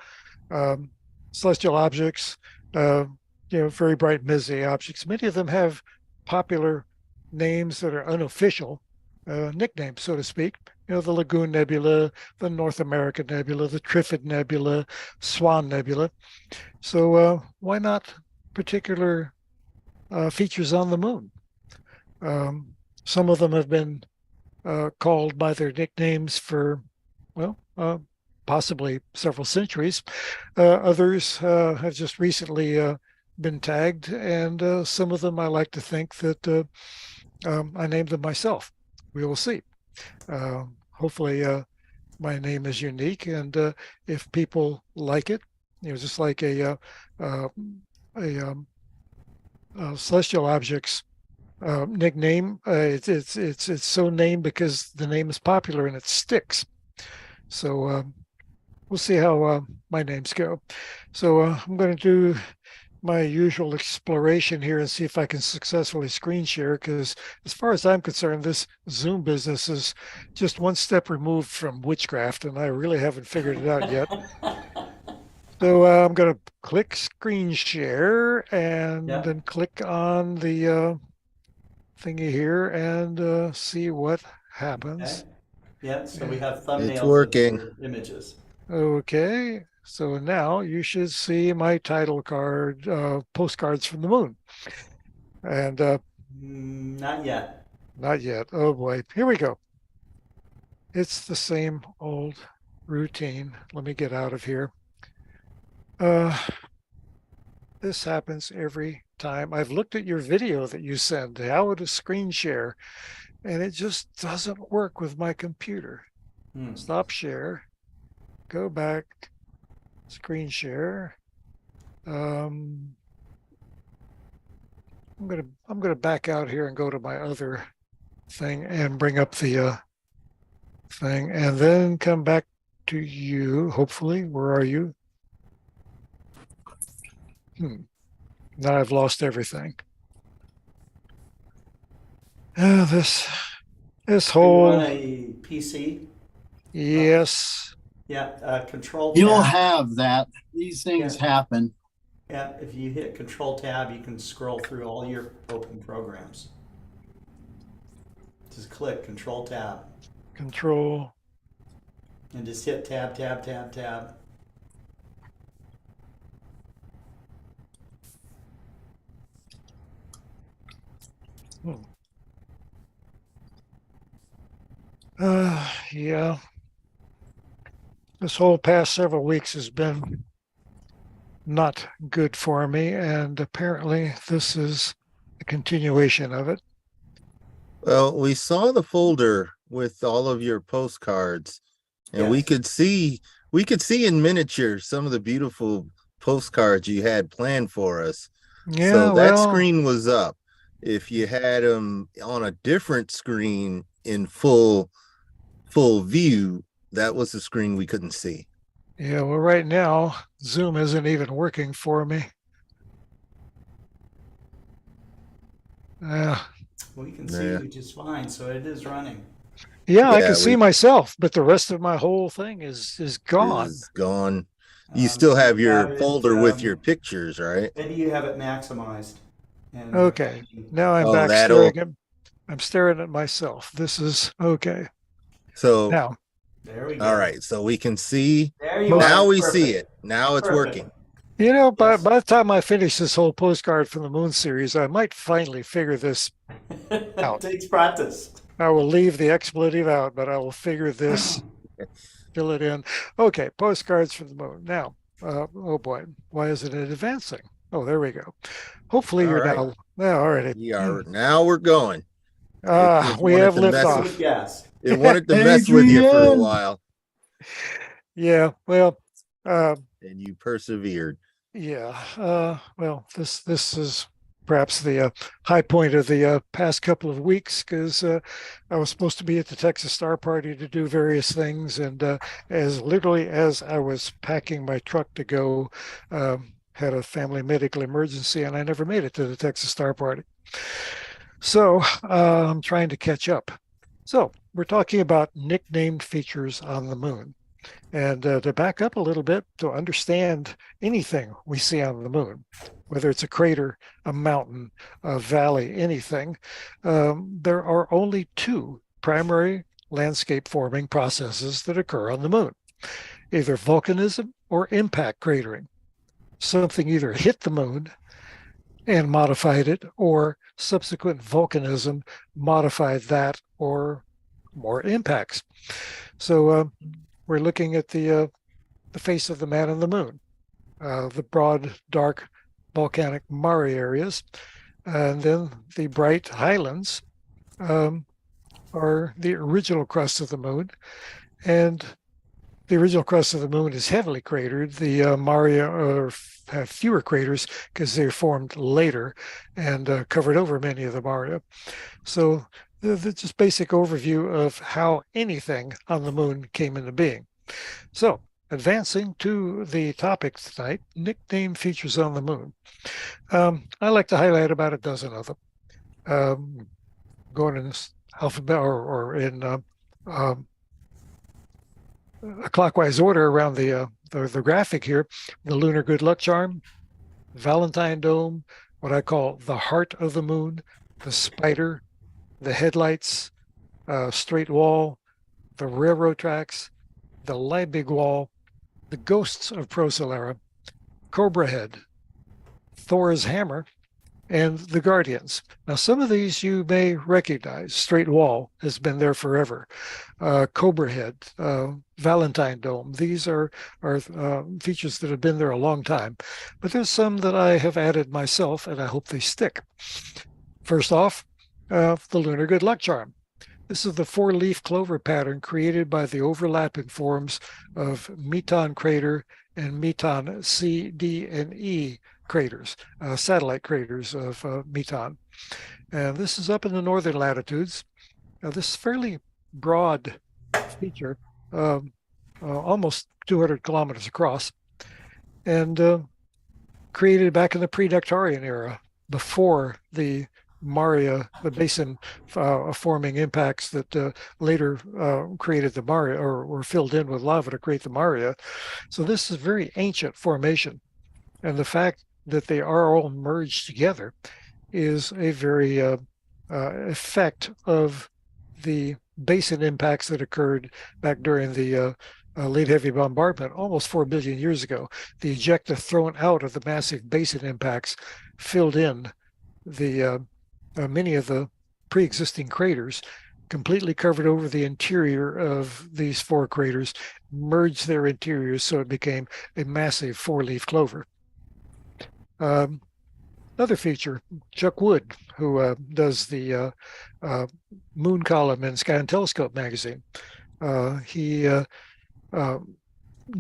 celestial objects, very bright Messier objects, many of them have popular names that are unofficial, nicknames, so to speak. The Lagoon Nebula, the North American Nebula, the Trifid Nebula, Swan Nebula. So why not particular features on the moon? Some of them have been called by their nicknames for, possibly several centuries. Others have just recently been tagged, and some of them I like to think that I named them myself. We will see. Hopefully my name is unique, and if people like it, just like a celestial object's nickname, it's so named because the name is popular and it sticks. So we'll see how my names go. So I'm going to do my usual exploration here and see if I can successfully screen share, because as far as I'm concerned, this Zoom business is just one step removed from witchcraft, and I really haven't figured it out yet. So I'm going to click screen share and then click on the thingy here and see what happens. Okay. Yeah, so we have thumbnails. It's working. For images. Okay. So now you should see my title card, Postcards from the Moon. And not yet. Not yet. Oh boy. Here we go. It's the same old routine. Let me get out of here. This happens every time. I've looked at your video that you send, how to screen share, and it just doesn't work with my computer. Stop share. Go back. Screen share. I'm gonna back out here and go to my other thing and bring up the thing, and then come back to you. Hopefully, where are you? Now I've lost everything. This whole. Are you on a PC? Yes. Yeah, control. You'll tab. have that. These things happen. Yeah, if you hit control tab, you can scroll through all your open programs. Just click control tab. Control. And just hit tab, tab, tab, tab. Yeah. This whole past several weeks has been not good for me, and apparently this is a continuation of it. Well, we saw the folder with all of your postcards, and we could see in miniature some of the beautiful postcards you had planned for us. Yeah, so that screen was up. If you had them on a different screen in full view, that was the screen we couldn't see. Yeah, well, right now, Zoom isn't even working for me. We can see you just fine, so it is running. Yeah, I can see myself, but the rest of my whole thing is gone. It's gone. You still have You your it, folder with your pictures, right? Maybe you have it maximized. And Okay, now I'm Oh, back that'll. staring at. I'm staring at myself. This is okay. So Now, there we go. all right, so we can see. There you Now are. we Perfect. see it. Now it's Perfect. working. you know, by the time I finish this whole postcard from the moon series, I might finally figure this out. It takes practice. I will leave the expletive out, but I will figure this, fill it in. Okay, postcards from the moon. Now, oh boy, why isn't it advancing? Oh, there we go. Hopefully All you're right. now. Yeah, all right. We are now we're going. We have liftoff. Yes. It wanted to mess with you for a while. Yeah, well, and you persevered. yeah. Well, this is perhaps the high point of the past couple of weeks, because I was supposed to be at the Texas Star Party to do various things, and as literally as I was packing my truck to go, had a family medical emergency, and I never made it to the Texas Star Party. So I'm trying to catch up. So we're talking about nicknamed features on the moon. And to back up a little bit, to understand anything we see on the moon, whether it's a crater, a mountain, a valley, anything, there are only two primary landscape forming processes that occur on the moon, either volcanism or impact cratering. Something either hit the moon and modified it, or subsequent volcanism modified that, or more impacts. So we're looking at the face of the man on the moon, the broad, dark, volcanic mare areas, and then the bright highlands are the original crust of the moon, and the original crust of the moon is heavily cratered. The mare have fewer craters because they're formed later and covered over many of the mare. So the just basic overview of how anything on the moon came into being. So advancing to the topic tonight, nickname features on the moon. I like to highlight about a dozen of them. Going in this alphabet or in a clockwise order around the graphic here: the lunar good luck charm, Valentine dome, what I call the heart of the moon, the spider, the headlights, straight wall, the railroad tracks, the Liebig wall, the ghosts of Procellera, Cobra head, Thor's hammer, and the guardians. Now, some of these you may recognize. Straight wall has been there forever. Cobra head, Valentine dome. These are features that have been there a long time. But there's some that I have added myself, and I hope they stick. First off, the lunar good luck charm. This is the four-leaf clover pattern created by the overlapping forms of Meton crater and Meton C, D, and E craters, satellite craters of Meton. And this is up in the northern latitudes. Now, this fairly broad feature, almost 200 kilometers across, and created back in the pre-Nectarian era, before the Maria, the basin forming impacts that later created the Maria, or were filled in with lava to create the Maria. So this is a very ancient formation. And the fact that they are all merged together is a very effect of the basin impacts that occurred back during the late heavy bombardment almost 4 billion years ago. The ejecta thrown out of the massive basin impacts filled in the many of the pre-existing craters, completely covered over the interior of these four craters, merged their interiors, so it became a massive four-leaf clover. Another feature, Chuck Wood, who does the moon column in Sky and Telescope magazine, he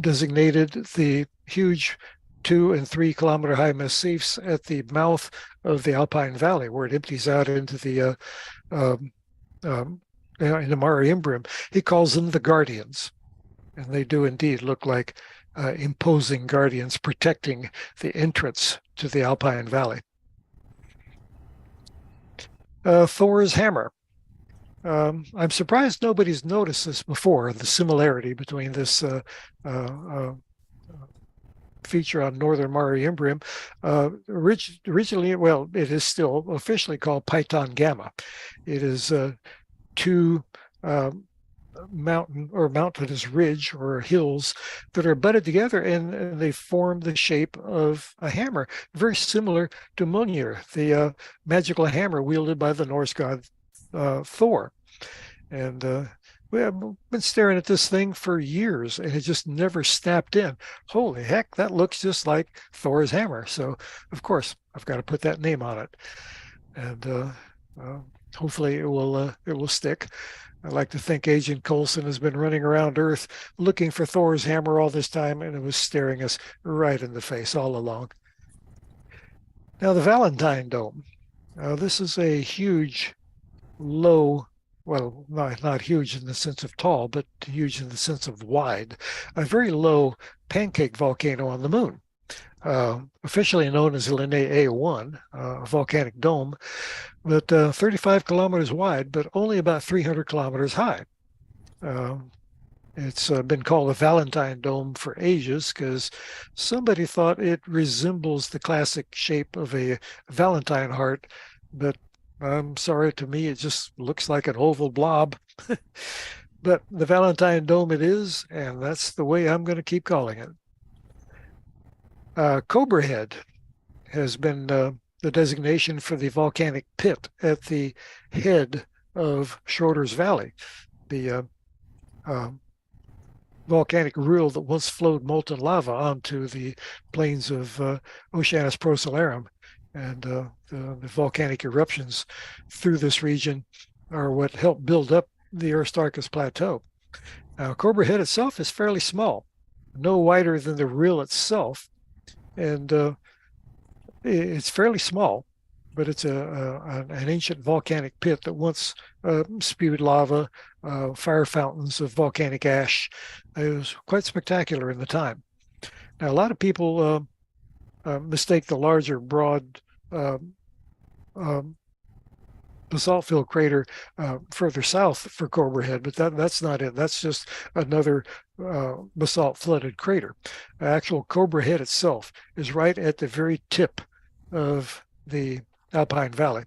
designated the huge 2 and 3 kilometer high massifs at the mouth of the Alpine Valley, where it empties out into the in the Mare Imbrium. He calls them the guardians, and they do indeed look like imposing guardians protecting the entrance to the Alpine Valley. Thor's hammer. I'm surprised nobody's noticed this before, the similarity between this feature on northern Mare Imbrium. Originally, well, it is still officially called Python Gamma. It is two mountainous ridge or hills that are butted together, and they form the shape of a hammer, very similar to Mjolnir, the magical hammer wielded by the Norse god Thor. And we have been staring at this thing for years, and it just never snapped in. Holy heck, that looks just like Thor's hammer. So, of course, I've got to put that name on it, and hopefully it will stick. I like to think Agent Coulson has been running around Earth looking for Thor's hammer all this time, and it was staring us right in the face all along. Now, the Valentine Dome. This is a huge, low, well, not huge in the sense of tall, but huge in the sense of wide, a very low pancake volcano on the moon. Officially known as Linné A1, a volcanic dome, but 35 kilometers wide, but only about 300 kilometers high. It's been called the Valentine Dome for ages because somebody thought it resembles the classic shape of a Valentine heart, but I'm sorry, to me, it just looks like an oval blob. But the Valentine Dome it is, and that's the way I'm going to keep calling it. Cobra Head has been the designation for the volcanic pit at the head of Schroeder's Valley, the volcanic rill that once flowed molten lava onto the plains of Oceanus Procellarum. And the volcanic eruptions through this region are what helped build up the Aristarchus Plateau. Now, Cobra Head itself is fairly small, no wider than the rill itself, and it's fairly small, but it's an ancient volcanic pit that once spewed lava, fire fountains of volcanic ash. It was quite spectacular in the time. Now, a lot of people mistake the larger, broad basalt-filled crater further south for Cobra Head, but that's not it. That's just another basalt-flooded crater. Actual Cobra Head itself is right at the very tip of the Alpine Valley.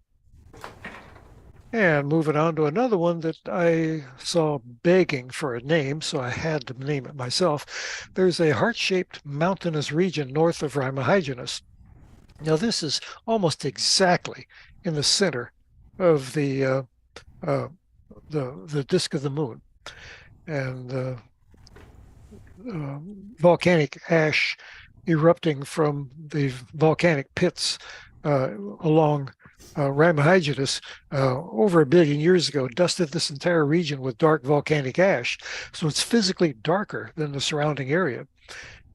And moving on to another one that I saw begging for a name, so I had to name it myself. There's a heart-shaped mountainous region north of Rima-Hyginus. Now, this is almost exactly in the center of the disk of the moon, and volcanic ash erupting from the volcanic pits along Rima-Hyginus over 1 billion years ago dusted this entire region with dark volcanic ash. So it's physically darker than the surrounding area.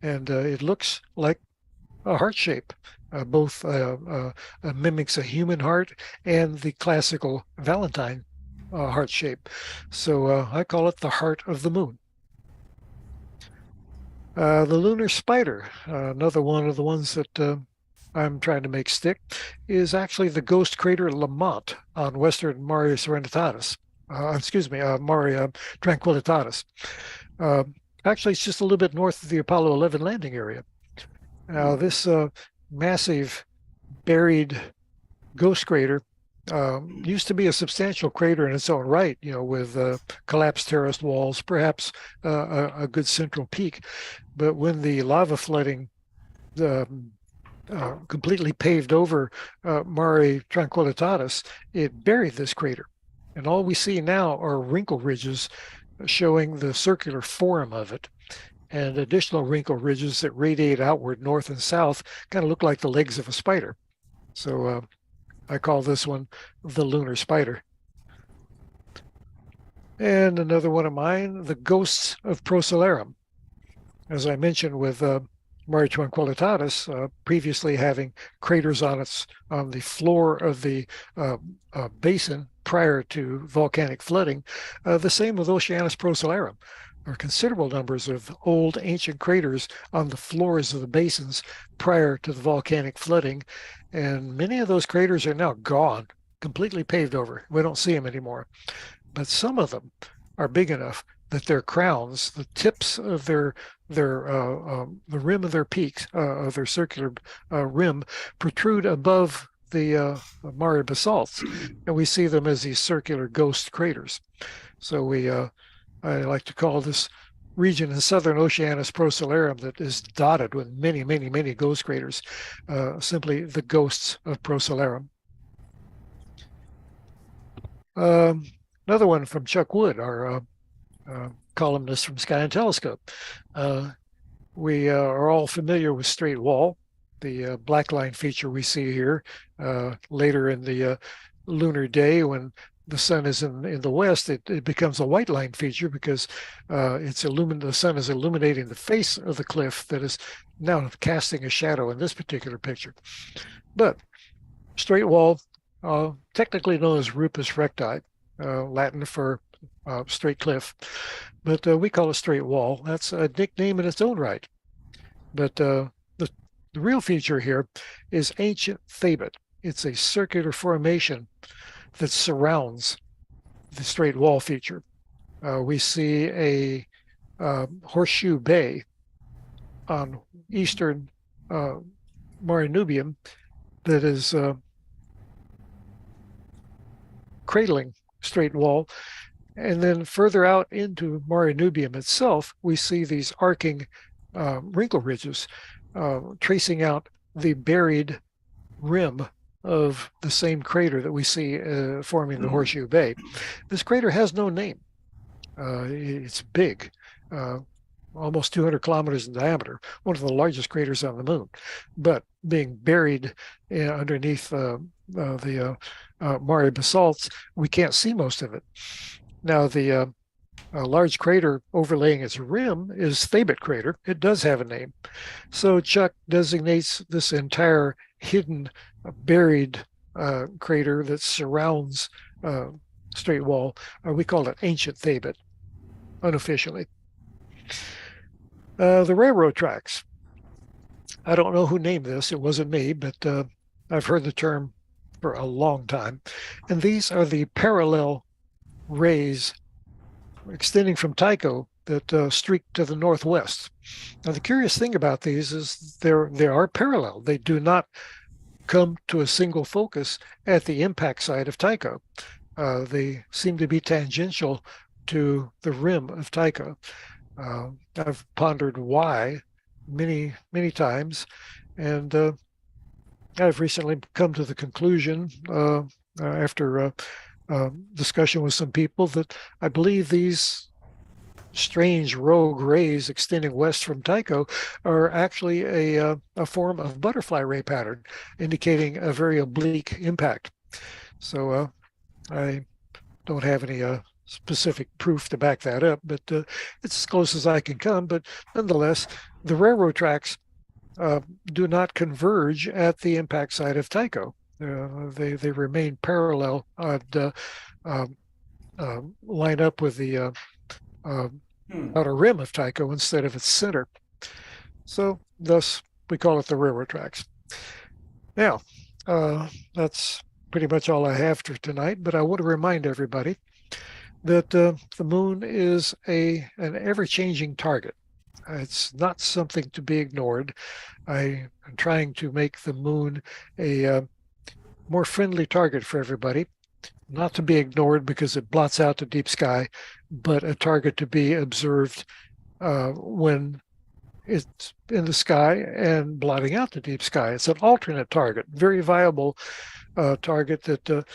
And it looks like a heart shape, both mimics a human heart and the classical Valentine heart shape. So I call it the heart of the moon. The lunar spider, another one of the ones that I'm trying to make stick, is actually the ghost crater Lamont on western Mare Serenitatis. Mare Tranquillitatis. Actually, it's just a little bit north of the Apollo 11 landing area. Now, this massive buried ghost crater used to be a substantial crater in its own right, with collapsed terraced walls, perhaps a good central peak. But when the lava flooding completely paved over Mare Tranquillitatis, it buried this crater. And all we see now are wrinkle ridges showing the circular form of it, and additional wrinkle ridges that radiate outward north and south, kind of look like the legs of a spider. So I call this one the lunar spider. And another one of mine, the ghosts of Procellarum. As I mentioned with Mare Tranquillitatis, previously having craters on the floor of the basin prior to volcanic flooding, the same with Oceanus Procellarum. There are considerable numbers of old ancient craters on the floors of the basins prior to the volcanic flooding, and many of those craters are now gone, completely paved over. We don't see them anymore. But some of them are big enough that their crowns, the tips of the rim of their peaks, of their circular rim, protrude above the Mare basalts, and we see them as these circular ghost craters. So I like to call this region in southern Oceanus Procellarum that is dotted with many, many, many ghost craters, simply the ghosts of Procellarum. Another one from Chuck Wood, our columnist from Sky and Telescope. We are all familiar with straight wall, the black line feature we see here. Later in the lunar day, when the sun is in the west, it becomes a white line feature because the sun is illuminating the face of the cliff that is now casting a shadow in this particular picture. But straight wall, technically known as Rupus recti, Latin for straight cliff, but we call it straight wall. That's a nickname in its own right. But the real feature here is ancient Thabit. It's a circular formation that surrounds the straight wall feature. We see a horseshoe bay on eastern Mare Nubium that is cradling straight wall. And then further out into Mare Nubium itself, we see these arcing wrinkle ridges tracing out the buried rim of the same crater that we see forming the Horseshoe Bay. This crater has no name. It's big, almost 200 kilometers in diameter, one of the largest craters on the moon, but being buried underneath the Mare basalts, we can't see most of it. Now, the large crater overlaying its rim is Thabit crater. It does have a name. So Chuck designates this entire hidden, buried crater that surrounds straight wall. We call it ancient Thabit, unofficially. The railroad tracks. I don't know who named this. It wasn't me, but I've heard the term for a long time. And these are the parallel rays extending from Tycho that streak to the northwest. Now, the curious thing about these is they are parallel. They do not come to a single focus at the impact site of Tycho. They seem to be tangential to the rim of Tycho. I've pondered why many, many times, and I've recently come to the conclusion after discussion with some people that I believe these strange rogue rays extending west from Tycho are actually a form of butterfly ray pattern, indicating a very oblique impact. So I don't have any specific proof to back that up, but it's as close as I can come. But nonetheless, the railroad tracks do not converge at the impact site of Tycho. They remain parallel and line up with the outer rim of Tycho instead of its center. So thus we call it the railroad tracks. Now, that's pretty much all I have for tonight, but I want to remind everybody that the moon is an ever-changing target. It's not something to be ignored. I am trying to make the moon a more friendly target for everybody, not to be ignored because it blots out the deep sky, but a target to be observed when it's in the sky and blotting out the deep sky. It's an alternate target, very viable target that the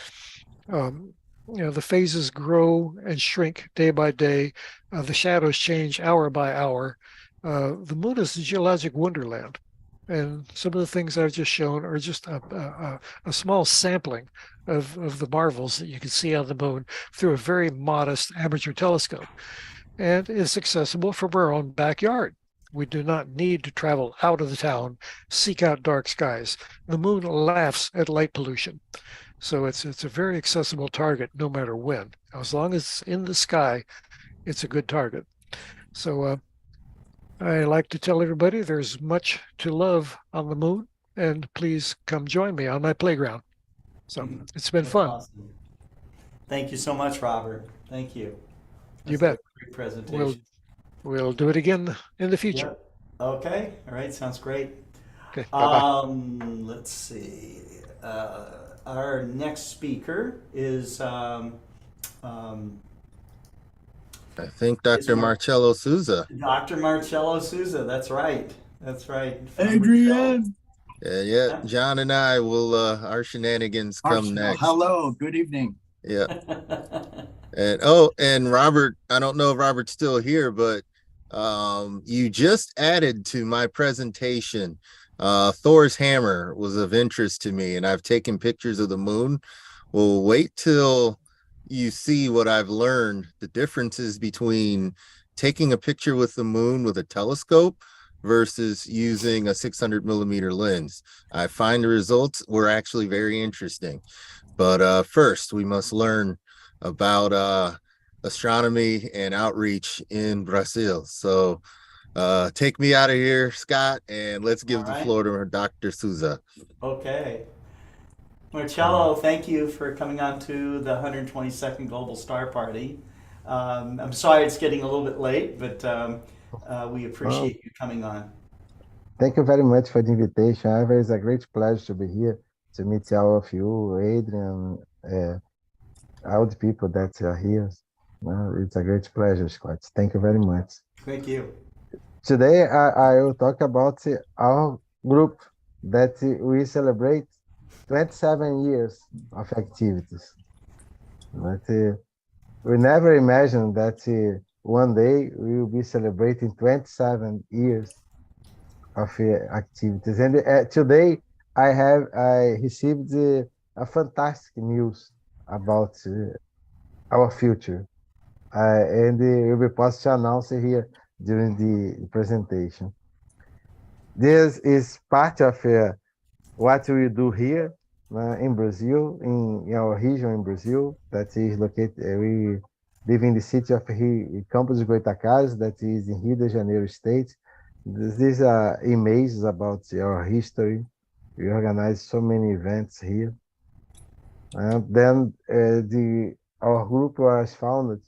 phases grow and shrink day by day. The shadows change hour by hour. The moon is a geologic wonderland. And some of the things I've just shown are just a small sampling of the marvels that you can see on the moon through a very modest amateur telescope. And it's accessible from our own backyard. We do not need to travel out of the town, seek out dark skies. The moon laughs at light pollution. So it's a very accessible target no matter when. As long as it's in the sky, it's a good target. So I like to tell everybody there's much to love on the moon, and please come join me on my playground. So it's been fun. Awesome. Thank you so much, Robert. Thank you. You bet. Great presentation. We'll do it again in the future. Yep. Okay. All right. Sounds great. Okay. Bye-bye. Let's see. Our next speaker is I think Dr. Marcelo Souza. Dr. Marcelo Souza. That's right. That's right. Adrian. Yeah. John and I will, our shenanigans come next. Hello. Good evening. Yeah. And Robert, I don't know if Robert's still here, but you just added to my presentation. Thor's hammer was of interest to me, and I've taken pictures of the moon. Well, wait till you see what I've learned, the differences between taking a picture with the moon with a telescope versus using a 600 millimeter lens. I find the results were actually very interesting. But first, we must learn about astronomy and outreach in Brazil. So take me out of here, Scott, and let's give the floor to Dr. Souza. Okay. Marcelo, thank you for coming on to the 122nd Global Star Party. I'm sorry it's getting a little bit late, but we appreciate you coming on. Thank you very much for the invitation. It's a great pleasure to be here to meet all of you, Adrian, all the people that are here. It's a great pleasure, Scott. Thank you very much. Thank you. Today, I will talk about our group that we celebrate 27 years of activities. But we never imagined that one day we will be celebrating 27 years of activities. And today I received a fantastic news about our future. And it will be possible to announce it here during the presentation. This is part of what we do here in Brazil, in our region in Brazil, that is located, we live in the city of Campos de Goytacazes, that is in Rio de Janeiro state. These are images about our history. We organize so many events here. And then our group was founded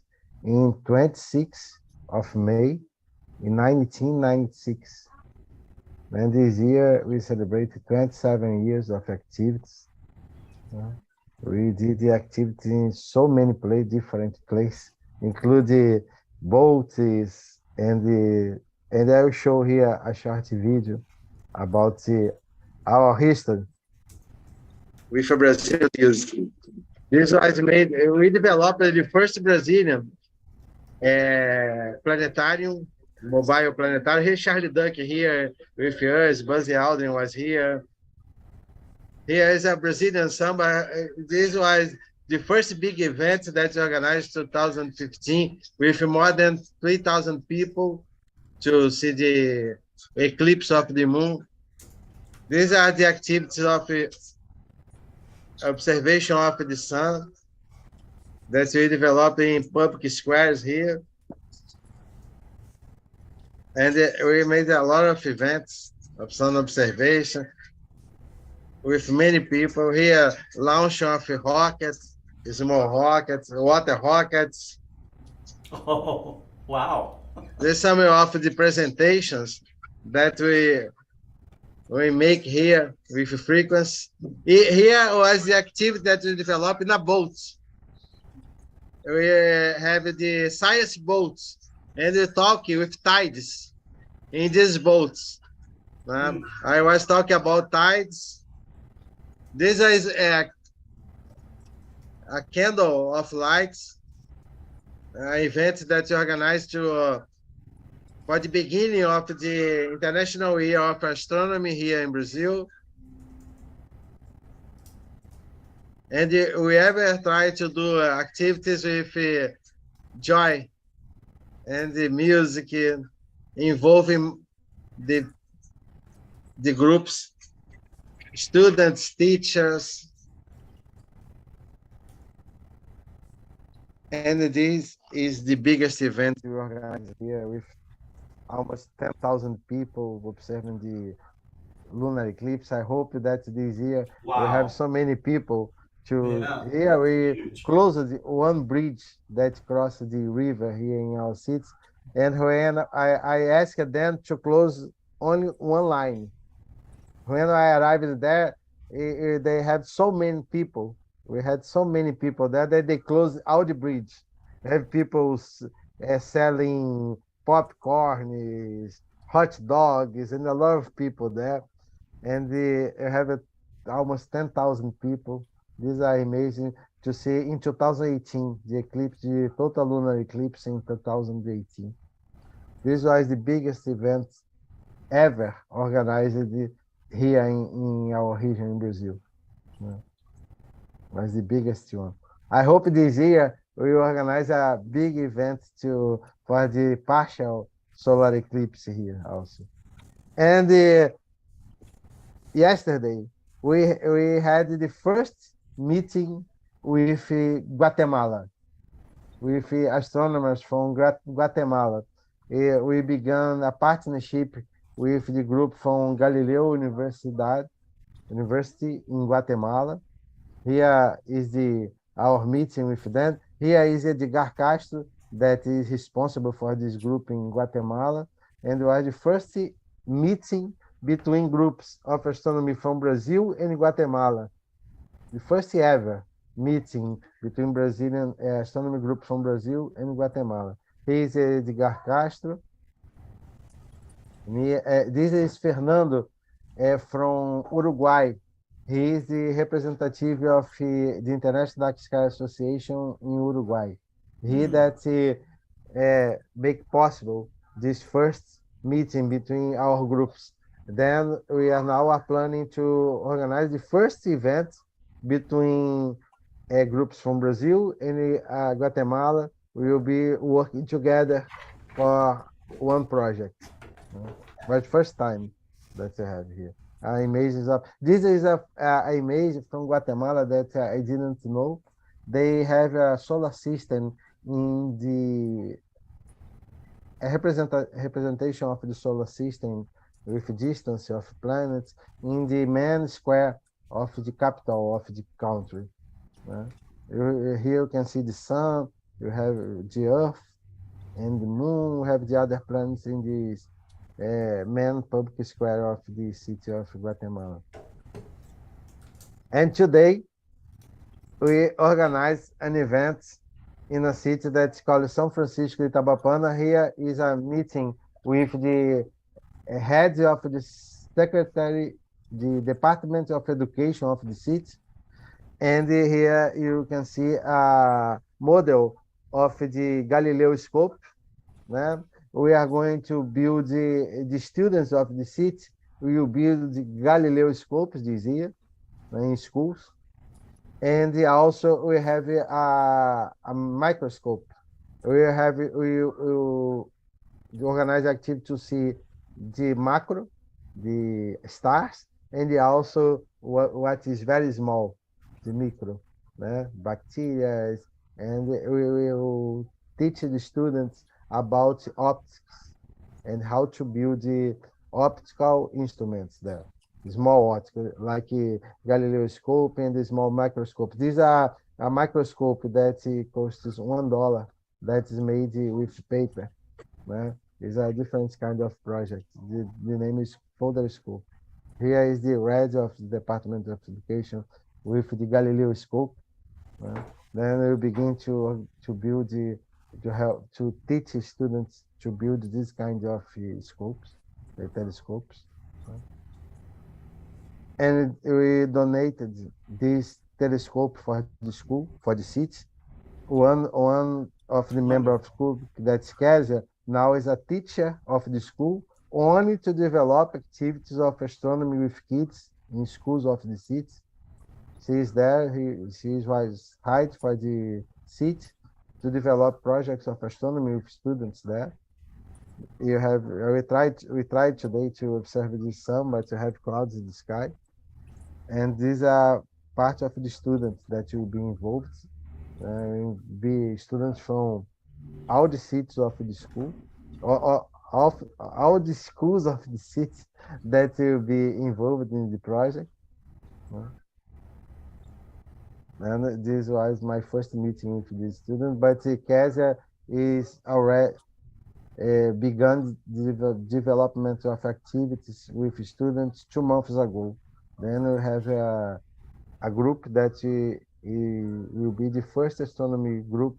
in 26th of May in 1996. And this year we celebrated 27 years of activities. We did the activity in so many different places, including boats, and I will show here a short video about our history with Brazil. This was made. We developed the first Brazilian planetarium, mobile planetarium. Here's Charlie Duck here with us. Buzz Aldrin was here. Here is a Brazilian samba. This was the first big event that was organized in 2015 with more than 3,000 people to see the eclipse of the moon. These are the activities of observation of the sun that we developed in public squares here. And we made a lot of events of sun observation with many people here, launch of rockets, small rockets, water rockets. Oh, wow. There's some of the presentations that we make here with frequency. Here was the activity that we developed in a boat. We have the science boats, and we talk with tides in these boats. I was talking about tides. This is a candle of lights, an event that we organized for the beginning of the International Year of Astronomy here in Brazil. And we ever try to do activities with joy and the music involving the groups, students, teachers. And this is the biggest event we organize here with almost 10,000 people observing the lunar eclipse. I hope that this year we have so many people Here we closed one bridge that crossed the river here in our city, and when I asked them to close only one line. When I arrived there, they had so many people. We had so many people there that they closed all the bridge. Have people selling popcorn, hot dogs, and a lot of people there. And they have almost 10,000 people. These are amazing to see in 2018, the eclipse, the total lunar eclipse in 2018. This was the biggest event ever organized here in our region in Brazil. Was the biggest one. I hope this year we organize a big event for the partial solar eclipse here also. And yesterday we had the first meeting with Guatemala, with astronomers from Guatemala. We began a partnership with the group from Galileo University in Guatemala. Here is our meeting with them. Here is Edgar Castro, that is responsible for this group in Guatemala, and was the first meeting between groups of astronomy from Brazil and Guatemala. The first ever meeting between Brazilian astronomy group from Brazil and Guatemala. He is Edgar Castro. This is Fernando from Uruguay. He is the representative of the International Dark Sky Association in Uruguay. He that make possible this first meeting between our groups. Then we are now planning to organize the first event between groups from Brazil and Guatemala. We will be working together for one project. But first time that I have here. Images of this is a image from Guatemala that I didn't know. They have a solar system in the representation of the solar system with distance of planets in the main square of the capital of the country. Here you can see the sun, you have the earth and the moon, you have the other planets in this main public square of the city of Guatemala. And today we organize an event in a city that's called San Francisco de Itabapana. Here is a meeting with the head of the secretary, the Department of Education of the city. And here you can see a model of the Galileo scope. We are going to build the students of the city. We will build the Galileo scopes this year in schools. And also we have a microscope. We organize activity to see the macro, the stars, and also what is very small, the micro, bacteria, and we will teach the students about optics and how to build the optical instruments there. Small optical, like Galileo scope and the small microscope. These are a microscope that costs $1 that is made with paper. It's a different kind of project. The name is folder scope. Here is the red of the Department of Education with the Galileo scope. Then we begin to build to teach students to build this kind of scopes, the telescopes. And we donated this telescope for the school, for the city. One of the member of school, that's Cesar, now is a teacher of the school, only to develop activities of astronomy with kids in schools of the city. She is there. She was hired for the city to develop projects of astronomy with students there. We tried today to observe the sun, but to have clouds in the sky. And these are part of the students that will be involved. Be students from all the cities of the school, or all the schools of the city that will be involved in the project. And this was my first meeting with this student, but Cesar is already begun the development of activities with students 2 months ago. Then we have a group that will be the first astronomy group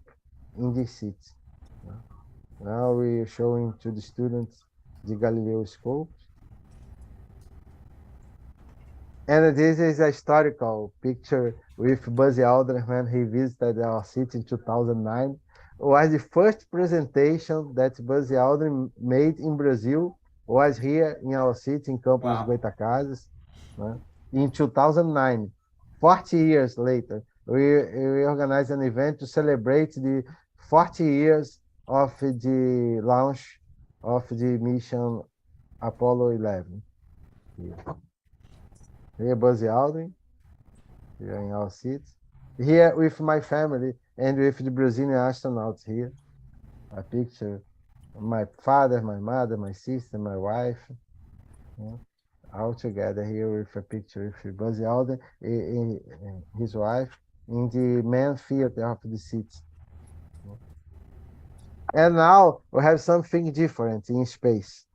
in this city. Now we are showing to the students the Galileo scope. And this is a historical picture with Buzz Aldrin when he visited our city in 2009. It was the first presentation that Buzz Aldrin made in Brazil, was here in our city in Campos dos Goitacazes, in 2009. 40 years later, we organized an event to celebrate the 40 years of the launch of the mission Apollo 11. Here Buzz Aldrin, here in our city. Here with my family and with the Brazilian astronauts here. A picture of my father, my mother, my sister, my wife. All together here with a picture with Buzz Aldrin and his wife in the main theater of the city. And now we have something different in space.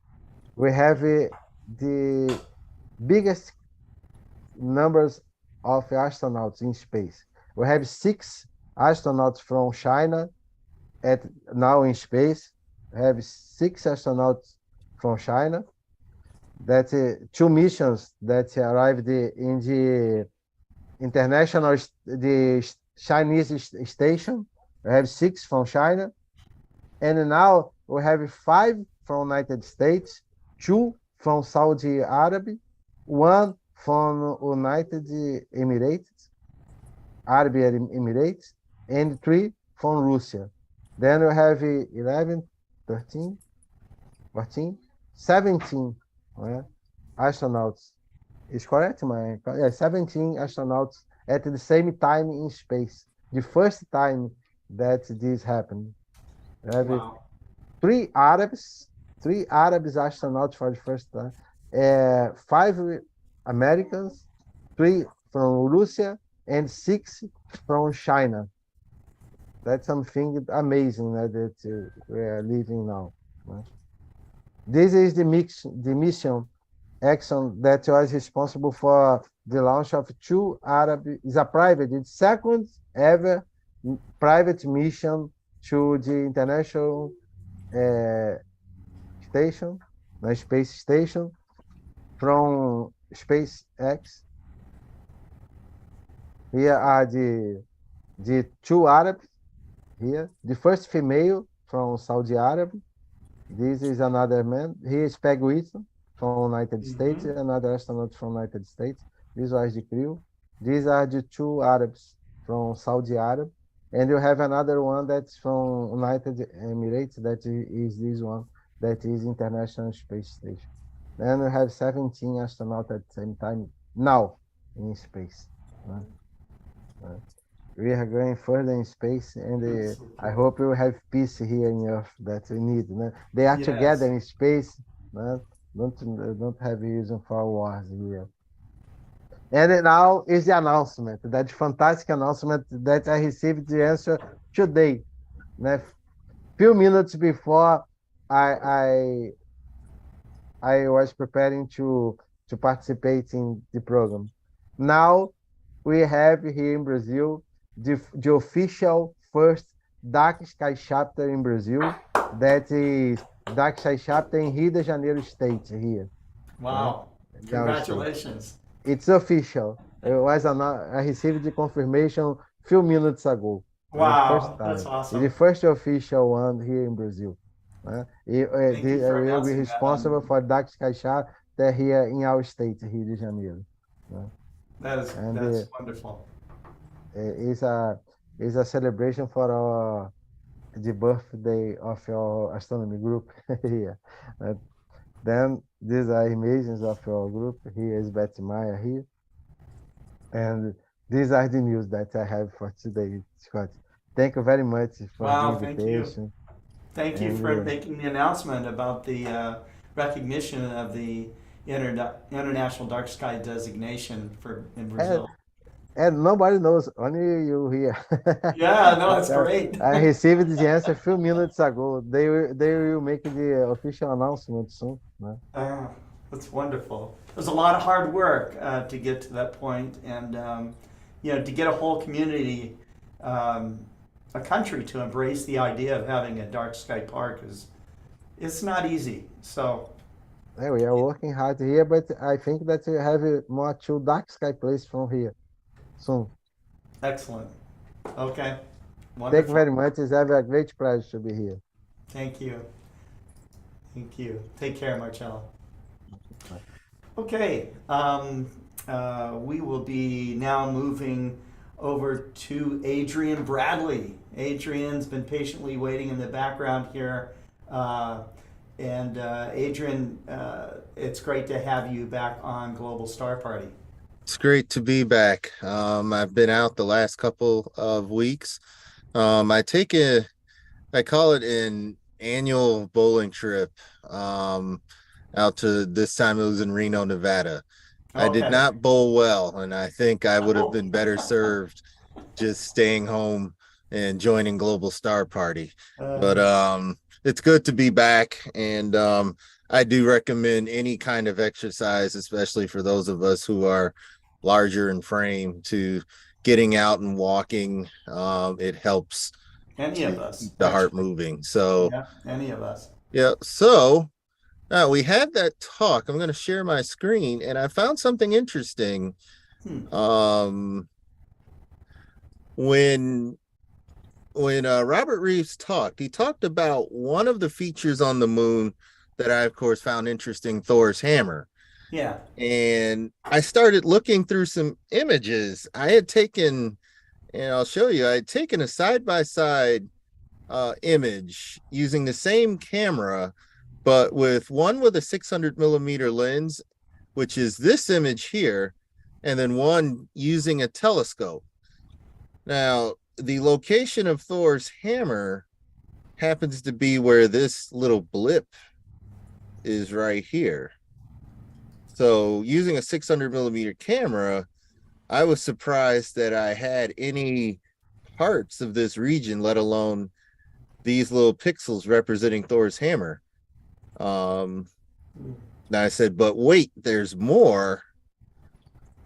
We have the biggest numbers of astronauts in space. We have 6 astronauts from China now in space. We have 6 astronauts from China. That 2 missions that arrived in the international, the Chinese station. We have 6 from China. And now we have 5 from United States, 2 from Saudi Arabia, 1 from United Emirates, Arab Emirates, and 3 from Russia. Then we have 11, 13, 14, 17 astronauts. Is correct, my? Yeah, 17 astronauts at the same time in space. The first time that this happened. We have 3 Arabs astronauts for the first time, 5 Americans, 3 from Russia, and 6 from China. That's something amazing that we are living now. This is the mission Exxon that was responsible for the launch of 2 Arab. It's a private, it's second ever private mission to the international station, the space station, from SpaceX. Here are the 2 Arabs here. The first female from Saudi Arabia. This is another man. He is Peg Whitson from United States, another astronaut from United States. This was the crew. These are the 2 Arabs from Saudi Arabia. And you have another one that's from United Emirates, that is this one, that is International Space Station. Then we have 17 astronauts at the same time now in space. We are going further in space, and I hope we will have peace here in Earth that we need. They are together in space. Don't have reason for wars here. And now is the announcement, that fantastic announcement that I received the answer today. Few minutes before I was preparing to participate in the program. Now we have here in Brazil the official first Dark Sky chapter in Brazil. That is Dark Sky chapter in Rio de Janeiro state here. Wow! Congratulations! It's official. It was I received the confirmation a few minutes ago. Wow, that's awesome. It's the first official one here in Brazil. We will be responsible for Dark Sky chapter here in our state, Rio de Janeiro. That's wonderful. It's a celebration for the birthday of your astronomy group here. Then these are images of your group. Here is Betty Meyer here. And these are the news that I have for today, Scott. Thank you very much for the invitation. Thank you for making the announcement about the recognition of the International Dark Sky designation in Brazil. And nobody knows, only you here. Yeah, no, it's great. I received the answer a few minutes ago. They will make the official announcement soon. No? That's wonderful. It was a lot of hard work to get to that point, and to get a whole community, a country to embrace the idea of having a dark sky park it's not easy. So Yeah, we are working hard here, but I think that we have more two dark sky place from here soon. excellent. Okay, wonderful. Thank you very much. It's a great pleasure to be here. Thank you. Thank you. Take care, Marcelo. Okay, we will be now moving over to Adrian Bradley. Adrian's been patiently waiting in the background here. Adrian, it's great to have you back on Global Star Party. It's great to be back. I've been out the last couple of weeks. I call it an annual bowling trip out to, this time it was in Reno, Nevada. I did not bowl well, and I think I would have been better served just staying home and joining Global Star Party. But it's good to be back, and I do recommend any kind of exercise, especially for those of us who are larger in frame, to getting out and walking. It helps any of us the heart moving. So yeah, any of us. Yeah. So we had that talk. I'm going to share my screen, and I found something interesting. When Robert Reeves talked, he talked about one of the features on the moon that I, of course, found interesting, Thor's hammer. Yeah. And I started looking through some images. I had taken, and I'll show you, I had taken a side-by-side image using the same camera, but with a 600 millimeter lens, which is this image here, and then one using a telescope. Now, the location of Thor's hammer happens to be where this little blip is right here. So using a 600 millimeter camera, I was surprised that I had any parts of this region, let alone these little pixels representing Thor's hammer. Now I said, but wait, there's more.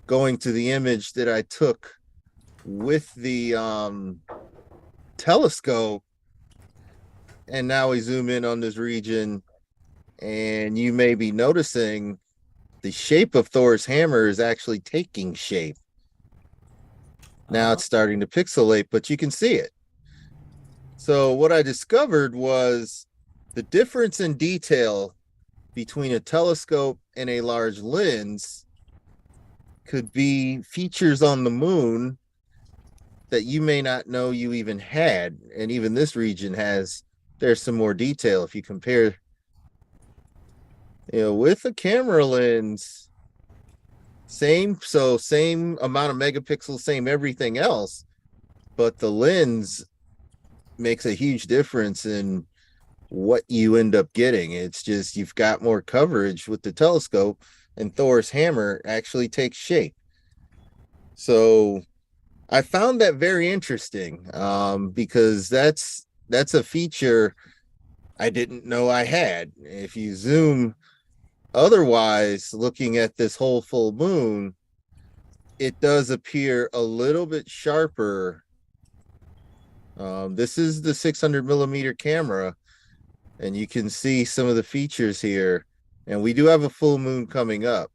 Going to the image that I took with the telescope, and now we zoom in on this region, and you may be noticing the shape of Thor's hammer is actually taking shape. Now it's starting to pixelate, but you can see it. So what I discovered was the difference in detail between a telescope and a large lens could be features on the moon that you may not know you even had. And even this region there's some more detail. If you compare, with a camera lens, same amount of megapixels, same everything else, but the lens makes a huge difference in what you end up getting. It's just, you've got more coverage with the telescope, and Thor's hammer actually takes shape. So I found that very interesting, because that's a feature I didn't know I had. If you zoom otherwise, looking at this whole full moon, it does appear a little bit sharper. This is the 600 millimeter camera, and you can see some of the features here. And we do have a full moon coming up.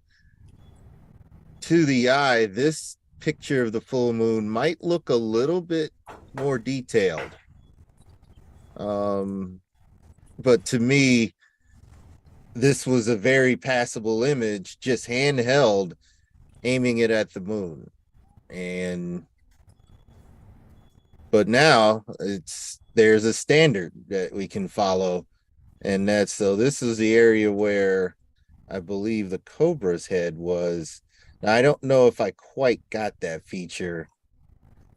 To the eye, this picture of the full moon might look a little bit more detailed. But to me, this was a very passable image, just handheld, aiming it at the moon. But now there's a standard that we can follow. And so this is the area where I believe the Cobra's head was. Now, I don't know if I quite got that feature.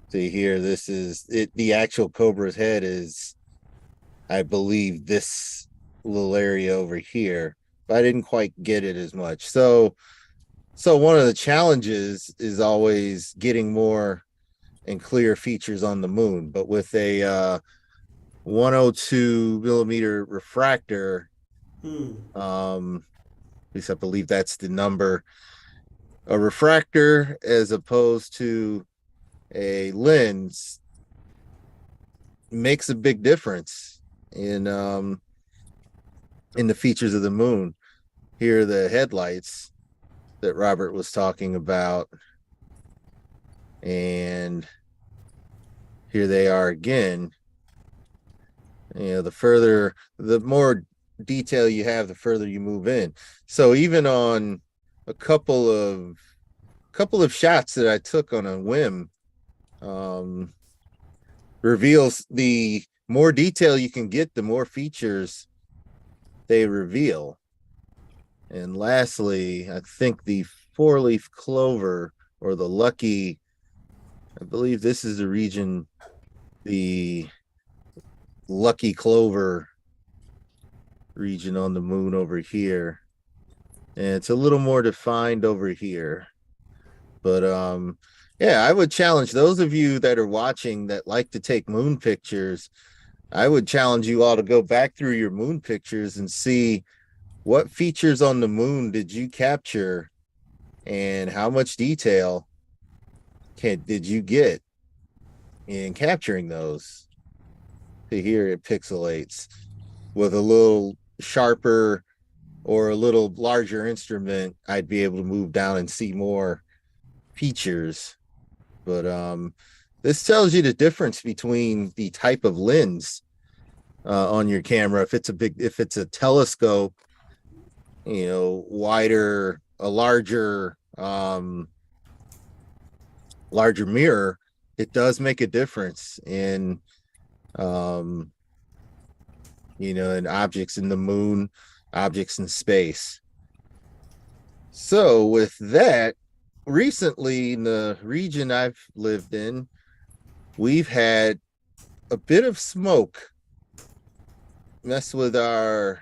See here, this is it. The actual Cobra's head is, I believe, this little area over here, but I didn't quite get it as much. So So one of the challenges is always getting more and clear features on the moon, but with a 102 millimeter refractor, at least I believe that's the number, a refractor as opposed to a lens makes a big difference in the features of the moon. Here are the headlights that Robert was talking about, and here they are again. You know, the more detail you have, the further you move in. So even on a couple of shots that I took on a whim, reveals the more detail you can get, the more features they reveal. And lastly, I think the four-leaf clover, or the lucky, I believe this is the region, the lucky clover region on the moon over here. And it's a little more defined over here. But yeah, I would challenge those of you that are watching that like to take moon pictures. I would challenge you all to go back through your moon pictures and see what features on the moon did you capture and how much detail did you get in capturing those. To here it pixelates. With a little sharper or a little larger instrument, I'd be able to move down and see more features. But this tells you the difference between the type of lens on your camera. If it's a telescope, you know, wider, a larger mirror, it does make a difference in you know, in objects in the moon, objects in space. So with that, recently in the region I've lived in, we've had a bit of smoke mess with our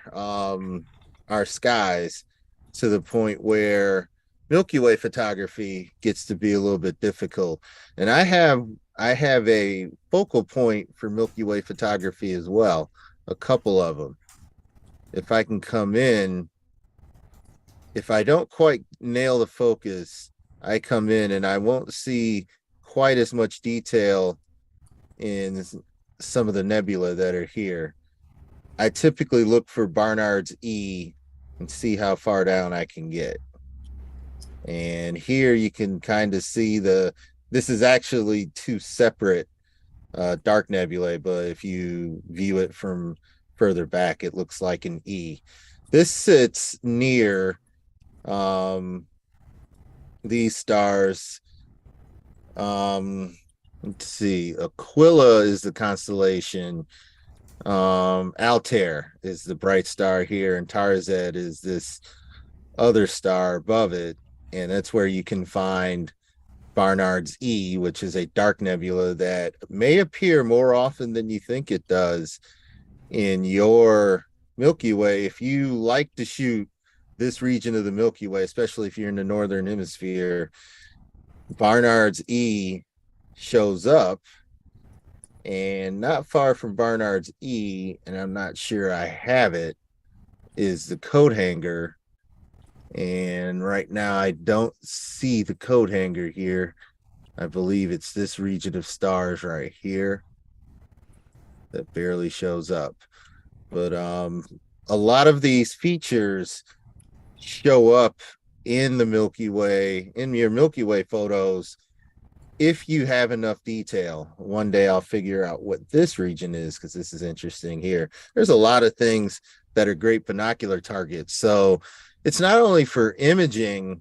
skies to the point where Milky Way photography gets to be a little bit difficult. And I have a focal point for Milky Way photography as well, a couple of them. If I can come in, if I don't quite nail the focus, I come in and I won't see quite as much detail in some of the nebula that are here. I typically look for Barnard's E and see how far down I can get. And here you can kind of see this is actually two separate dark nebulae, but if you view it from further back, it looks like an E. This sits near these stars. Let's see, Aquila is the constellation. Altair is the bright star here, and Tarzed is this other star above it, and that's where you can find Barnard's E, which is a dark nebula that may appear more often than you think it does in your Milky Way. If you like to shoot this region of the Milky Way, especially if you're in the northern hemisphere, Barnard's E shows up. And not far from Barnard's E, and I'm not sure I have it, is the coat hanger. And right now I don't see the coat hanger here. I believe it's this region of stars right here that barely shows up. But a lot of these features show up in the Milky Way, in your Milky Way photos, if you have enough detail. One day I'll figure out what this region is, because this is interesting here. There's a lot of things that are great binocular targets. So it's not only for imaging,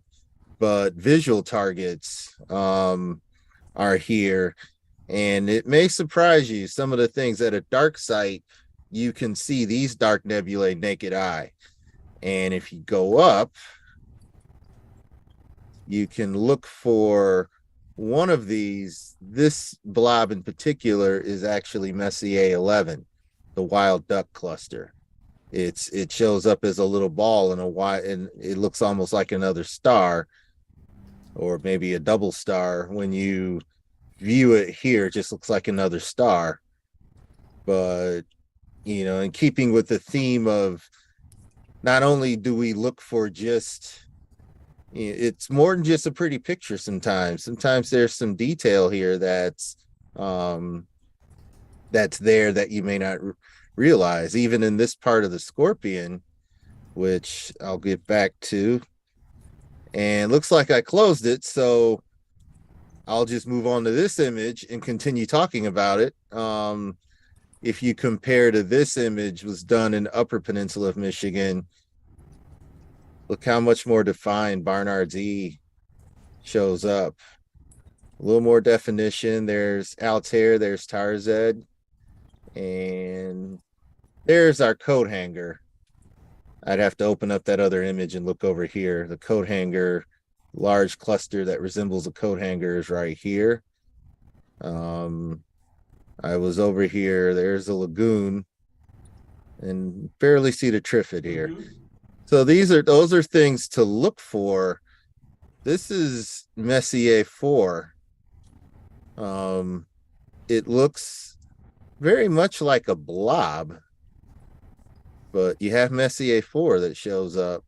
but visual targets are here. And it may surprise you, some of the things at a dark site, you can see these dark nebulae naked eye. And if you go up, you can look for one of these. This blob in particular is actually Messier 11, the wild duck cluster. It shows up as a little ball and it looks almost like another star, or maybe a double star. When you view it here, it just looks like another star. But, in keeping with the theme of not only do we look for just, it's more than just a pretty picture sometimes. Sometimes there's some detail here that's there that you may not realize. Even in this part of the scorpion, which I'll get back to. And looks like I closed it, so I'll just move on to this image and continue talking about it. If you compare to this image, was done in Upper Peninsula of Michigan, look how much more defined Barnard's E shows up. A little more definition. There's Altair, there's Tarzed, and there's our coat hanger. I'd have to open up that other image and look over here. The coat hanger, large cluster that resembles a coat hanger, is right here. I was over here. There's a lagoon, and barely see the Triffid here. So those are things to look for. This is Messier 4. It looks very much like a blob, but you have Messier 4 that shows up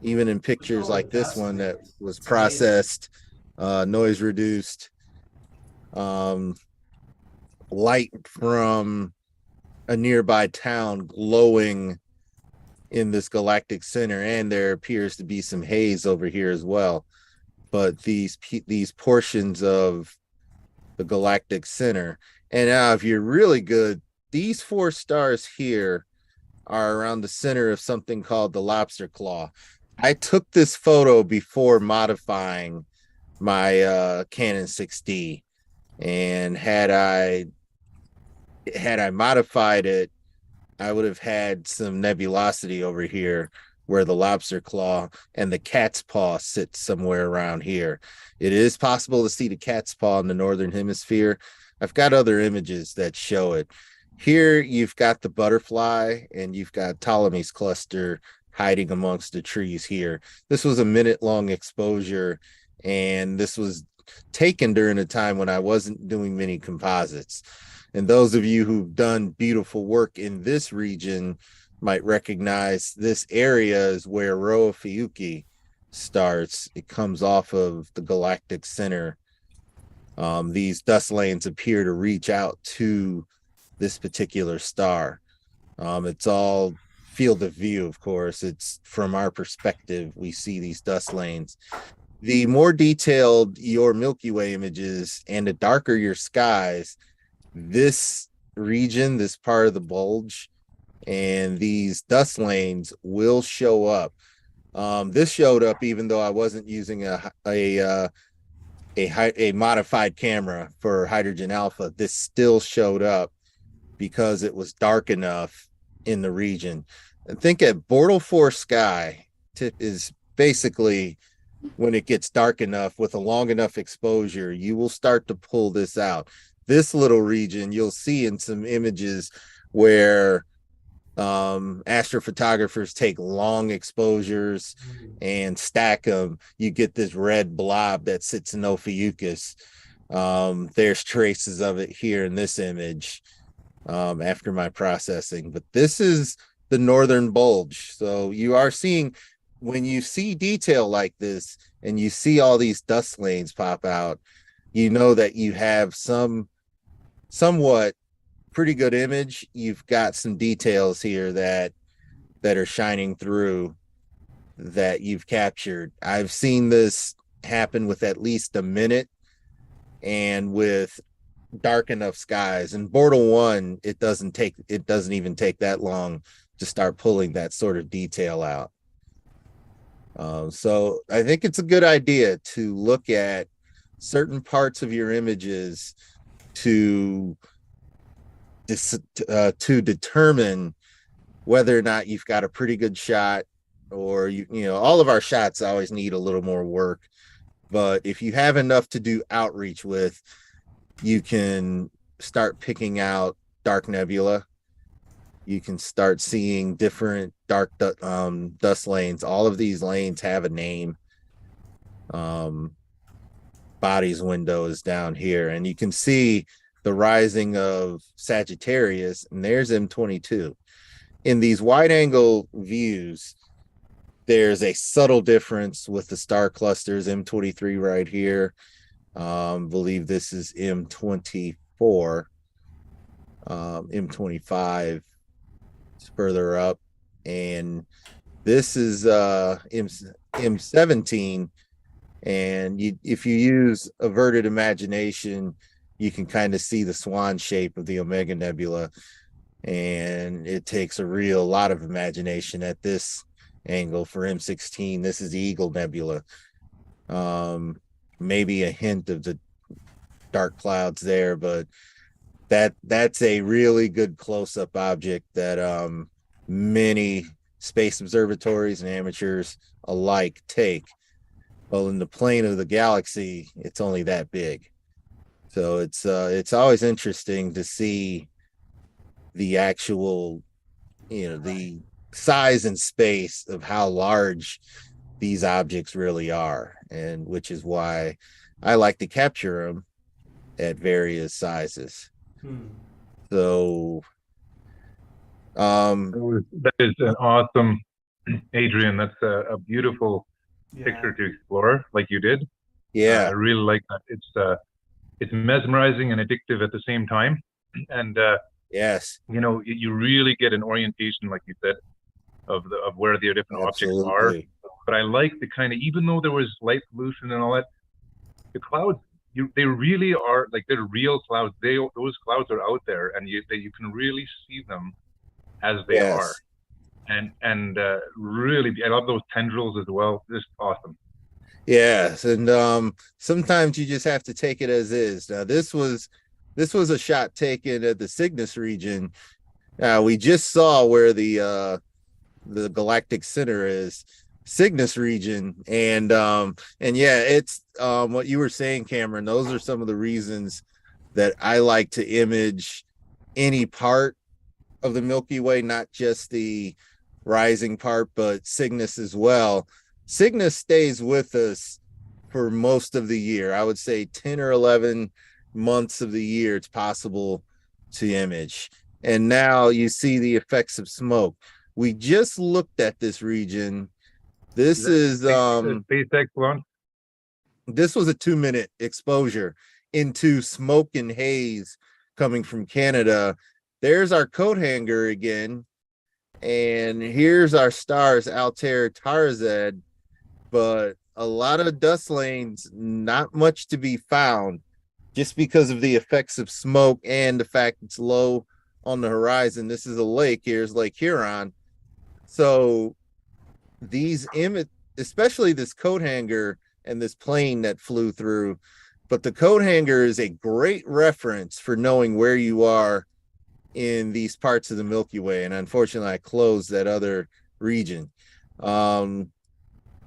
even in pictures like this one that was processed, noise reduced, light from a nearby town glowing in this galactic center, and there appears to be some haze over here as well. But these portions of the galactic center, and now if you're really good, these 4 stars here are around the center of something called the lobster claw. I took this photo before modifying my Canon 6D, and had I modified it, I would have had some nebulosity over here where the lobster claw and the cat's paw sit somewhere around here. It is possible to see the cat's paw in the northern hemisphere. I've got other images that show it. Here you've got the butterfly, and you've got Ptolemy's cluster hiding amongst the trees here. This was a minute-long exposure, and this was taken during a time when I wasn't doing many composites. And those of you who've done beautiful work in this region might recognize this area is where Rho Ophiuchi starts. It comes off of the galactic center. These dust lanes appear to reach out to this particular star. It's all field of view, of course. It's from our perspective, we see these dust lanes. The more detailed your Milky Way images and the darker your skies, this region, this part of the bulge, and these dust lanes will show up. This showed up even though I wasn't using a modified camera for hydrogen alpha. This still showed up because it was dark enough in the region. And think at Bortle 4 sky is basically when it gets dark enough with a long enough exposure, you will start to pull this out. This little region you'll see in some images where astrophotographers take long exposures and stack them. You get this red blob that sits in Ophiuchus. There's traces of it here in this image after my processing, but this is the northern bulge. So you are seeing, when you see detail like this and you see all these dust lanes pop out, you know that you have somewhat pretty good image. You've got some details here that are shining through that you've captured. I've seen this happen with at least a minute and with dark enough skies. In Bortle 1, it doesn't even take that long to start pulling that sort of detail out. So I think it's a good idea to look at certain parts of your images to determine whether or not you've got a pretty good shot, or you know, all of our shots always need a little more work, but if you have enough to do outreach with, you can start picking out dark nebula. You can start seeing different dark dust lanes. All of these lanes have a name. Bodies window is down here, and you can see the rising of Sagittarius, and there's M22. In these wide angle views, there's a subtle difference with the star clusters. M23 right here. Believe this is M24. M25 is further up, and this is M17. And if you use averted imagination, you can kind of see the swan shape of the Omega Nebula, and it takes a lot of imagination at this angle for M16. This is the Eagle Nebula. Maybe a hint of the dark clouds there, but that's a really good close-up object that many space observatories and amateurs alike take. Well, in the plane of the galaxy, it's only that big. So it's always interesting to see the actual, the size and space of how large these objects really are, and which is why I like to capture them at various sizes. So that is an awesome, Adrian. That's a beautiful picture to explore, like you did. Yeah, I really like that. It's mesmerizing and addictive at the same time, and yes, you really get an orientation, like you said, of where the different objects are. But I like the kind of, even though there was light pollution and all that, the clouds, they really are, like, they're real clouds. Those clouds are out there, and you can really see them as they are. And really, I love those tendrils as well. Just awesome. Yes, and sometimes you just have to take it as is. Now, this was a shot taken at the Cygnus region. We just saw where the galactic center is, Cygnus region, and yeah, it's what you were saying, Cameron. Those are some of the reasons that I like to image any part of the Milky Way, not just the rising part, but Cygnus as well. Cygnus stays with us for most of the year. I would say 10 or 11 months of the year it's possible to image. And now you see the effects of smoke. We just looked at this region. This is SpaceX launch. This was a 2-minute exposure into smoke and haze coming from Canada. There's our coat hanger again. And here's our stars, Altair, Tarzed, but a lot of dust lanes, not much to be found, just because of the effects of smoke and the fact it's low on the horizon. This is a lake. Here's Lake Huron. So these especially this coat hanger and this plane that flew through, but the coat hanger is a great reference for knowing where you are in these parts of the Milky Way. And unfortunately, I closed that other region.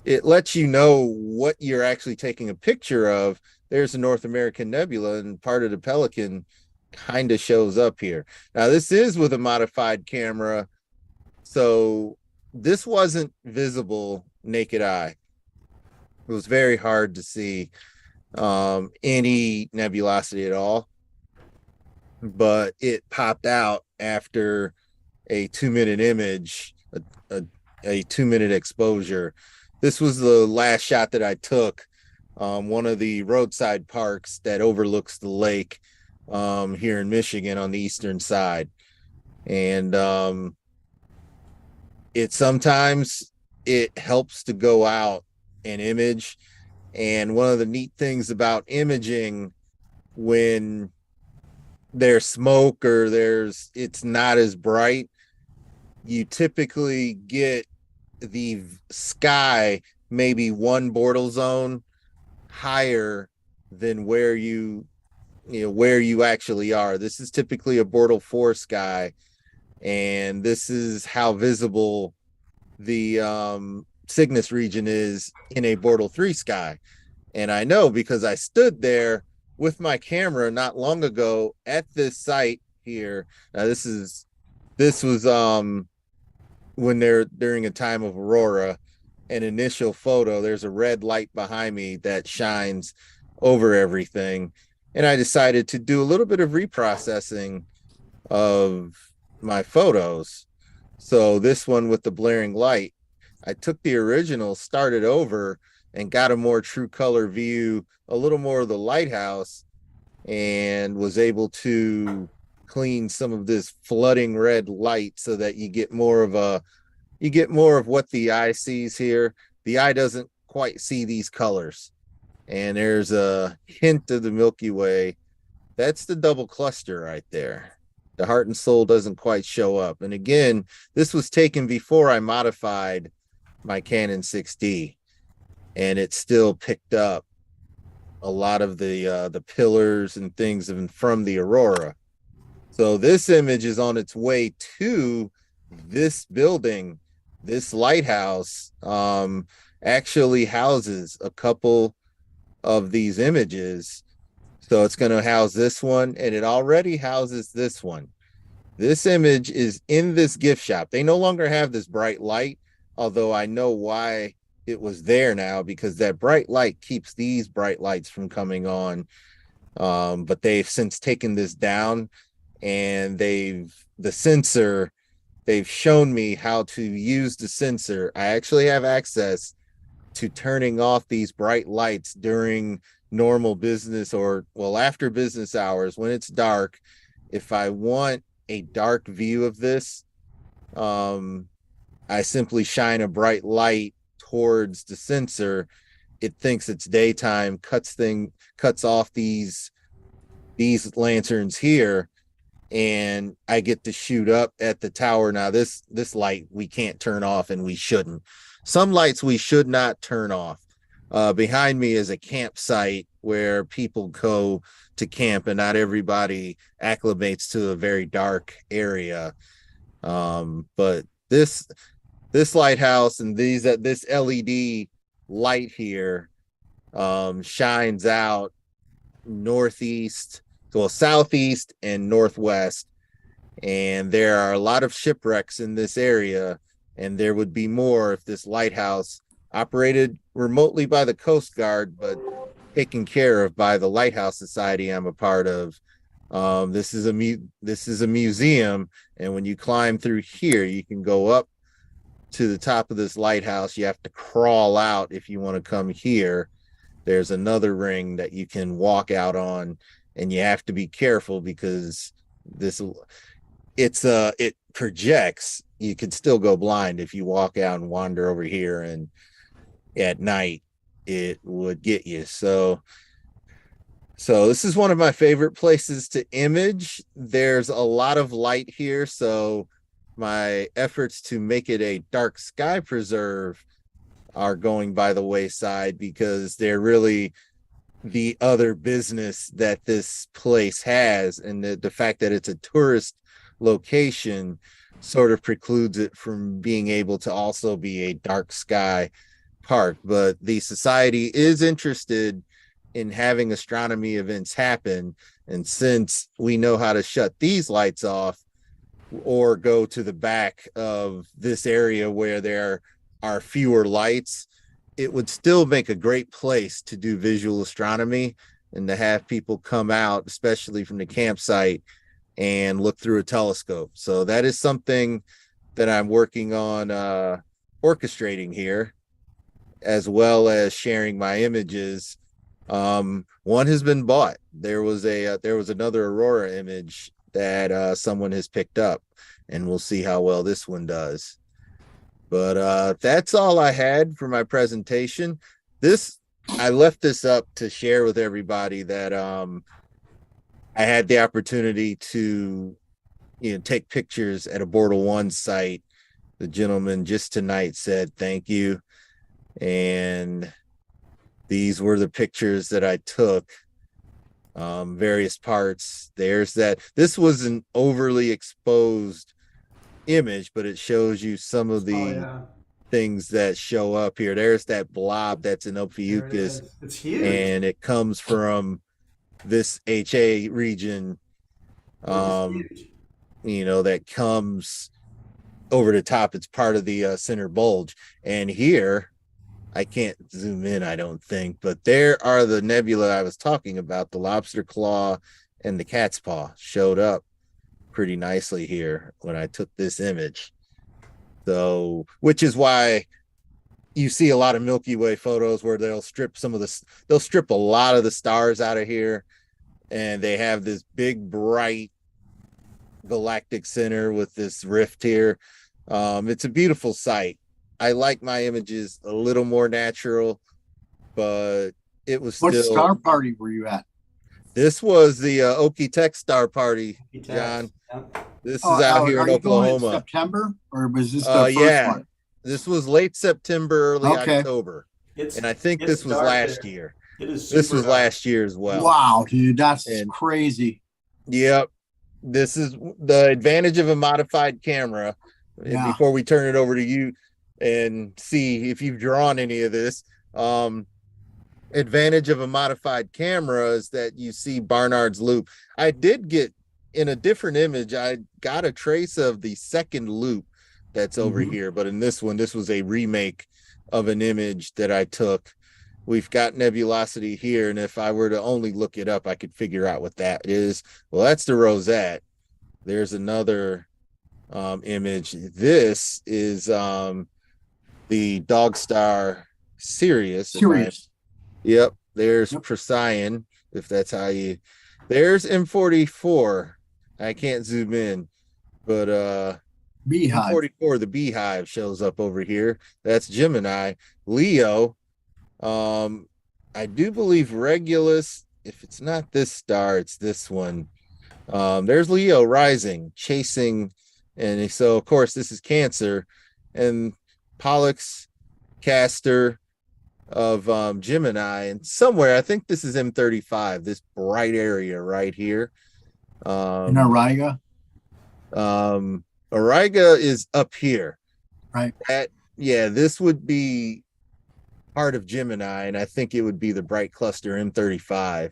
It lets you know what you're actually taking a picture of. There's a North American nebula, and part of the Pelican kind of shows up here. Now, this is with a modified camera, so this wasn't visible naked eye. It was very hard to see any nebulosity at all, but it popped out after a 2-minute image, a 2-minute exposure. This was the last shot that I took, one of the roadside parks that overlooks the lake here in Michigan on the eastern side. And sometimes it helps to go out and image. And one of the neat things about imaging when there's smoke or it's not as bright, you typically get the sky maybe one Bortle zone higher than where you actually are. This is typically a Bortle 4 sky, and this is how visible the Cygnus region is in a Bortle 3 sky. And I know because I stood there with my camera not long ago at this site here. Now this was when they're during a time of aurora, an initial photo. There's a red light behind me that shines over everything. And I decided to do a little bit of reprocessing of my photos. So this one with the blaring light, I took the original, started over, and got a more true color view, a little more of the lighthouse, and was able to clean some of this flooding red light so that you get more of what the eye sees here. The eye doesn't quite see these colors. And there's a hint of the Milky Way. That's the double cluster right there. The heart and soul doesn't quite show up. And again, this was taken before I modified my Canon 6D, and it still picked up a lot of the pillars and things from the aurora. So this image is on its way to this building. This lighthouse actually houses a couple of these images. So it's going to house this one, and it already houses this one. This image is in this gift shop. They no longer have this bright light, although I know why it was there now, because that bright light keeps these bright lights from coming on. But they've since taken this down, and they've shown me how to use the sensor. I actually have access to turning off these bright lights during normal business, or well, after business hours when it's dark. If I want a dark view of this, I simply shine a bright light towards the sensor. It thinks it's daytime, cuts off these lanterns here, and I get to shoot up at the tower. Now this light we can't turn off, and we shouldn't. Some lights we should not turn off. Behind me is a campsite where people go to camp, and not everybody acclimates to a very dark area. But this lighthouse and this LED light here shines out southeast and northwest, and there are a lot of shipwrecks in this area, and there would be more if this lighthouse operated remotely by the Coast Guard, but taken care of by the Lighthouse Society I'm a part of. This is a museum, and when you climb through here, you can go up to the top of this lighthouse. You have to crawl out if you want to come here. There's another ring that you can walk out on, and you have to be careful because it projects. You could still go blind if you walk out and wander over here, and at night it would get you. So this is one of my favorite places to image. There's a lot of light here, so my efforts to make it a dark sky preserve are going by the wayside, because they're really the other business that this place has, and the fact that it's a tourist location sort of precludes it from being able to also be a dark sky park. But the society is interested in having astronomy events happen, and since we know how to shut these lights off or go to the back of this area where there are fewer lights, it would still make a great place to do visual astronomy and to have people come out, especially from the campsite, and look through a telescope. So that is something that I'm working on orchestrating here, as well as sharing my images. One has been bought. There was another aurora image that someone has picked up, and we'll see how well this one does. But that's all I had for my presentation. I left this up to share with everybody that I had the opportunity to take pictures at a Bortle 1 site. The gentleman just tonight said thank you, and these were the pictures that I took. Various parts. This was an overly exposed image, but it shows you some of the things that show up here. There's that blob that's an Ophiuchus. It's huge. And it comes from this HA region, that comes over the top. It's part of the center bulge. And here I can't zoom in, I don't think, but there are the nebula I was talking about. The lobster claw and the cat's paw showed up pretty nicely here when I took this image. So, which is why you see a lot of Milky Way photos where they'll strip a lot of the stars out of here, and they have this big bright galactic center with this rift here. It's a beautiful sight. I like my images a little more natural, but it was What still. star party were you at? This was the Okie Tech Star Party, John. This is out here in Oklahoma. In September, or was this the first one? This was late September, early Okay. October, and I think It's this was dark last there. year. It is This super was dark. last year as well. Wow, dude, that's crazy. Yep. This is the advantage of a modified camera. Yeah. Before we turn it over to you and see if you've drawn any of this, advantage of a modified camera is that you see Barnard's loop. I did get in a different image, I got a trace of the second loop that's over here, but in this one, this was a remake of an image that I took. We've got nebulosity here, and if I were to only look it up, I could figure out what that is. Well, that's the rosette. There's another image. This is the dog star Sirius. Yep, there's Procyon, if that's how you. There's M44. I can't zoom in, but Beehive. M44, the beehive shows up over here. That's Gemini. Leo. I do believe Regulus. If it's not this star, it's this one. There's Leo rising, chasing, and so of course this is Cancer, and Pollux, Castor of Gemini, and somewhere I think this is M35, this bright area right here. In Auriga? Auriga is up here. Right. This would be part of Gemini, and I think it would be the bright cluster M35.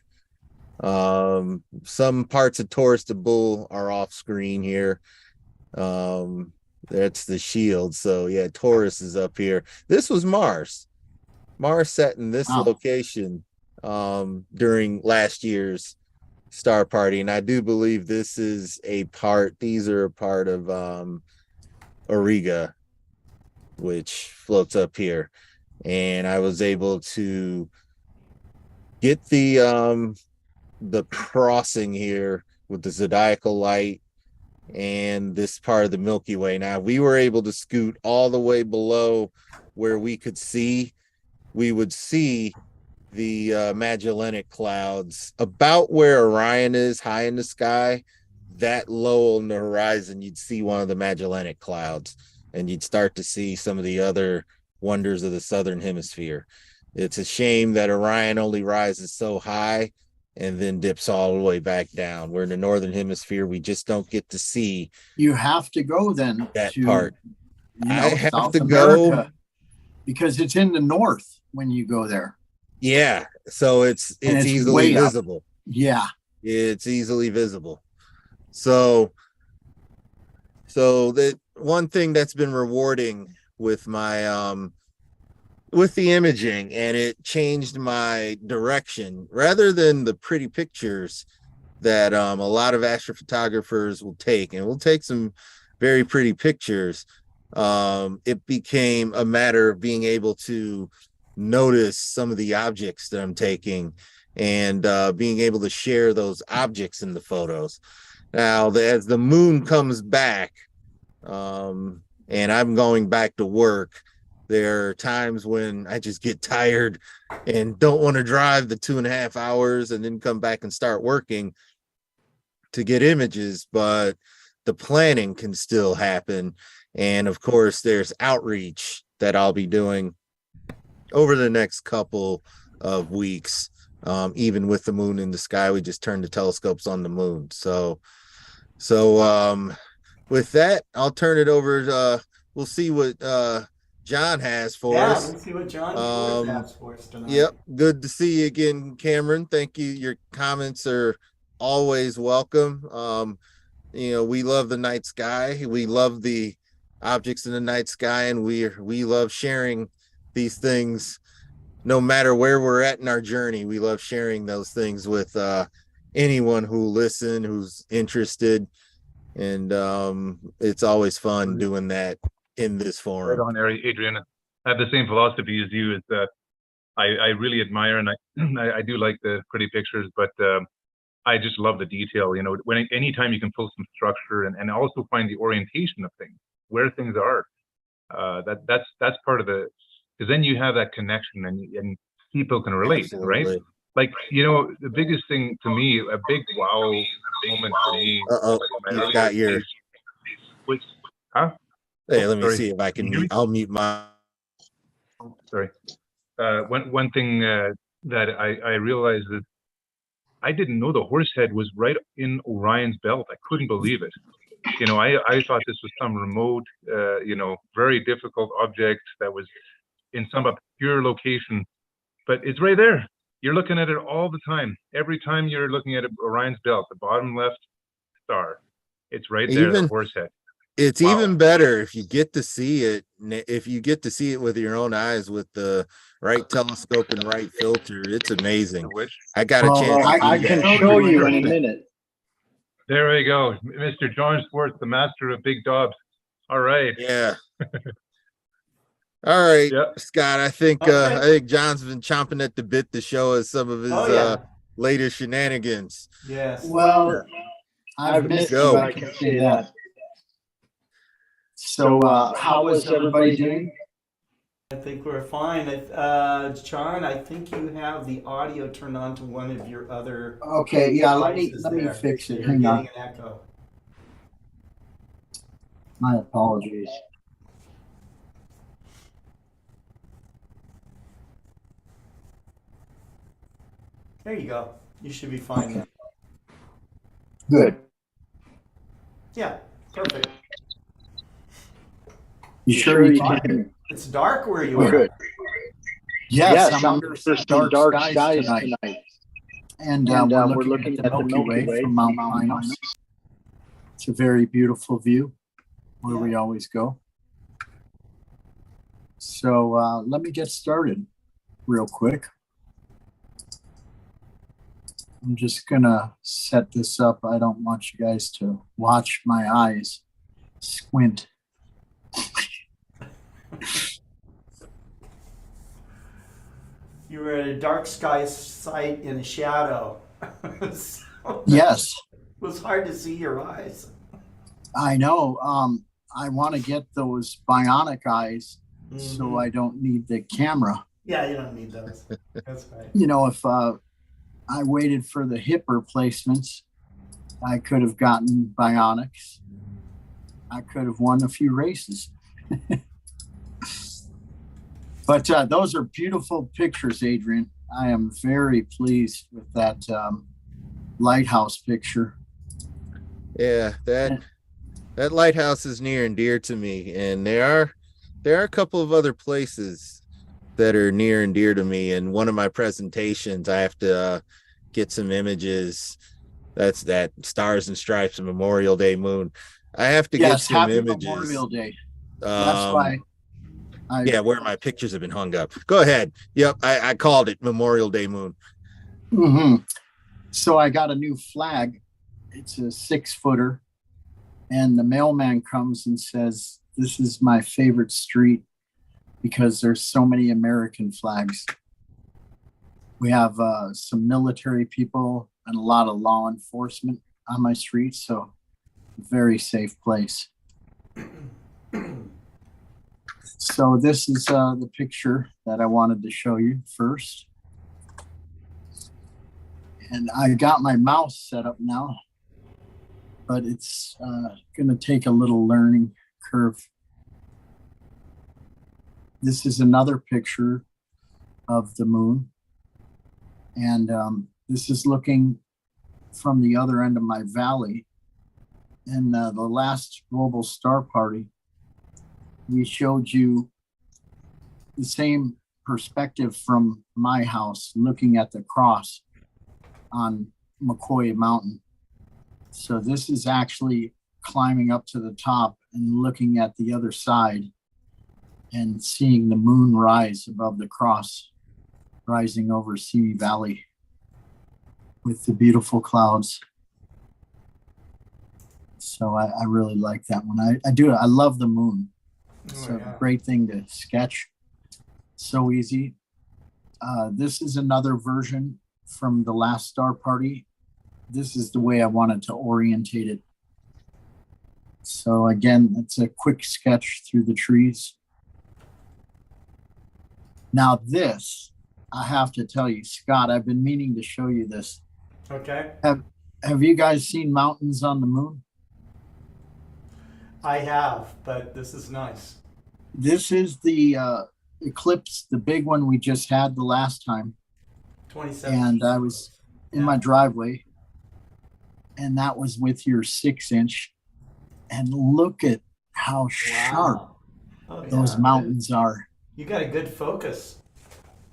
Some parts of Taurus to Bull are off screen here. That's the shield. So yeah, Taurus is up here. This was Mars. Mars sat in this location during last year's star party, and I do believe this is these are a part of Auriga, which floats up here. And I was able to get the crossing here with the zodiacal light and this part of the Milky Way. Now we were able to scoot all the way below where we would see the Magellanic clouds about where Orion is, high in the sky. That low on the horizon, you'd see one of the Magellanic clouds, and you'd start to see some of the other wonders of the southern hemisphere. It's a shame that Orion only rises so high and then dips all the way back down. We're in the northern hemisphere, we just don't get to see. You have to go then that to, part. I have South to America, go because it's in the north when you go there. Yeah, so it's easily visible. Yeah, it's easily visible. So that one thing that's been rewarding with my with the imaging, and it changed my direction rather than the pretty pictures that a lot of astrophotographers will take, and we'll take some very pretty pictures. It became a matter of being able to notice some of the objects that I'm taking, and being able to share those objects in the photos. Now, as the moon comes back, and I'm going back to work, there are times when I just get tired and don't want to drive the 2.5 hours and then come back and start working to get images, but the planning can still happen. And of course, there's outreach that I'll be doing over the next couple of weeks. Even with the moon in the sky, we just turned the telescopes on the moon. So with that, I'll turn it over. We'll see what John has for us. Let's see what John Schwartz has for us tonight. Yep, good to see you again, Cameron. Thank you. Your comments are always welcome. We love the night sky. We love the objects in the night sky, and we love sharing these things, no matter where we're at in our journey. We love sharing those things with anyone who listen, who's interested. And it's always fun doing that in this forum. Right on, Adrian. I have the same philosophy as you, is that I really admire, and I do like the pretty pictures, but I just love the detail. You know, anytime you can pull some structure and also find the orientation of things, where things are, that's part of the, because then you have that connection and people can relate. Absolutely. Right? Like, you know, the biggest thing to me, a big wow moment for me. You've got your. Huh? Hey, let me see if I can mute. I'll mute my. Sorry. One thing that I realized is I didn't know the horse head was right in Orion's belt. I couldn't believe it. You know, I thought this was some remote, you know, very difficult object that was in some obscure location, but it's right there. You're looking at it all the time. Every time you're looking at Orion's belt, the bottom left star, it's right there, the horse head. It's even better if you get to see it. If you get to see it with your own eyes, with the right telescope and right filter, it's amazing. I got a chance. I can show you in a minute. There we go, Mr. John Schwartz, the master of big dobs. All right. Yeah. All right, yep. Scott. I think John's been chomping at the bit to show us some of his latest shenanigans. Yes. Well, I've missed you. I can say that. So, how is everybody doing? I think we're fine. John, I think you have the audio turned on to one of your other. Okay, yeah. Let me fix it. Hang on. An echo. My apologies. There you go. You should be fine now. Good. Yeah, perfect. You sure you can? It's dark where you are. Good. Yes, I'm under dark skies tonight. And we're looking at the Milky Way from Mount Pinos. It's a very beautiful view where we always go. So let me get started real quick. I'm just gonna set this up. I don't want you guys to watch my eyes squint. You were at a dark sky site in a shadow. So yes. It was hard to see your eyes. I know. I want to get those bionic eyes so I don't need the camera. Yeah, you don't need those. That's right. You know, if I waited for the hip replacements, I could have gotten bionics. I could have won a few races. But those are beautiful pictures, Adrian. I am very pleased with that lighthouse picture. Yeah, that lighthouse is near and dear to me, and there are a couple of other places that are near and dear to me. In one of my presentations, I have to get some images. That's that Stars and Stripes and Memorial Day moon. I have to get some images. Memorial Day. That's why. Where my pictures have been hung up. Go ahead. Yep, I called it Memorial Day moon. Mm-hmm. So I got a new flag. It's a 6-footer. And the mailman comes and says, this is my favorite street because there's so many American flags. We have some military people and a lot of law enforcement on my street. So very safe place. So this is the picture that I wanted to show you first. And I got my mouse set up now, but it's going to take a little learning curve. This is another picture of the moon. And this is looking from the other end of my valley. In the last Global Star Party, we showed you the same perspective from my house, looking at the cross on McCoy Mountain. So this is actually climbing up to the top and looking at the other side. and seeing the moon rise above the cross, rising over Simi Valley with the beautiful clouds. So I really like that one. I love the moon. It's a great thing to sketch. So easy. This is another version from the last star party. This is the way I wanted to orientate it. So again, it's a quick sketch through the trees. Now this, I have to tell you, Scott, I've been meaning to show you this. Okay. Have you guys seen mountains on the moon? I have, but this is nice. This is the eclipse, the big one we just had the last time. 27. And I was in my driveway, and that was with your 6-inch. And look at how sharp those mountains are. You got a good focus.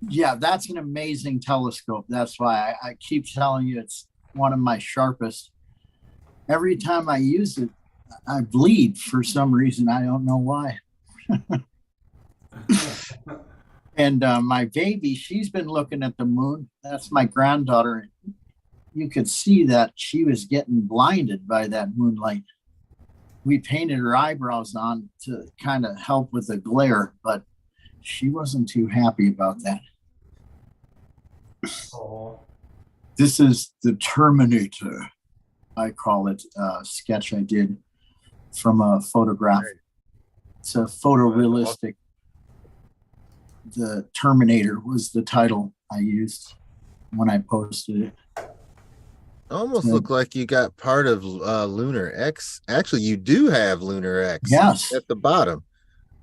Yeah, that's an amazing telescope. That's why I keep telling you it's one of my sharpest. Every time I use it, I bleed for some reason. I don't know why. And my baby, she's been looking at the moon. That's my granddaughter. You could see that she was getting blinded by that moonlight. We painted her eyebrows on to kind of help with the glare, but she wasn't too happy about that. Oh. This is the Terminator, I call it, sketch I did from a photograph. It's a photorealistic. The Terminator was the title I used when I posted it. Almost look like you got part of Lunar X. Actually, you do have Lunar X. Yes. At the bottom.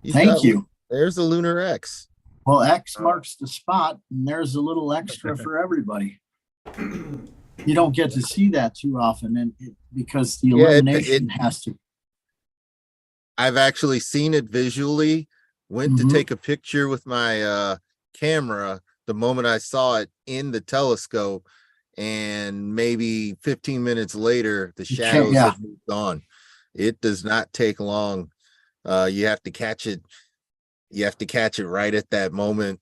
Thank you. There's the Lunar X. Well, X marks the spot, and there's a little extra for everybody. You don't get to see that too often, and because the illumination has to. I've actually seen it visually. Went to take a picture with my camera the moment I saw it in the telescope, and maybe 15 minutes later, the shadows have moved on. It does not take long. You have to catch it. You have to catch it right at that moment.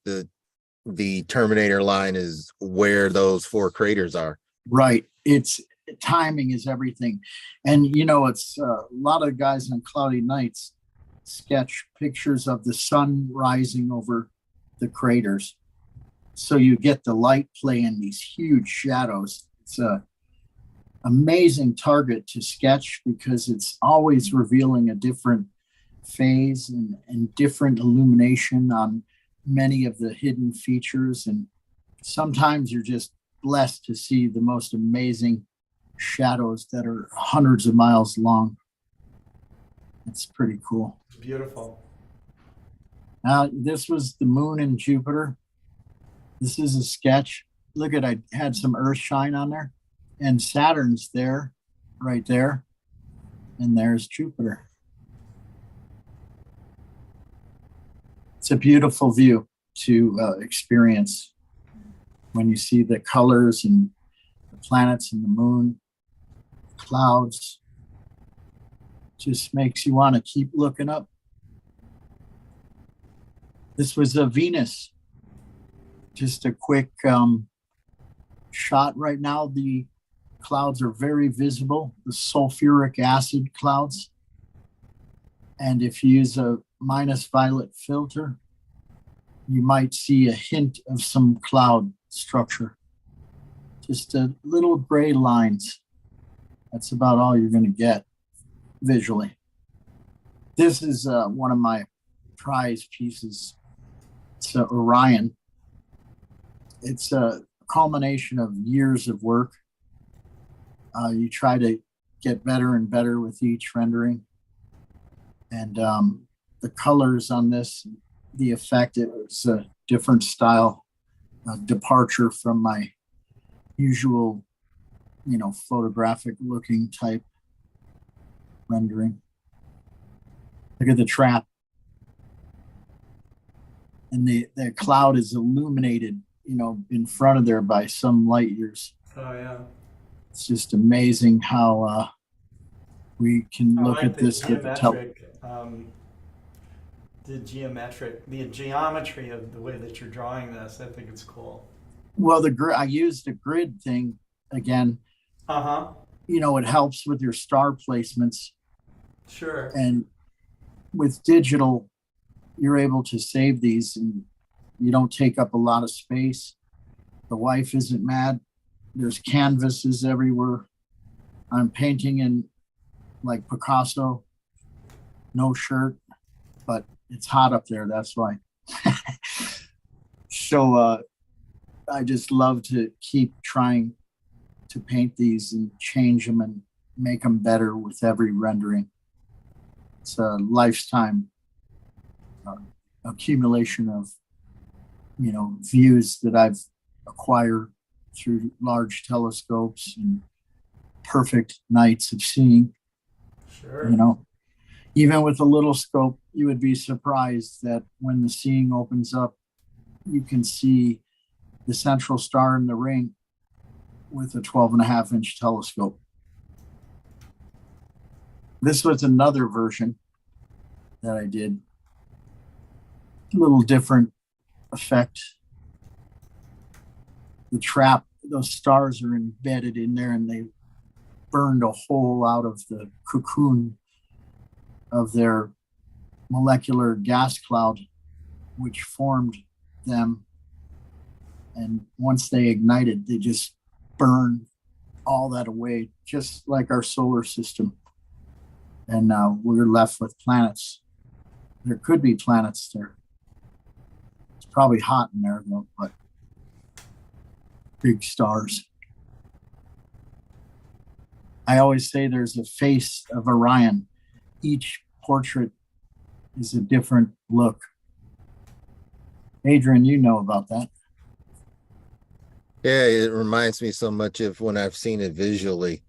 The Terminator line is where those 4 craters are. Right. It's timing is everything. And you know, it's a lot of guys on cloudy nights sketch pictures of the sun rising over the craters. So you get the light play in these huge shadows. It's a amazing target to sketch because it's always revealing a different phase and different illumination on many of the hidden features. And sometimes you're just blessed to see the most amazing shadows that are hundreds of miles long. It's pretty cool. It's beautiful. Now, this was the moon and Jupiter. This is a sketch. Look at, I had some earth shine on there, and Saturn's there, right there. And there's Jupiter. It's a beautiful view to experience when you see the colors and the planets and the moon, clouds. Just makes you want to keep looking up. This was a Venus. Just a quick shot. Right now, the clouds are very visible, the sulfuric acid clouds. And if you use a minus violet filter, you might see a hint of some cloud structure. Just a little gray lines. That's about all you're going to get visually. This is one of my prize pieces. It's Orion. It's a culmination of years of work. You try to get better and better with each rendering. And the colors on this, the effect, it was a different style, a departure from my usual, photographic looking type rendering. Look at the trap. And the cloud is illuminated, in front of there by some light years. Oh, yeah. It's just amazing how we can look like at this with the geometric the geometry of the way that you're drawing this. I think it's cool. Well, I used a grid thing again. You know, it helps with your star placements. Sure. And with digital, you're able to save these and you don't take up a lot of space. The wife isn't mad. There's canvases everywhere. I'm painting in like Picasso, no shirt, but it's hot up there. That's why. So I just love to keep trying to paint these and change them and make them better with every rendering. It's a lifetime accumulation of, you know, views that I've acquired through large telescopes and perfect nights of seeing. Sure. You know, even with a little scope, you would be surprised that when the seeing opens up, you can see the central star in the ring with a 12.5-inch telescope. This was another version that I did. A little different effect. The trap, those stars are embedded in there and they burned a hole out of the cocoon of their molecular gas cloud, which formed them. And once they ignited, they just burned all that away, just like our solar system. And we're left with planets. There could be planets there. It's probably hot in there though, but big stars. I always say there's a face of Orion. Each portrait is a different look. Adrian, you know about that. Yeah, it reminds me so much of when I've seen it visually.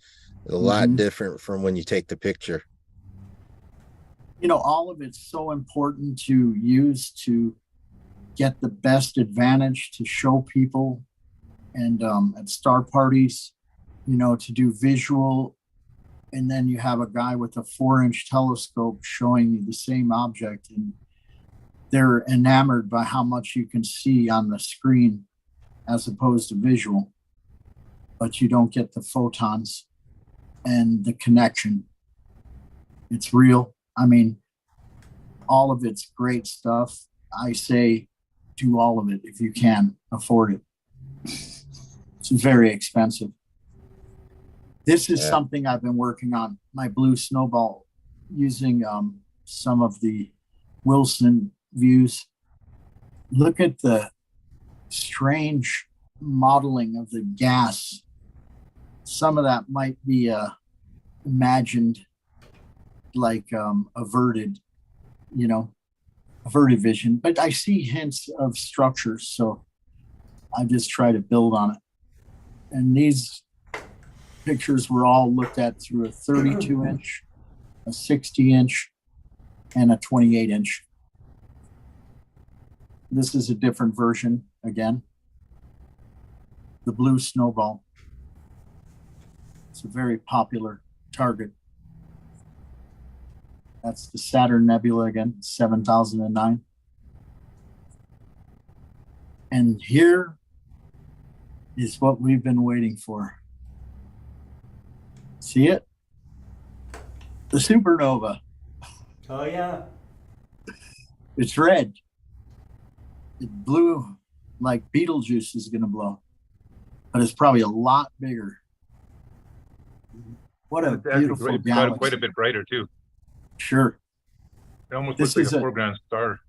A lot different from when you take the picture. You know, all of it's so important to use to get the best advantage to show people and at star parties, you know, to do visual. And then you have a guy with a 4-inch telescope showing you the same object and they're enamored by how much you can see on the screen as opposed to visual, but you don't get the photons and the connection. It's real. I mean, all of it's great stuff. I say do all of it if you can afford it. It's very expensive. This is something I've been working on, my blue snowball, using some of the Wilson views. Look at the strange modeling of the gas. Some of that might be imagined, like averted, you know, averted vision, but I see hints of structures, so I just try to build on it. And these pictures were all looked at through a 32-inch, a 60-inch, and a 28-inch. This is a different version again. The blue snowball. It's a very popular target. That's the Saturn Nebula again, 7009. And here is what we've been waiting for. See it? The supernova. Oh, yeah. It's red. It blew like Betelgeuse is going to blow, but it's probably a lot bigger. What a beautiful galaxy. Quite a bit brighter, too. Sure. It almost looks like a foreground star.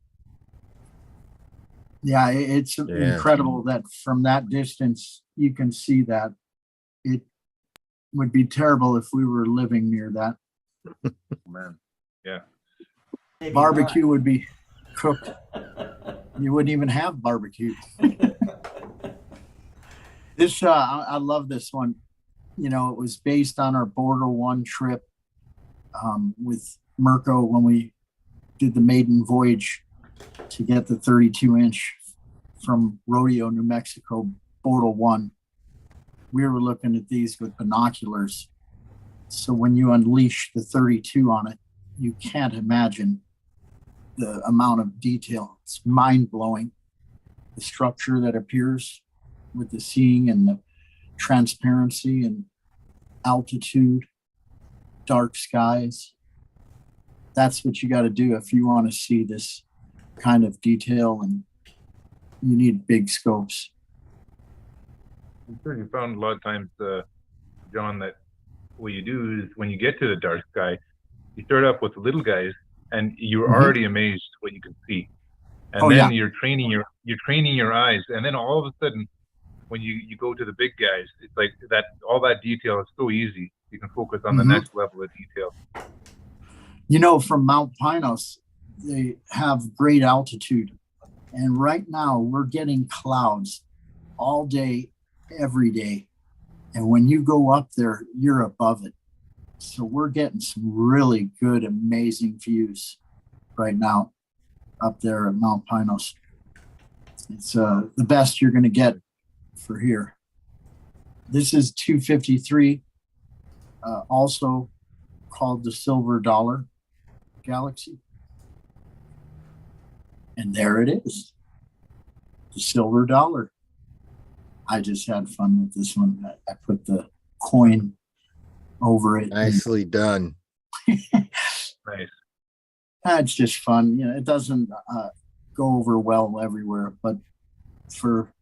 Yeah, it's incredible that from that distance, you can see that. It would be terrible if we were living near that. Man, yeah. Barbecue would be cooked. You wouldn't even have barbecue. This, I love this one. You know, it was based on our Border 1 trip with Mirko when we did the maiden voyage to get the 32-inch from Rodeo, New Mexico, Border 1. We were looking at these with binoculars. So when you unleash the 32 on it, you can't imagine the amount of detail. It's mind-blowing. The structure that appears with the seeing and the transparency and altitude, dark skies. That's what you got to do if you want to see this kind of detail, and you need big scopes. I'm sure you found a lot of times, John, that what you do is when you get to the dark sky, you start up with the little guys, and you're already amazed what you can see, and then you're training your eyes, and then all of a sudden, when you go to the big guys, it's like that. All that detail is so easy. You can focus on the next level of detail. You know, from Mount Pinos, they have great altitude, and right now we're getting clouds all day, every day, and when you go up there, you're above it. So we're getting some really good, amazing views right now up there at Mount Pinos. It's the best you're going to get for here. This is 253, also called the Silver Dollar Galaxy. And there it is, the Silver Dollar. I just had fun with this one. I put the coin over it. Nicely done. Nice. It's just fun. You know, it doesn't go over well everywhere, but for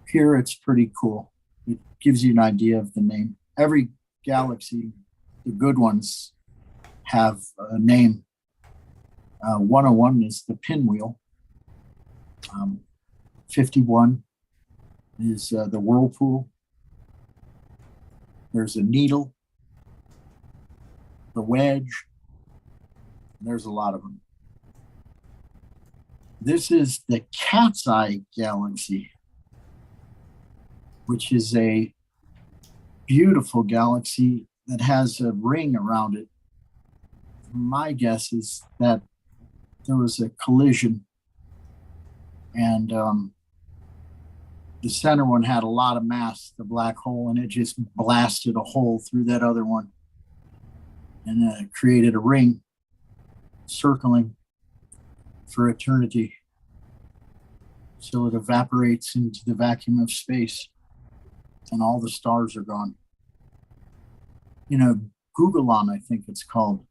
here, it's pretty cool. It gives you an idea of the name. Every galaxy, the good ones, have a name. 101 is the pinwheel. 51 is the whirlpool. There's a needle, the wedge. There's a lot of them. This is the Cat's Eye Galaxy, which is a beautiful galaxy that has a ring around it. My guess is that there was a collision, and the center one had a lot of mass, the black hole, and it just blasted a hole through that other one and created a ring circling for eternity. So it evaporates into the vacuum of space, and all the stars are gone. You know, Gugelon, I think it's called.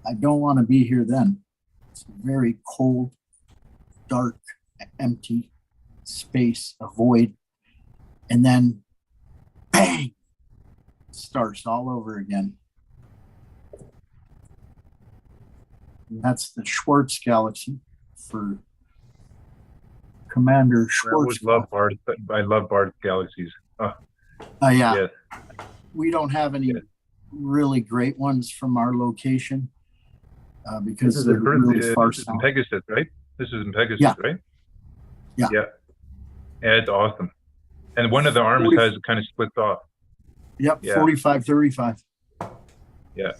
I don't want to be here then. It's a very cold, dark, empty space, a void. And then, bang, starts all over again. And that's the Schwartz Galaxy for Commander Schwartz. I love Bard's galaxies. Yeah. Yes. We don't have any really great ones from our location because they're really far south. This is in Pegasus, right? This is in Pegasus, right? Yeah. Yeah. Yeah, it's awesome. And one of the arms has kind of splits off. Yep, yeah. 45, 35. Yeah.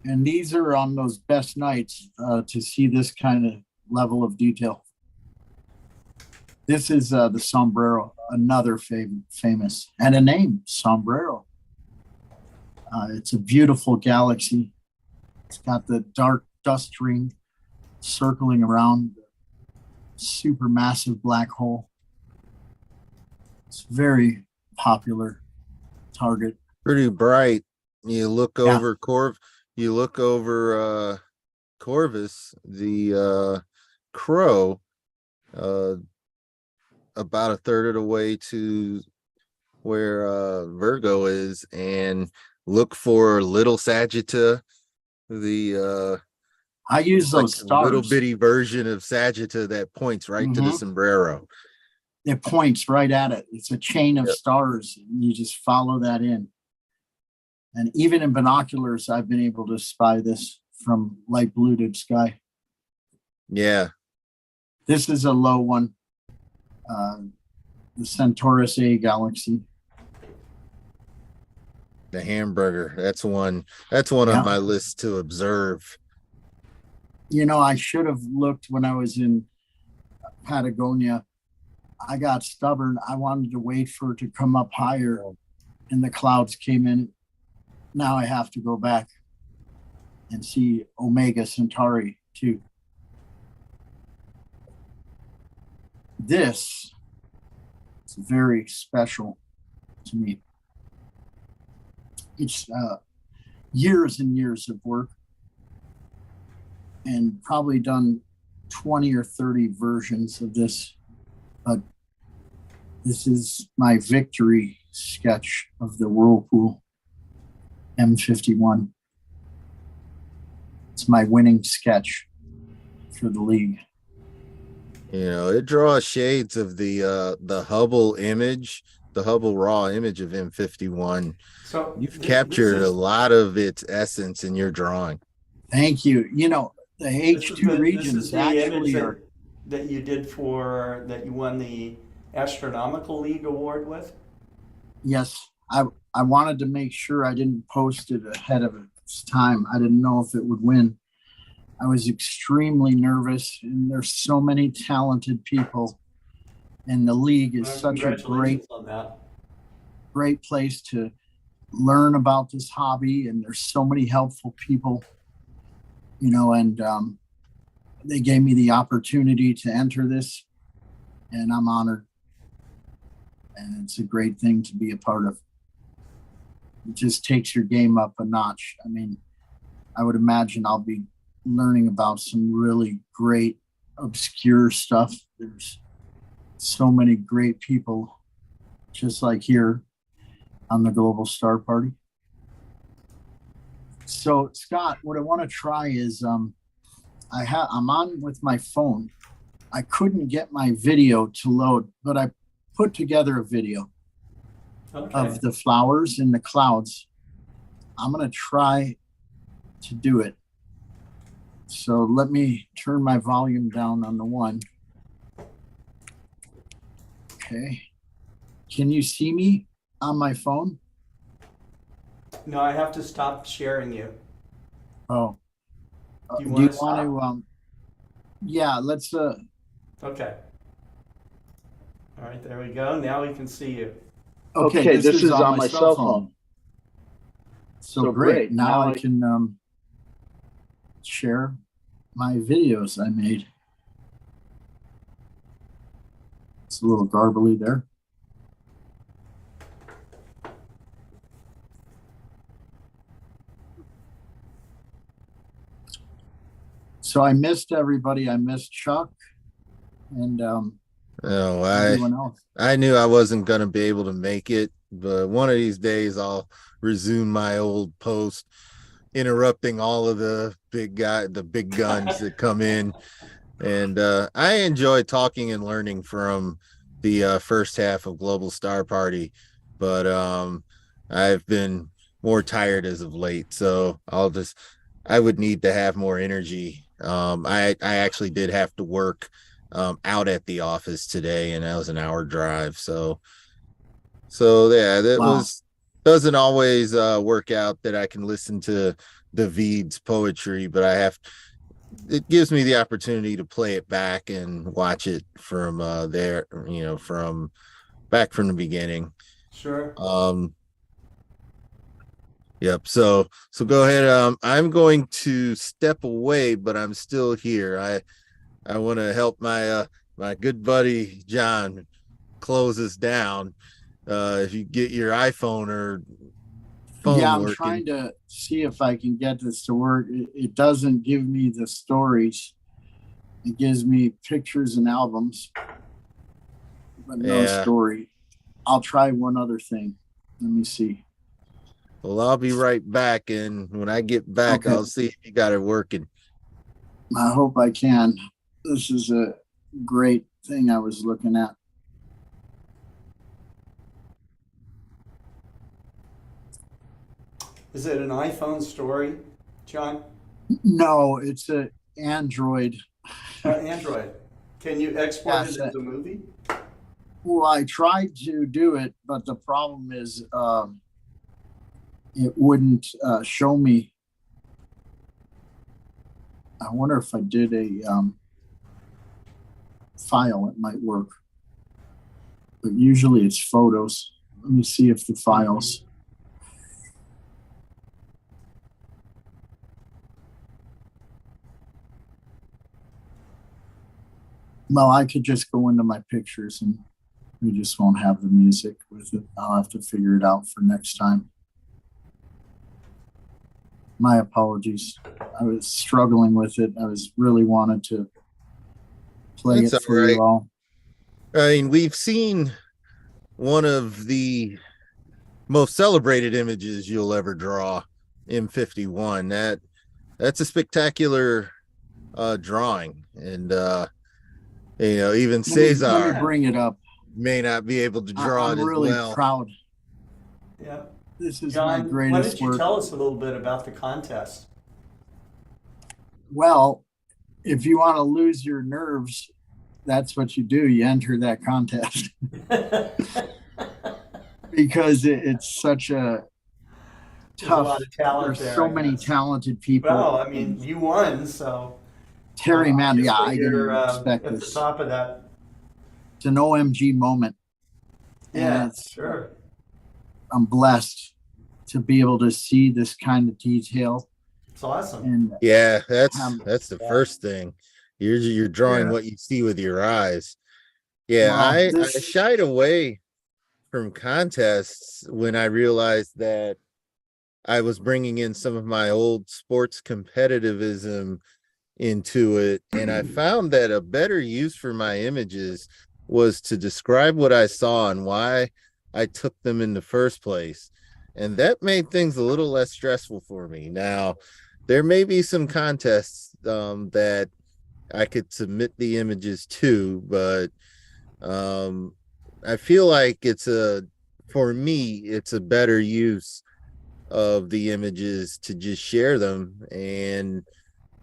And these are on those best nights to see this kind of level of detail. This is the Sombrero, another famous, and a name, Sombrero. It's a beautiful galaxy. It's got the dark dust ring circling around the supermassive black hole. It's a very popular target. Pretty bright. You look over you look over Corvus, the Crow, about a third of the way to where Virgo is, and look for little Sagitta, the I use those stars. Little bitty version of Sagitta that points right to the sombrero. It points right at it. It's a chain of stars, and you just follow that in. And even in binoculars, I've been able to spy this from light polluted sky. Yeah. This is a low one. The Centaurus A galaxy. The hamburger. That's one on my list to observe. You know, I should have looked when I was in Patagonia. I got stubborn. I wanted to wait for it to come up higher, and the clouds came in. Now I have to go back and see Omega Centauri too. this is very special to me. It's years and years of work, and probably done 20 or 30 versions of this. But this is my victory sketch of the Whirlpool M51. It's my winning sketch for the league. You know, it draws shades of the Hubble image, the Hubble raw image of M51. So you've captured a lot of its essence in your drawing. Thank you. You know, the H2 regions actually are that you did for that you won the Astronomical League award with. Yes, I wanted to make sure I didn't post it ahead of its time. I didn't know if it would win. I was extremely nervous, and there's so many talented people, and the league is such a great place to learn about this hobby, and there's so many helpful people, you know, and they gave me the opportunity to enter this, and I'm honored, and it's a great thing to be a part of. It just takes your game up a notch. I mean, I would imagine I'll be learning about some really great obscure stuff. There's so many great people just like here on the Global Star Party. So Scott, what I want to try is I'm on with my phone. I couldn't get my video to load, but I put together a video of the flowers in the clouds. I'm going to try to do it. So let me turn my volume down on the one. Okay. Can you see me on my phone? No, I have to stop sharing you. Oh. Do you want to yeah, let's Okay. All right, there we go. Now we can see you. Okay, this is on my cell phone. So great. Now I can share my videos I made. It's a little garbly there. So I missed everybody. I missed Chuck and everyone else. I knew I wasn't going to be able to make it, but one of these days I'll resume my old post, interrupting all of the big guns that come in. And I enjoy talking and learning from the first half of Global Star Party, but I've been more tired as of late, so I would need to have more energy. I actually did have to work out at the office today, and that was an hour drive. So yeah, that doesn't always work out that I can listen to David's poetry, but it gives me the opportunity to play it back and watch it from there, you know, from back from the beginning. Sure. Yep. So go ahead. I'm going to step away, but I'm still here. I want to help my my good buddy John close us down. If you get your iPhone or phone I'm working. trying to see if I can get this to work. It doesn't give me the stories. It gives me pictures and albums, but no story. I'll try one other thing. Let me see. Well, I'll be right back, and when I get back, I'll see if you got it working. I hope I can. This is a great thing I was looking at. Is it an iPhone story, John? No, it's an Android. Android. Can you export it as a movie? Well, I tried to do it, but the problem is it wouldn't show me. I wonder if I did a file, it might work. But usually it's photos. Let me see if the files. Well, I could just go into my pictures and we just won't have the music with it. I'll have to figure it out for next time. My apologies. I was struggling with it. I was really wanted to play That's it for all you all. I mean, we've seen one of the most celebrated images you'll ever draw, M51. That's a spectacular drawing, and even Cesar let me bring it up. may not be able to draw I'm it really as well. proud. Yeah. This is John, my greatest why don't you work. tell us a little bit about the contest? Well, if you want to lose your nerves, that's what you do. You enter that contest. Because it's such a There's tough, a lot of talent there's there, so I many guess. talented people. Well, I mean, you won, so. Terry, man, yeah, I obviously didn't you're, expect at this. the top of that. It's an OMG moment. Yeah, And sure. I'm blessed to be able to see this kind of detail. It's awesome. And Yeah, that's the first thing. You're drawing what you see with your eyes. Yeah, Well, I shied away from contests when I realized that I was bringing in some of my old sports competitivism into it, and I found that a better use for my images was to describe what I saw and why I took them in the first place. And that made things a little less stressful for me. Now, there may be some contests that I could submit the images to, but I feel like for me, it's a better use of the images to just share them. And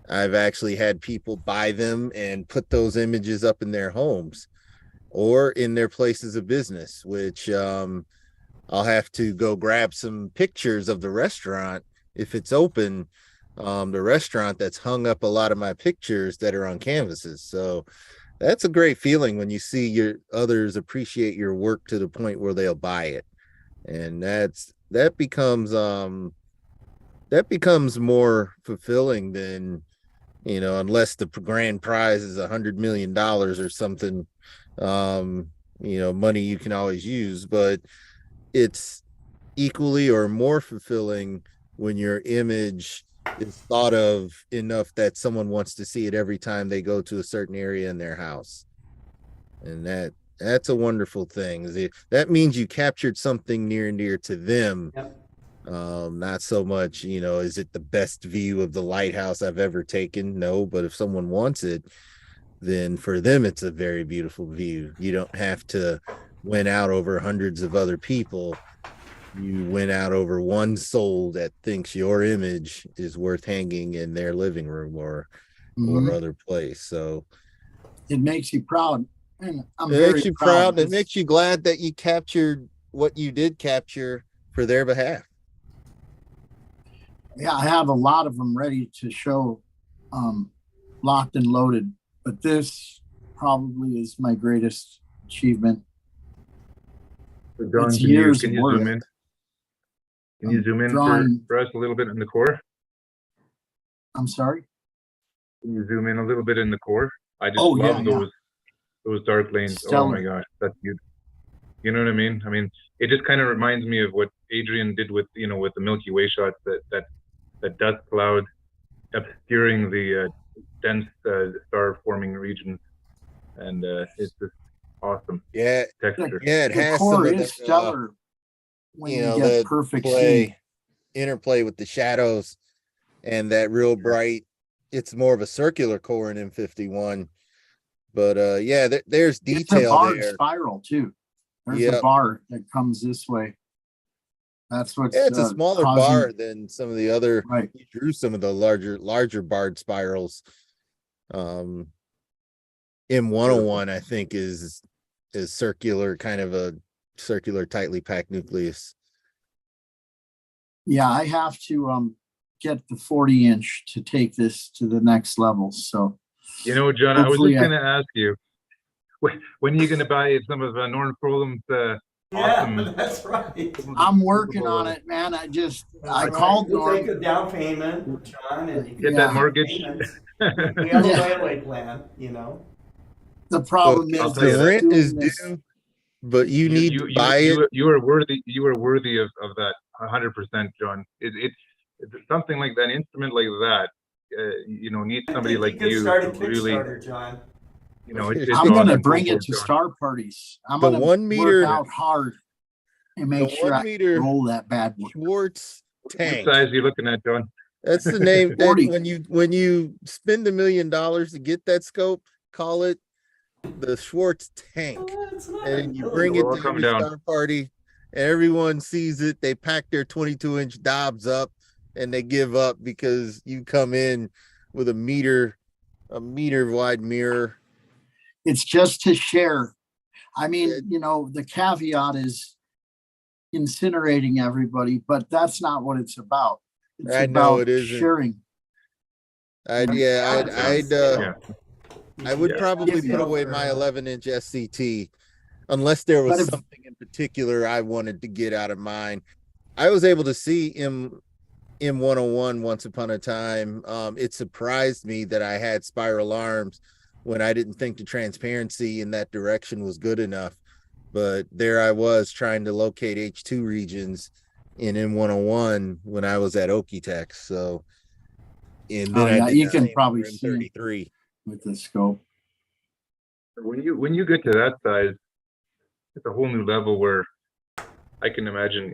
I've actually had people buy them and put those images up in their homes or in their places of business, which I'll have to go grab some pictures of the restaurant if it's open, the restaurant that's hung up a lot of my pictures that are on canvases. So that's a great feeling when you see your others appreciate your work to the point where they'll buy it. And that becomes more fulfilling than, unless the grand prize is $100 million or something, money you can always use, but it's equally or more fulfilling when your image is thought of enough that someone wants to see it every time they go to a certain area in their house. And that's a wonderful thing. That means you captured something near and dear to them. Yep. Not so much, is it the best view of the lighthouse I've ever taken? No, but if someone wants it, then for them, it's a very beautiful view. You don't have to win out over hundreds of other people. You win out over one soul that thinks your image is worth hanging in their living room or other place. So it makes you proud. And I'm it very makes you proud. It makes you glad that you captured what you did capture for their behalf. Yeah, I have a lot of them ready to show, locked and loaded, but this probably is my greatest achievement. So John, It's can years you of work. zoom in? Can you zoom in drawing- for us a little bit in the core? I'm sorry? Can you zoom in a little bit in the core? I just Oh, yeah, love those dark lanes. Oh Stellar. my gosh, that's beautiful. You know what I mean? I mean, it just kind of reminds me of what Adrian did with with the Milky Way shots, that dust cloud obscuring the dense star forming region, and it's just awesome. Yeah, texture. Yeah, it The has core some of is that, stellar when you get the perfect shade. interplay with the shadows and that real bright. It's more of a circular core in M51, but there's It's a detail barred there. spiral too. There's Yep. a bar that comes this way. That's what's Yeah, it's a smaller causing- bar than some of the other. Right. You drew some of the larger barred spirals. M101, I think, is circular, kind of a circular, tightly packed nucleus. Yeah, I have to get the 40-inch to take this to the next level. So John, I was hopefully just going to ask you, when are you going to buy some of Norm Frolum's awesome? That's right. I'm working on it, man. I called We'll Norm. take a down payment, John, and you Get can that make mortgage. payments. We have a Yeah. railway plan, The problem Well, is the rent is doing this- due, but you need to buy it. You are worthy. You are worthy of that 100%, John. It's something like that, an instrument like that. Needs somebody like you to really. John. I'm going to bring it to star parties. I'm The going to 1 meter work out hard and make sure I roll that bad boy. Schwartz tank. What size are you looking at, John? That's the name. 40. When you spend $1 million to get that scope, call it the Schwartz tank, and you bring it to every star party, and everyone sees it. They pack their 22-inch Dobbs up, and they give up because you come in with a meter wide mirror. It's just to share. I mean, the caveat is incinerating everybody, but that's not what it's about. It's I know about it isn't. sharing. I would probably put away my 11-inch SCT unless there was something in particular I wanted to get out of mine. I was able to see M101 once upon a time. It surprised me that I had spiral arms when I didn't think the transparency in that direction was good enough. But there I was trying to locate H2 regions in M101 when I was at Okie-Tex. So, and then you can probably see M33 with the scope. When you get to that size, it's a whole new level where I can imagine,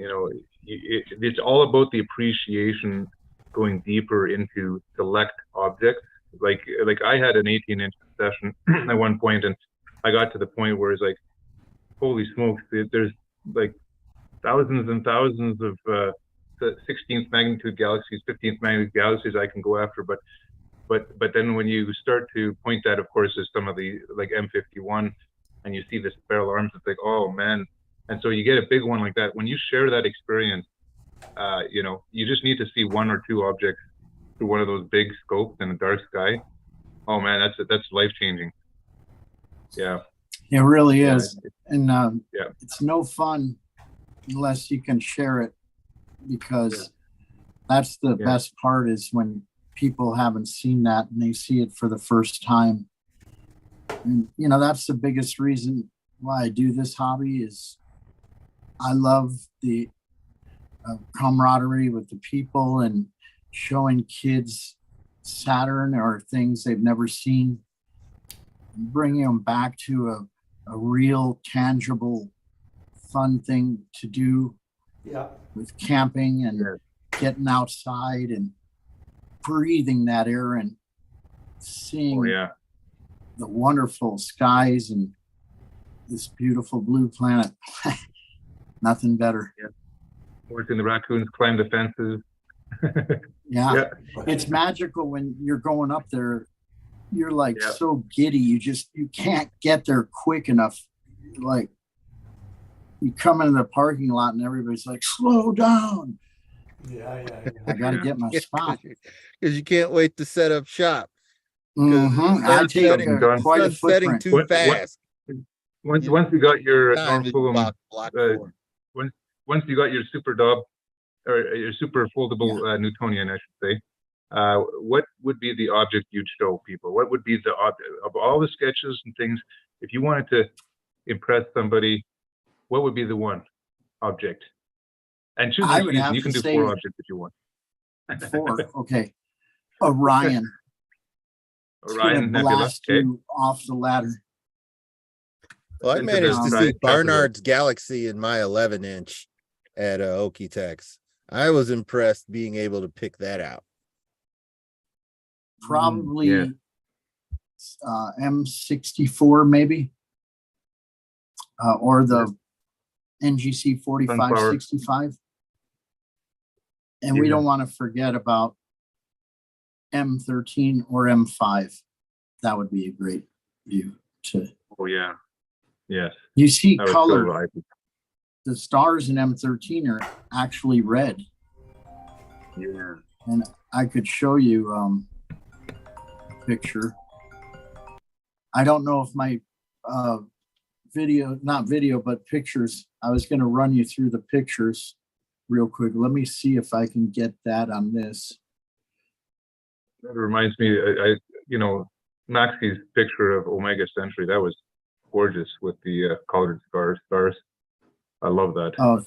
it's all about the appreciation going deeper into select objects. Like I had an 18-inch session at one point, and I got to the point where it's like, holy smokes, there's like thousands and thousands of 16th magnitude galaxies, 15th magnitude galaxies I can go after, but then when you start to point that, of course, is some of the like M51, and you see the spiral arms, it's like, oh man. And so you get a big one like that. When you share that experience, you just need to see one or two objects through one of those big scopes in a dark sky. Oh man, that's life changing. Yeah. It really is. And it's no fun unless you can share it, because that's the best part, is when people haven't seen that and they see it for the first time. And that's the biggest reason why I do this hobby, is I love the camaraderie with the people and showing kids Saturn or things they've never seen, bringing them back to a real tangible fun thing to do with camping and getting outside and breathing that air and seeing the wonderful skies and this beautiful blue planet. Nothing better. Watching the raccoons climb the fences. It's magical when you're going up there. You're like so giddy, you can't get there quick enough. Like, you come into the parking lot and everybody's like, slow down. I gotta get my spot, because you can't wait to set up shop. I take quite a setting too fast. Once you got your once you got your super Dob, or your super foldable Newtonian, I should say, what would be the object you'd show people? What would be the object of all the sketches and things? If you wanted to impress somebody, what would be the one object? And choose a season. You can do 4 objects if you want. 4, okay. Orion. Orion Nebula. Blast you off the ladder. Well, I managed to see Barnard's Galaxy in my 11-inch at Okie-Tex. I was impressed being able to pick that out. Probably M64 maybe, or the NGC 4565. And we don't want to forget about M13 or M5. That would be a great view to. Oh yeah, yes. You see color. The stars in M13 are actually red. Yeah. And I could show you a picture. I don't know if my not video, but pictures. I was going to run you through the pictures real quick. Let me see if I can get that on this. That reminds me, Maxi's picture of Omega Centauri. That was gorgeous with the colored stars. I love that. Oh,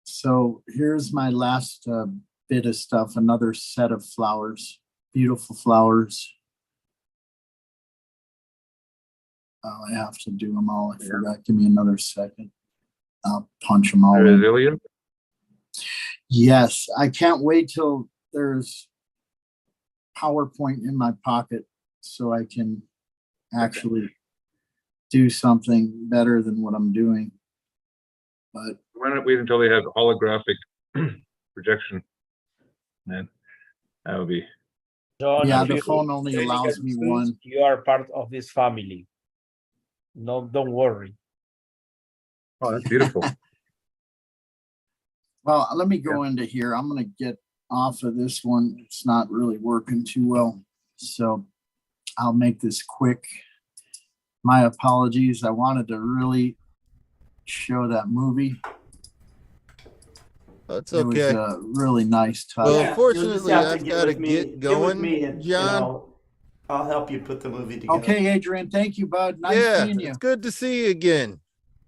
so here's my last bit of stuff. Another set of flowers, beautiful flowers. Oh, I have to do them all. I forgot. Give me another second. I'll punch them all in. Yes, I can't wait till there's PowerPoint in my pocket so I can actually do something better than what I'm doing. But why not wait until they have holographic projection? Man, that would be. John, yeah, the phone only allows me one. You are part of this family. No, don't worry. Oh, that's beautiful. Well, let me go into here. I'm going to get off of this one. It's not really working too well. So I'll make this quick. My apologies. I wanted to really show that movie. That's okay. It was a really nice touch. Well, unfortunately, I've got to get going. And, John, I'll help you put the movie together. Okay, Adrian. Thank you, bud. Nice seeing you. It's good to see you again.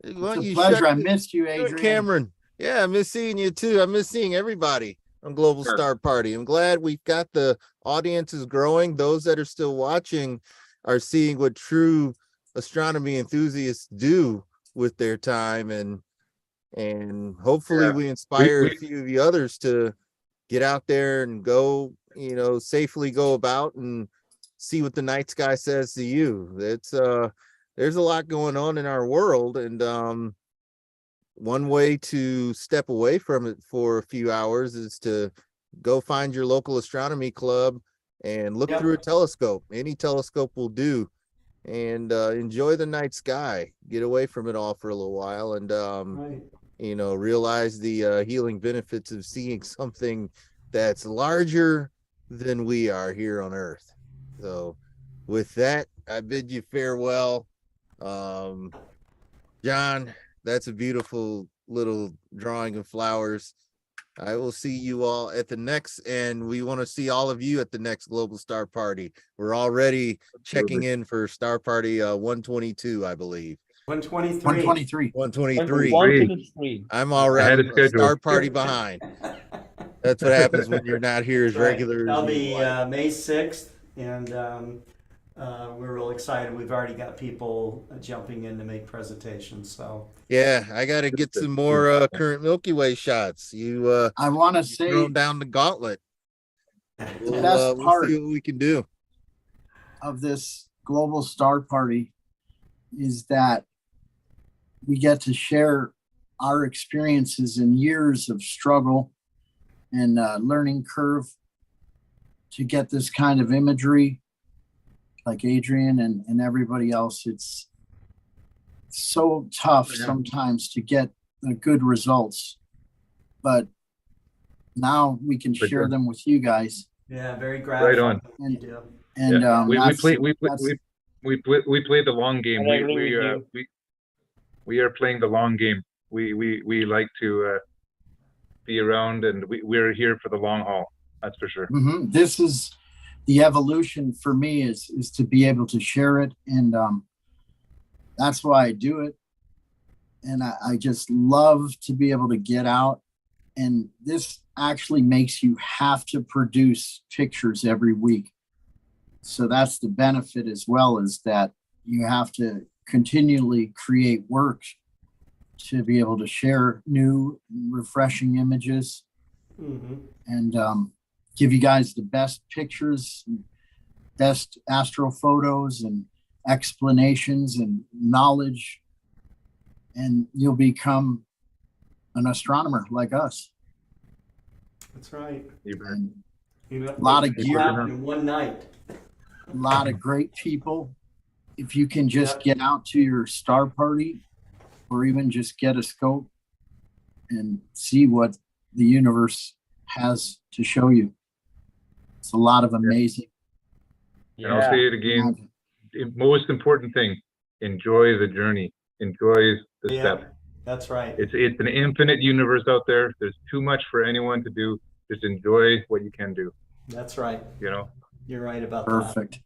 It's a pleasure. I missed you, Adrian. Cameron. Yeah, I miss seeing you too. I miss seeing everybody on Global Star Party. I'm glad we've got the audiences growing. Those that are still watching are seeing what true astronomy enthusiasts do with their time, and hopefully we inspire a few of the others to get out there and go, safely go about and see what the night sky says to you. It's there's a lot going on in our world, and one way to step away from it for a few hours is to go find your local astronomy club and look through a telescope. Any telescope will do, and enjoy the night sky. Get away from it all for a little while, and realize the healing benefits of seeing something that's larger than we are here on Earth. So with that, I bid you farewell. John, that's a beautiful little drawing of flowers. I will see you all at the next, and we want to see all of you at the next Global Star Party. We're already checking in for Star Party 122, I believe. 123. 123. I'm already a Star Party behind. That's what happens when you're not here as regular. That'll be May 6th, and we're real excited. We've already got people jumping in to make presentations. So yeah, I got to get some more current Milky Way shots. I want to say throw down the gauntlet. The best part we'll see what we can do of this Global Star Party is that we get to share our experiences and years of struggle and learning curve to get this kind of imagery. Like Adrian and everybody else, it's so tough sometimes to get good results, but now we can share them with you guys. Yeah, very gratifying. Right on. And we play the long game. We are playing the long game. We like to be around, and we're here for the long haul. That's for sure. Mm-hmm. This is the evolution for me is to be able to share it, and that's why I do it. And I just love to be able to get out, and this actually makes you have to produce pictures every week. So that's the benefit, as well, is that you have to continually create work to be able to share new refreshing images, and give you guys the best pictures, best astro photos and explanations and knowledge, and you'll become an astronomer like us. That's right. A lot of gear in one night. A lot of great people. If you can just get out to your star party, or even just get a scope and see what the universe has to show you. It's a lot of amazing. And I'll say it again. The most important thing: enjoy the journey. Enjoy the step. That's right. It's an infinite universe out there. There's too much for anyone to do. Just enjoy what you can do. That's right. You know, You're right about that. Perfect.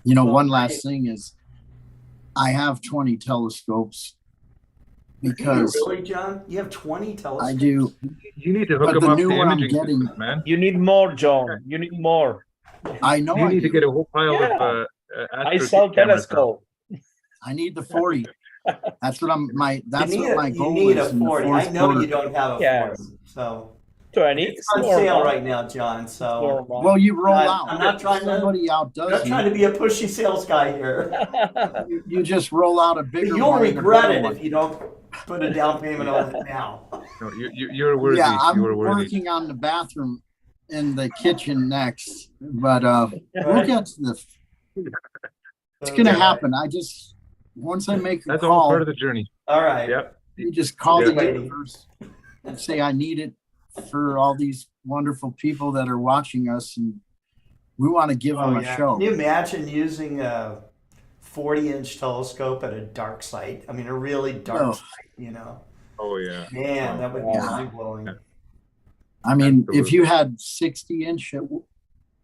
You know, one last thing is I have 20 telescopes because really, John? You have 20 telescopes? I do. You need to hook But them the up to new one I'm imaging getting, systems, man. You need more, John. You need more. I know You I need to do. get a whole pile of I Astro saw cameras now. telescope. I need the 40. That's what I'm that's you need what my you goal need is a in the 40. I fourth know quarter. you don't have a Yes. 40. So 20. it's on sale right now, John. So Well, you roll out. I'm not trying Somebody to outdoes not you. trying to be a pushy sales guy here. You just roll out a bigger You'll one. and a regret better it one. if you don't put a down payment on it now. No, you're worthy. Yeah, I'm you are worthy. working on the bathroom in the kitchen next, but we'll get to the. It's gonna happen. I just once I make a That's call. all part of the journey. All right. Yep. You just call Yeah. the universe and say I need it for all these wonderful people that are watching us, and we want to give them a show. Can you imagine using a 40-inch telescope at a dark site? I mean, a really dark site, you know? Oh yeah. Man, that would be mind blowing. I mean, if Absolutely. you had 60-inch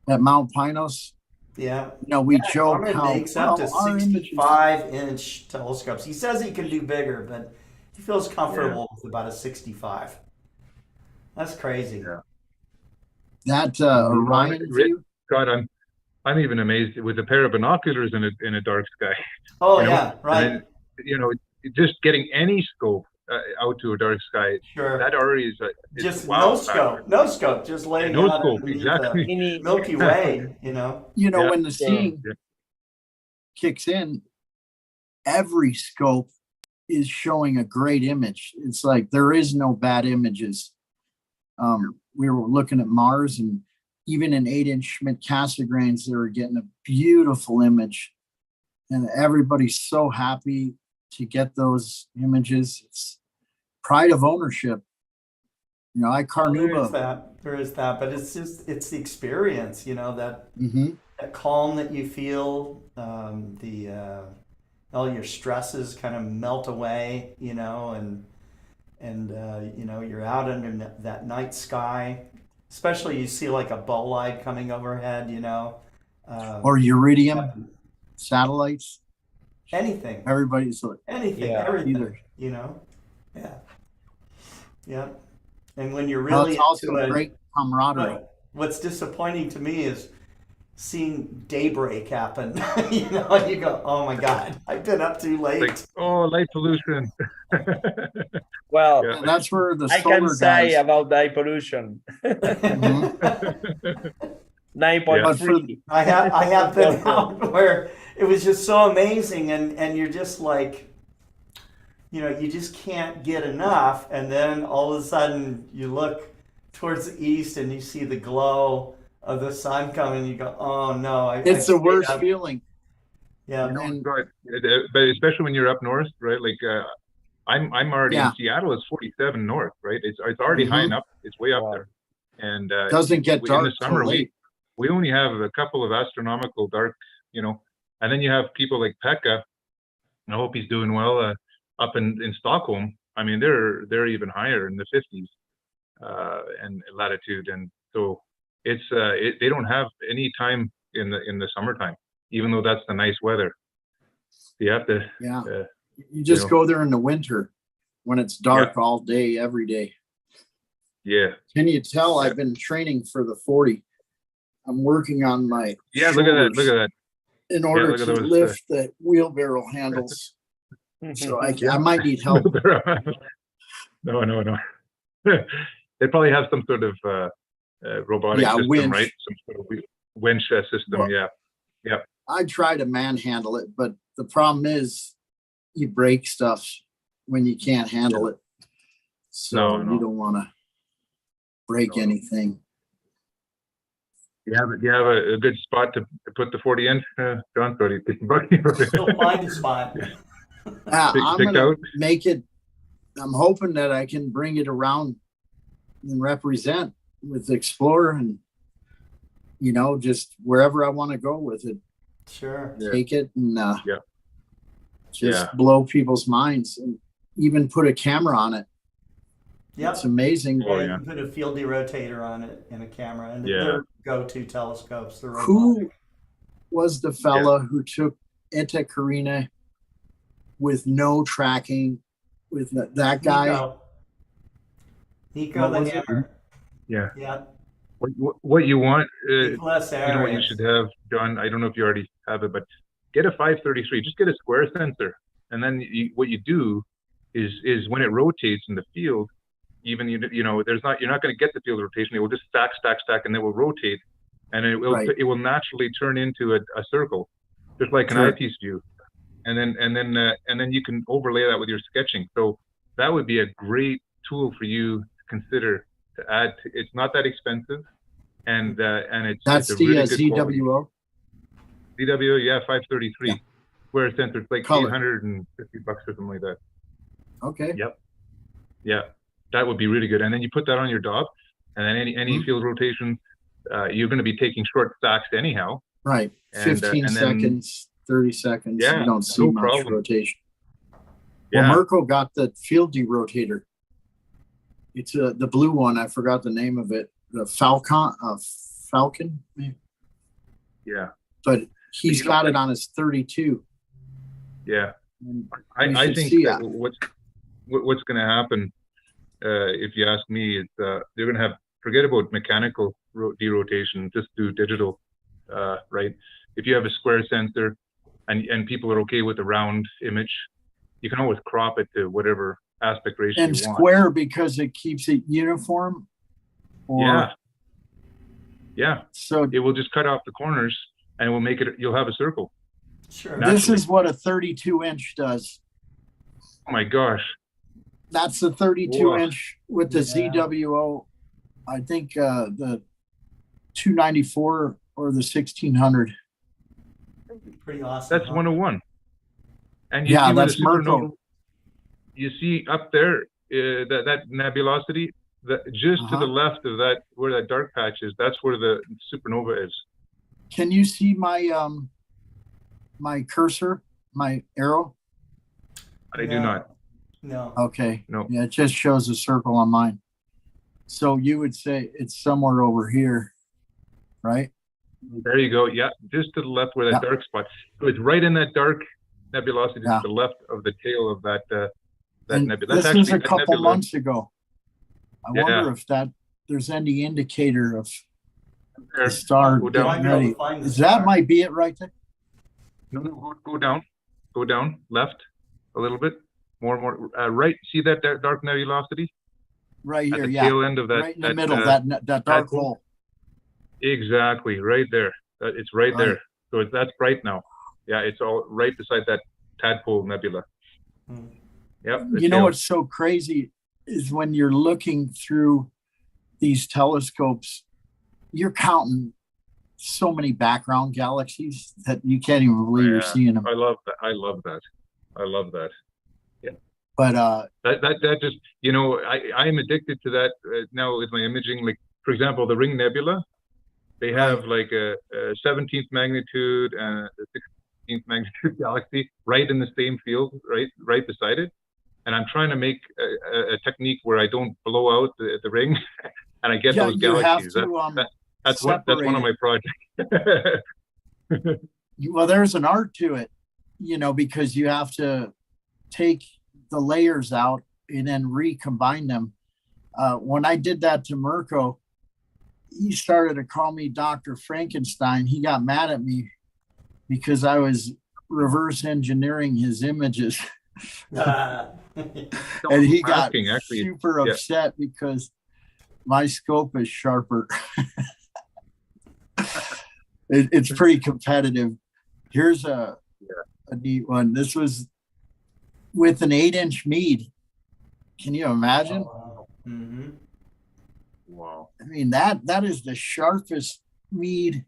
at Mount Pinos, Yeah. you know, we joke Norman how makes up to our images. 65-inch telescopes. He says he can do bigger, but he feels comfortable with about a 65. That's crazy. Yeah. That Orion view. God, I'm even amazed with a pair of binoculars in a dark sky. Oh You know? yeah, right. And then, you know, just getting any scope out to a dark sky. Sure. That already is Just wow no factor. scope, no scope, just laying No out scope, underneath exactly. the Milky Way, you know. You know, Yeah. when the seeing kicks in, every scope is showing a great image. It's like there is no bad images. We were looking at Mars, and even in 8-inch Schmidt-Cassegrains, they were getting a beautiful image, and everybody's so happy to get those images. It's pride of ownership. You know, I Carnuba. There is that, but it's the experience, you know, that Mhm. that calm that you feel, all your stresses kind of melt away, you know, and you know, you're out under that night sky, especially you see like a bolide coming overhead, you know, Or Iridium satellites. anything, Everybody's like, everything, either. you know, yeah. And when you're Well, really it's also into it, great camaraderie. what's disappointing to me is seeing daybreak happen. You know, and you go, "Oh my God, I've been up too late." Like, oh, light pollution. Well, Yeah. That's where the I can solar say guys. about light pollution. Mhm. 9.3. I have been out where it was just so amazing, and you're just like, you know, you just can't get enough, and then all of a sudden you look towards the east and you see the glow of the sun coming, you go, oh no. It's the worst feeling. Yeah. You know, but especially when you're up north, right? Like I'm already in Seattle. It's 47 north, right? It's already high enough. It's way up there, and doesn't get dark in the summer. till late. We only have a couple of astronomical dark, you know, and then you have people like Pekka. I hope he's doing well up in Stockholm. I mean, they're even higher in the 50s and latitude, and so it's they don't have any time in the summertime, even though that's the nice weather. You have to You just know. go there in the winter when it's dark all day, every day. Yeah. Can you tell I've been training for the 40? I'm working on my Look at that. Look at that. in order look at to those, lift the wheelbarrow handles. So I might need help. No. They probably have some sort of robotic system, winch. right? Some sort of winch system. Well, yeah. I try to manhandle it, but the problem is you break stuff when you can't handle it. So you don't want to break anything. You have a good spot to put the 40 in, John? Sorry, Still find a spot. I'm picked gonna out? make it. I'm hoping that I can bring it around and represent with Explorer, and you know, just wherever I want to go with it. Sure. Take it and just blow people's minds, and even put a camera on it. Yep. It's amazing. Yeah, you can put a fieldy rotator on it and a camera, and Yeah. they're go-to telescopes. They're Who was the fella who took Eta Carina with no tracking with that guy? Nico the was it? Hammer. Yeah. Yeah. What you want, Nicholas you know what you Arias. should have, John, I don't know if you already have it, but get a 533, just get a square sensor. And then what you do is when it rotates in the field, even, you know, you're not going to get the field rotation. It will just stack, and then it will rotate, and it will naturally turn into a circle, just like an eyepiece view. And then you can overlay that with your sketching. So that would be a great tool for you to consider to add. It's not that expensive, and That's it's a the really good quality. ZWO. ZWO, yeah, 533. Square sensor, it's like Color. $850 or something like that. Okay. Yep. Yeah, that would be really good. And then you put that on your dog, and then any field rotation, you're going to be taking short stacks anyhow. Right. And, 15 and then- seconds, 30 seconds. Yeah, You don't see no much problem. rotation. Yeah. Well, Mirko got the fieldy rotator. It's the blue one. I forgot the name of it. The Falcon. Maybe. Yeah. But he's got it on his 32. Yeah. And I should think see that that. what's going to happen, if you ask me, is they're going to forget about mechanical derotation, just do digital, right? If you have a square sensor and people are okay with a round image, you can always crop it to whatever aspect ratio And you want. square because it keeps it uniform. Or, Yeah. Yeah. So it will just cut off the corners and it will make it, you'll have a circle. Sure. This is what a 32-inch does. Oh my gosh. That's the 32-inch with the Yeah. ZWO. I think the 294 or the 1600. Pretty awesome. That's 101. And you Yeah, see where that's the supernova, Mirko. you see up there, that nebulosity, just to the left of that, where that dark patch is, that's where the supernova is. Can you see my my cursor, my arrow? I do not. No. Okay. No. Yeah, it just shows a circle on mine. So you would say it's somewhere over here, right? There you go. Yeah, just to the left where that dark spot. So it's right in that dark nebulosity to the left of the tail of that And nebula. this That's was a actually that couple nebula. months ago. I Yeah. wonder if there's any indicator of There. the star Go down. getting ready. That might be it right there. No, go down, left a little bit, more, right. See that dark nebulosity? Right At here, the yeah. tail end of that, Right in the middle, that dark tadpole? hole. Exactly, right there. It's right there. So that's bright now. Yeah, it's all right beside that tadpole nebula. Yep. the You know tail. what's so crazy is when you're looking through these telescopes, you're counting so many background galaxies that you can't even believe you're seeing them. I love that. I love that. Yeah. But That just, you know, I am addicted to that now with my imaging. Like, for example, the Ring Nebula, they have like a 17th magnitude and a 16th magnitude galaxy right in the same field, right beside it. And I'm trying to make a technique where I don't blow out the ring and I get those you have galaxies. to, That's one of my projects. well, there's an art to it, you know, because you have to take the layers out and then recombine them. When I did that to Mirko, he started to call me Dr. Frankenstein. He got mad at me because I was reverse engineering his images. And he got super upset because my scope is sharper. It's pretty competitive. Here's a neat one. This was with an 8-inch Meade. Can you imagine? Wow. I mean, that is the sharpest Meade.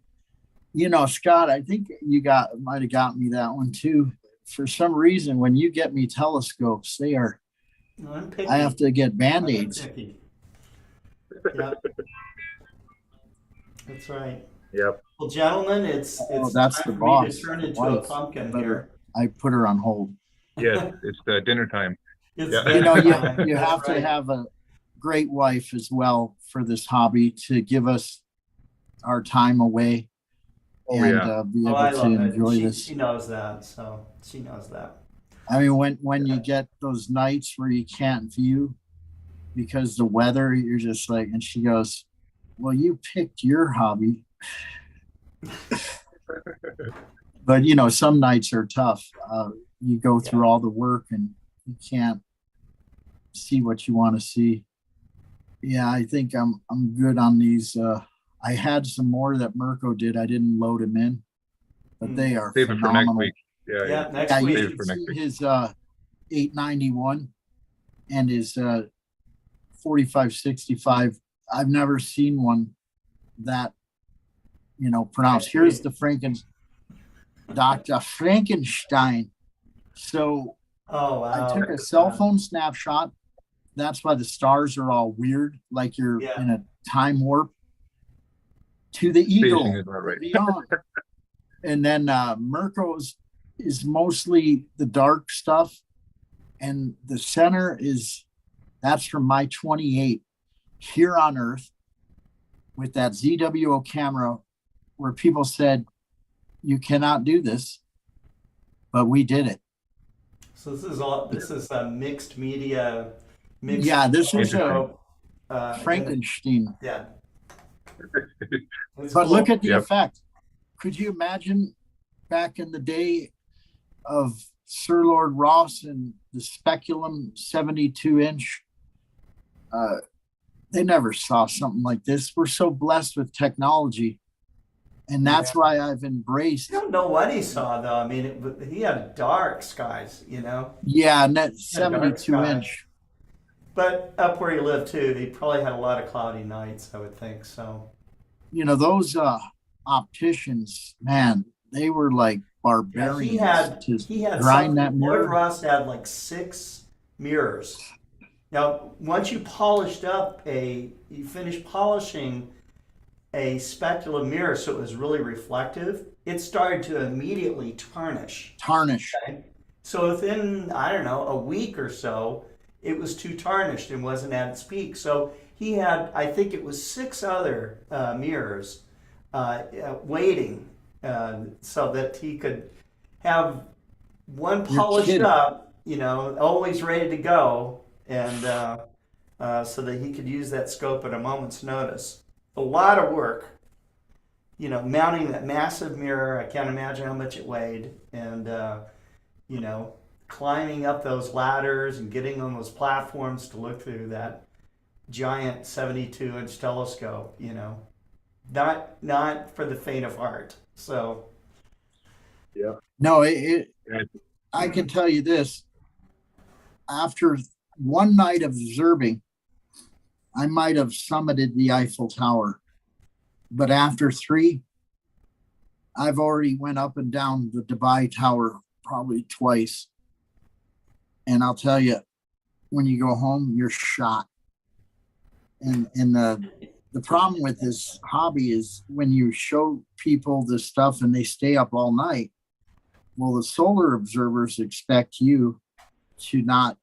You know, Scott, I think you might have got me that one too. For some reason, when you get me telescopes, they are. I have to get Band-Aids. Yep. That's right. Yep. Well, gentlemen, it's that's time the for me boss. to turn into Wife. a pumpkin Better- here. I put her on hold. Yes, it's dinner time. It's Yeah. dinner You know, time. you That's have to right. have a great wife as well for this hobby to give us our time away and be able I to love it. enjoy this. She knows that, so she knows that. I mean, when you get those nights where you can't view because the weather, you're just like, and she goes, well, you picked your hobby. But, you know, some nights are tough. You go through all the work and you can't see what you want to see. Yeah, I think I'm good on these. I had some more that Mirko did. I didn't load them in, but they are Save it for next phenomenal. week. Yeah, next week. You Save it should for next see week. his 891 and his 4565. I've never seen one that, you know, pronounced. Here's the Dr. Frankenstein. So oh, wow. I took a cell phone snapshot. That's why the stars are all weird, like you're in a time warp to the eagle beyond. And then Mirko's is mostly the dark stuff, and the center that's from my 28 here on Earth with that ZWO camera, where people said you cannot do this, but we did it. So this is a mixed media. This is a Frankenstein. Yeah. But look at the effect. Could you imagine back in the day of Sir Lord Ross and the Speculum 72-inch? They never saw something like this. We're so blessed with technology. And that's why I've embraced. I don't know what he saw, though. I mean, he had dark skies, you know? Yeah, and that 72-inch. But up where he lived, too, he probably had a lot of cloudy nights, I would think, so. You know, those opticians, man, they were like barbarians. He had grind that mirror. Lord Ross had like 6 mirrors. Now, once you finished polishing a speculum mirror so it was really reflective, it started to immediately tarnish. Okay? So within, I don't know, a week or so, it was too tarnished and wasn't at its peak. So he had, I think it was 6 other mirrors waiting so that he could have one polished up, you know, always ready to go, and so that he could use that scope at a moment's notice. A lot of work, you know, mounting that massive mirror. I can't imagine how much it weighed, and you know, climbing up those ladders and getting on those platforms to look through that giant 72-inch telescope. You know, not for the faint of heart. So, yeah. No, I can tell you this. After one night of observing, I might have summited the Eiffel Tower, but after 3, I've already went up and down the Dubai Tower probably twice. And I'll tell you, when you go home, you're shot. And the problem with this hobby is when you show people this stuff and they stay up all night, well, the solar observers expect you to not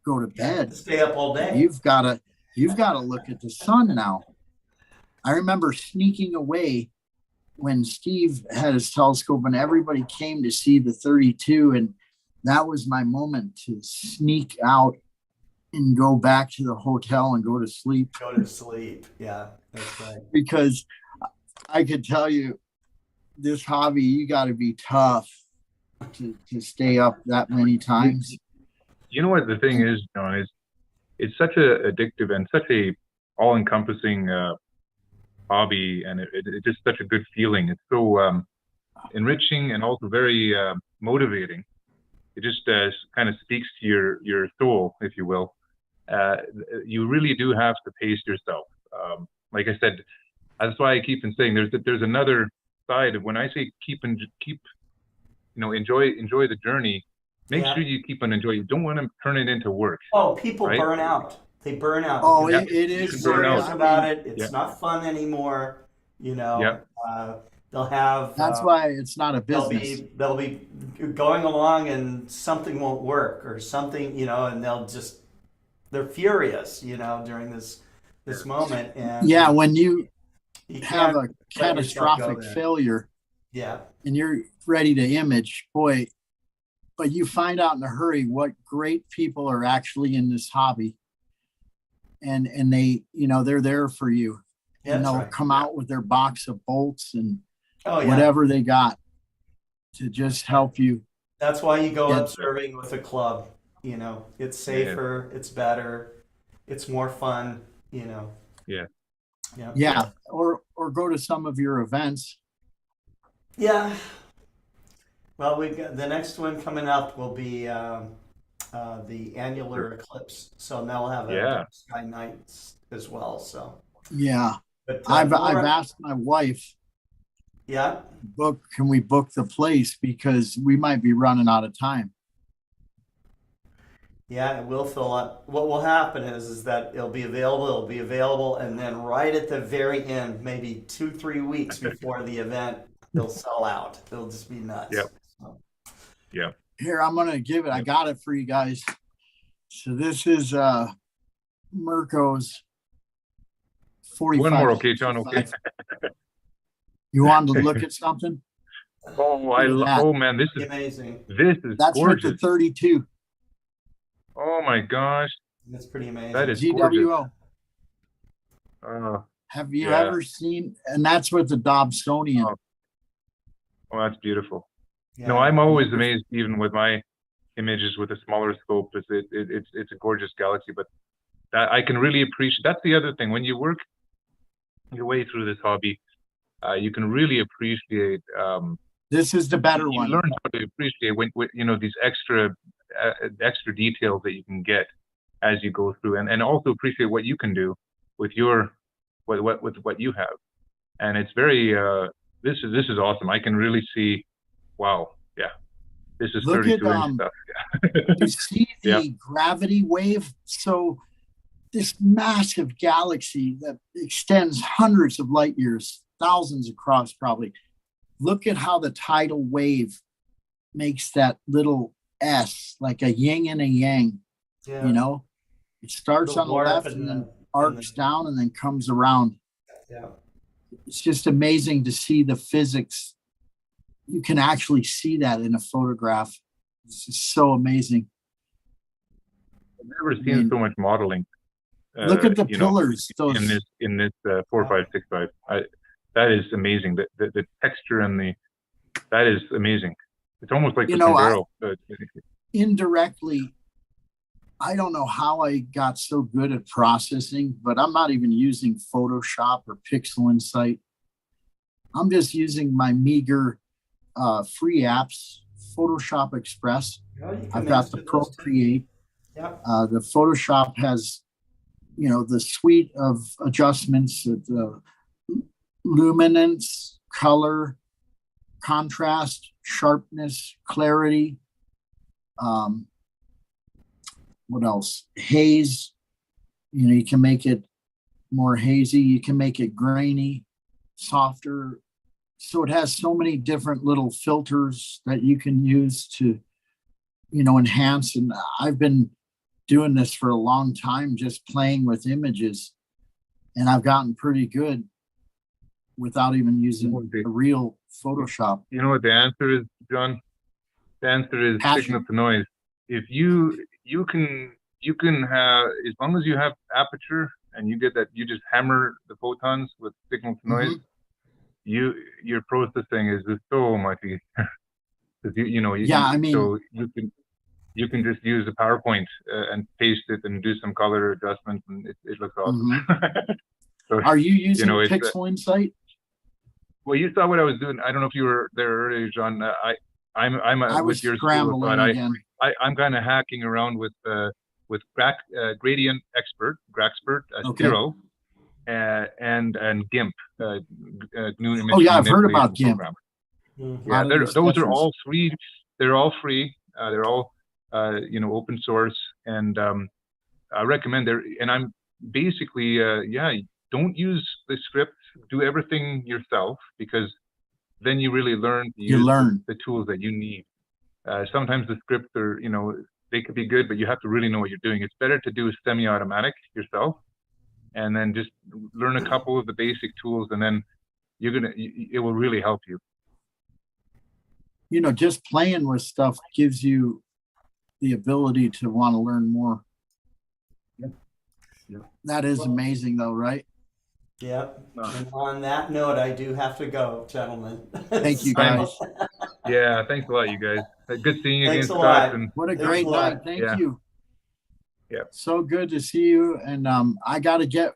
go to bed. Stay up all day. You've got to look at the sun now. I remember sneaking away when Steve had his telescope and everybody came to see the 32, and that was my moment to sneak out and go back to the hotel and go to sleep. Go to sleep. Yeah, that's right. Because I could tell you, this hobby, you got to be tough to stay up that many times. You know what the thing is, John, is it's such a addictive and such a all-encompassing hobby, and it's just such a good feeling. It's so enriching and also very motivating. It just kind of speaks to your soul, if you will. You really do have to pace yourself. Like I said, that's why I keep on saying there's another side of when I say keep enjoy the journey. Make sure you keep on enjoying. You don't want to turn it into work. Oh, people burn out. They burn out. Oh, it is serious about it. It's not fun anymore. You know, they'll have. That's why it's not a business. They'll be going along and something won't work or something, you know, and they'll they're furious, you know, during this moment. And yeah, when you you have can't a let yourself go catastrophic there. failure Yeah. and you're ready to image, boy, but you find out in a hurry what great people are actually in this hobby. And they, you know, they're there for you. Yeah, and that's they'll right. come out with their box of bolts and Oh, yeah. whatever they got to just help you. That's why you go get- observing with a club. You know, it's safer, it's better, it's more fun, you know. Yeah. Yeah. Yeah, or go to some of your events. Yeah. Well, we've got the next one coming up will be the annular eclipse. So now we'll have a dark sky night as well. So Yeah, but, I've more- asked my wife. Yeah. Can we book the place because we might be running out of time. Yeah, it will fill up. What will happen is that it'll be available, and then right at the very end, maybe 2-3 weeks before the event, they'll sell out. It'll just be nuts. Yep. So, Yeah. Here, I'm gonna give it. I got it for you guys. So this is Mirko's 45. One more, okay, John. Okay. You wanted to look at something? Oh man, this is amazing. This is That's gorgeous. with the 32. Oh my gosh, that's pretty amazing. that is gorgeous. GWO. Have you yeah. ever seen? And that's with the Dobsonian. Oh, that's beautiful. Yeah. No, I'm always amazed, even with my images with a smaller scope. It's a gorgeous galaxy, but that I can really appreciate. That's the other thing. When you work your way through this hobby, you can really appreciate. This is the better you one. learn how to appreciate when you know these extra details that you can get as you go through, and also appreciate what you can do with your with what you have. And it's very this is awesome. I can really see. Wow, yeah, this is Look 32 at, inch stuff. You see the gravity wave? So this massive galaxy that extends hundreds of light years, thousands across probably. Look at how the tidal wave makes that little S, like a yin and a yang. Yeah. You know, it starts on the left and then arcs down and then comes around. Yeah. It's just amazing to see the physics. You can actually see that in a photograph. It's just so amazing. I've never seen so much modeling. Look at the pillars. In this 4565. That is amazing. The texture and that is amazing. It's almost like the sombrero. Indirectly, I don't know how I got so good at processing, but I'm not even using Photoshop or Pixel Insight. I'm just using my meager free apps, Photoshop Express. I've got the Procreate. Yep. The Photoshop has, you know, the suite of adjustments, the luminance, color, contrast, sharpness, clarity. What else? Haze. You know, you can make it more hazy. You can make it grainy, softer. So it has so many different little filters that you can use to, you know, enhance. And I've been doing this for a long time, just playing with images, and I've gotten pretty good without even using a real Photoshop. You know what the answer is, John? The answer is signal to noise. If you can have, as long as you have aperture and you get that, you just hammer the photons with signal to noise. Your processing is just so much easier. Because so you can just use the PowerPoint and paste it and do some color adjustments, and it looks awesome. So, are you using Pixel Insight? Well, you saw what I was doing. I don't know if you were there earlier, John. I was with your school, but I'm kind of hacking around with Gradient Expert, Graxpert, Zero, and GIMP. GNU Image I've heard about GIMP. Yeah, those are all free. They're all free. They're all open source, and I recommend and I'm basically don't use the script. Do everything yourself, because then you really learn to use the tools that you need. Sometimes the scripts are, they could be good, but you have to really know what you're doing. It's better to do a semi-automatic yourself, and then just learn a couple of the basic tools, and then it will really help you. You know, just playing with stuff gives you the ability to want to learn more. Yeah. That is amazing though, right? Yep. And on that note, I do have to go, gentlemen. Thank you, guys. Yeah, thanks a lot, you guys. Good seeing you Thanks again, a Scott. lot. And What a great night. Thank you. Yeah. So good to see you. And I got to get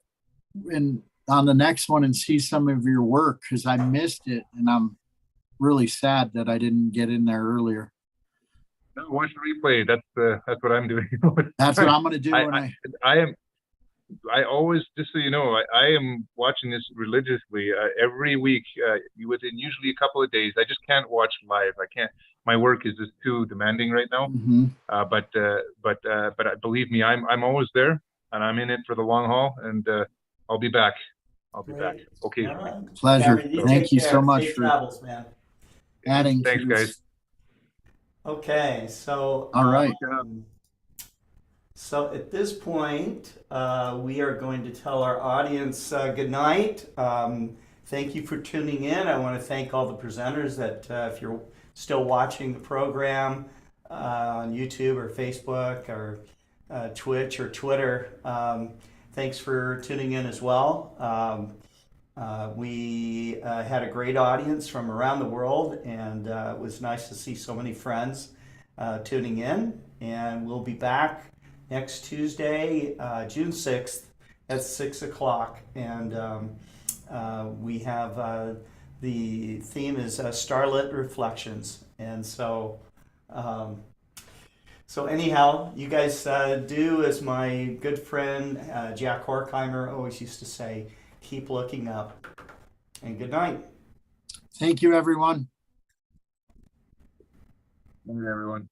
in on the next one and see some of your work because I missed it. And I'm really sad that I didn't get in there earlier. No, watch the replay. That's what I'm doing. That's what I'm going to do. I always, just so you know, I am watching this religiously every week, within usually a couple of days. I just can't watch live. I can't. My work is just too demanding right now. Mm-hmm. But believe me, I'm always there, and I'm in it for the long haul. And I'll be back. I'll be back. Okay. Right. Pleasure. Gary, Thank you so much Safe for travels, man. adding. Thanks, guys. Okay, so all right. So at this point, we are going to tell our audience good night. Thank you for tuning in. I want to thank all the presenters that if you're still watching the program on YouTube or Facebook or Twitch or Twitter, thanks for tuning in as well. We had a great audience from around the world, and it was nice to see so many friends tuning in. And we'll be back next Tuesday, June 6th at 6 o'clock. And we have the theme is Starlit Reflections. And so, anyhow, you guys do as my good friend Jack Horkheimer always used to say, keep looking up. And good night. Thank you, everyone. Good night, everyone.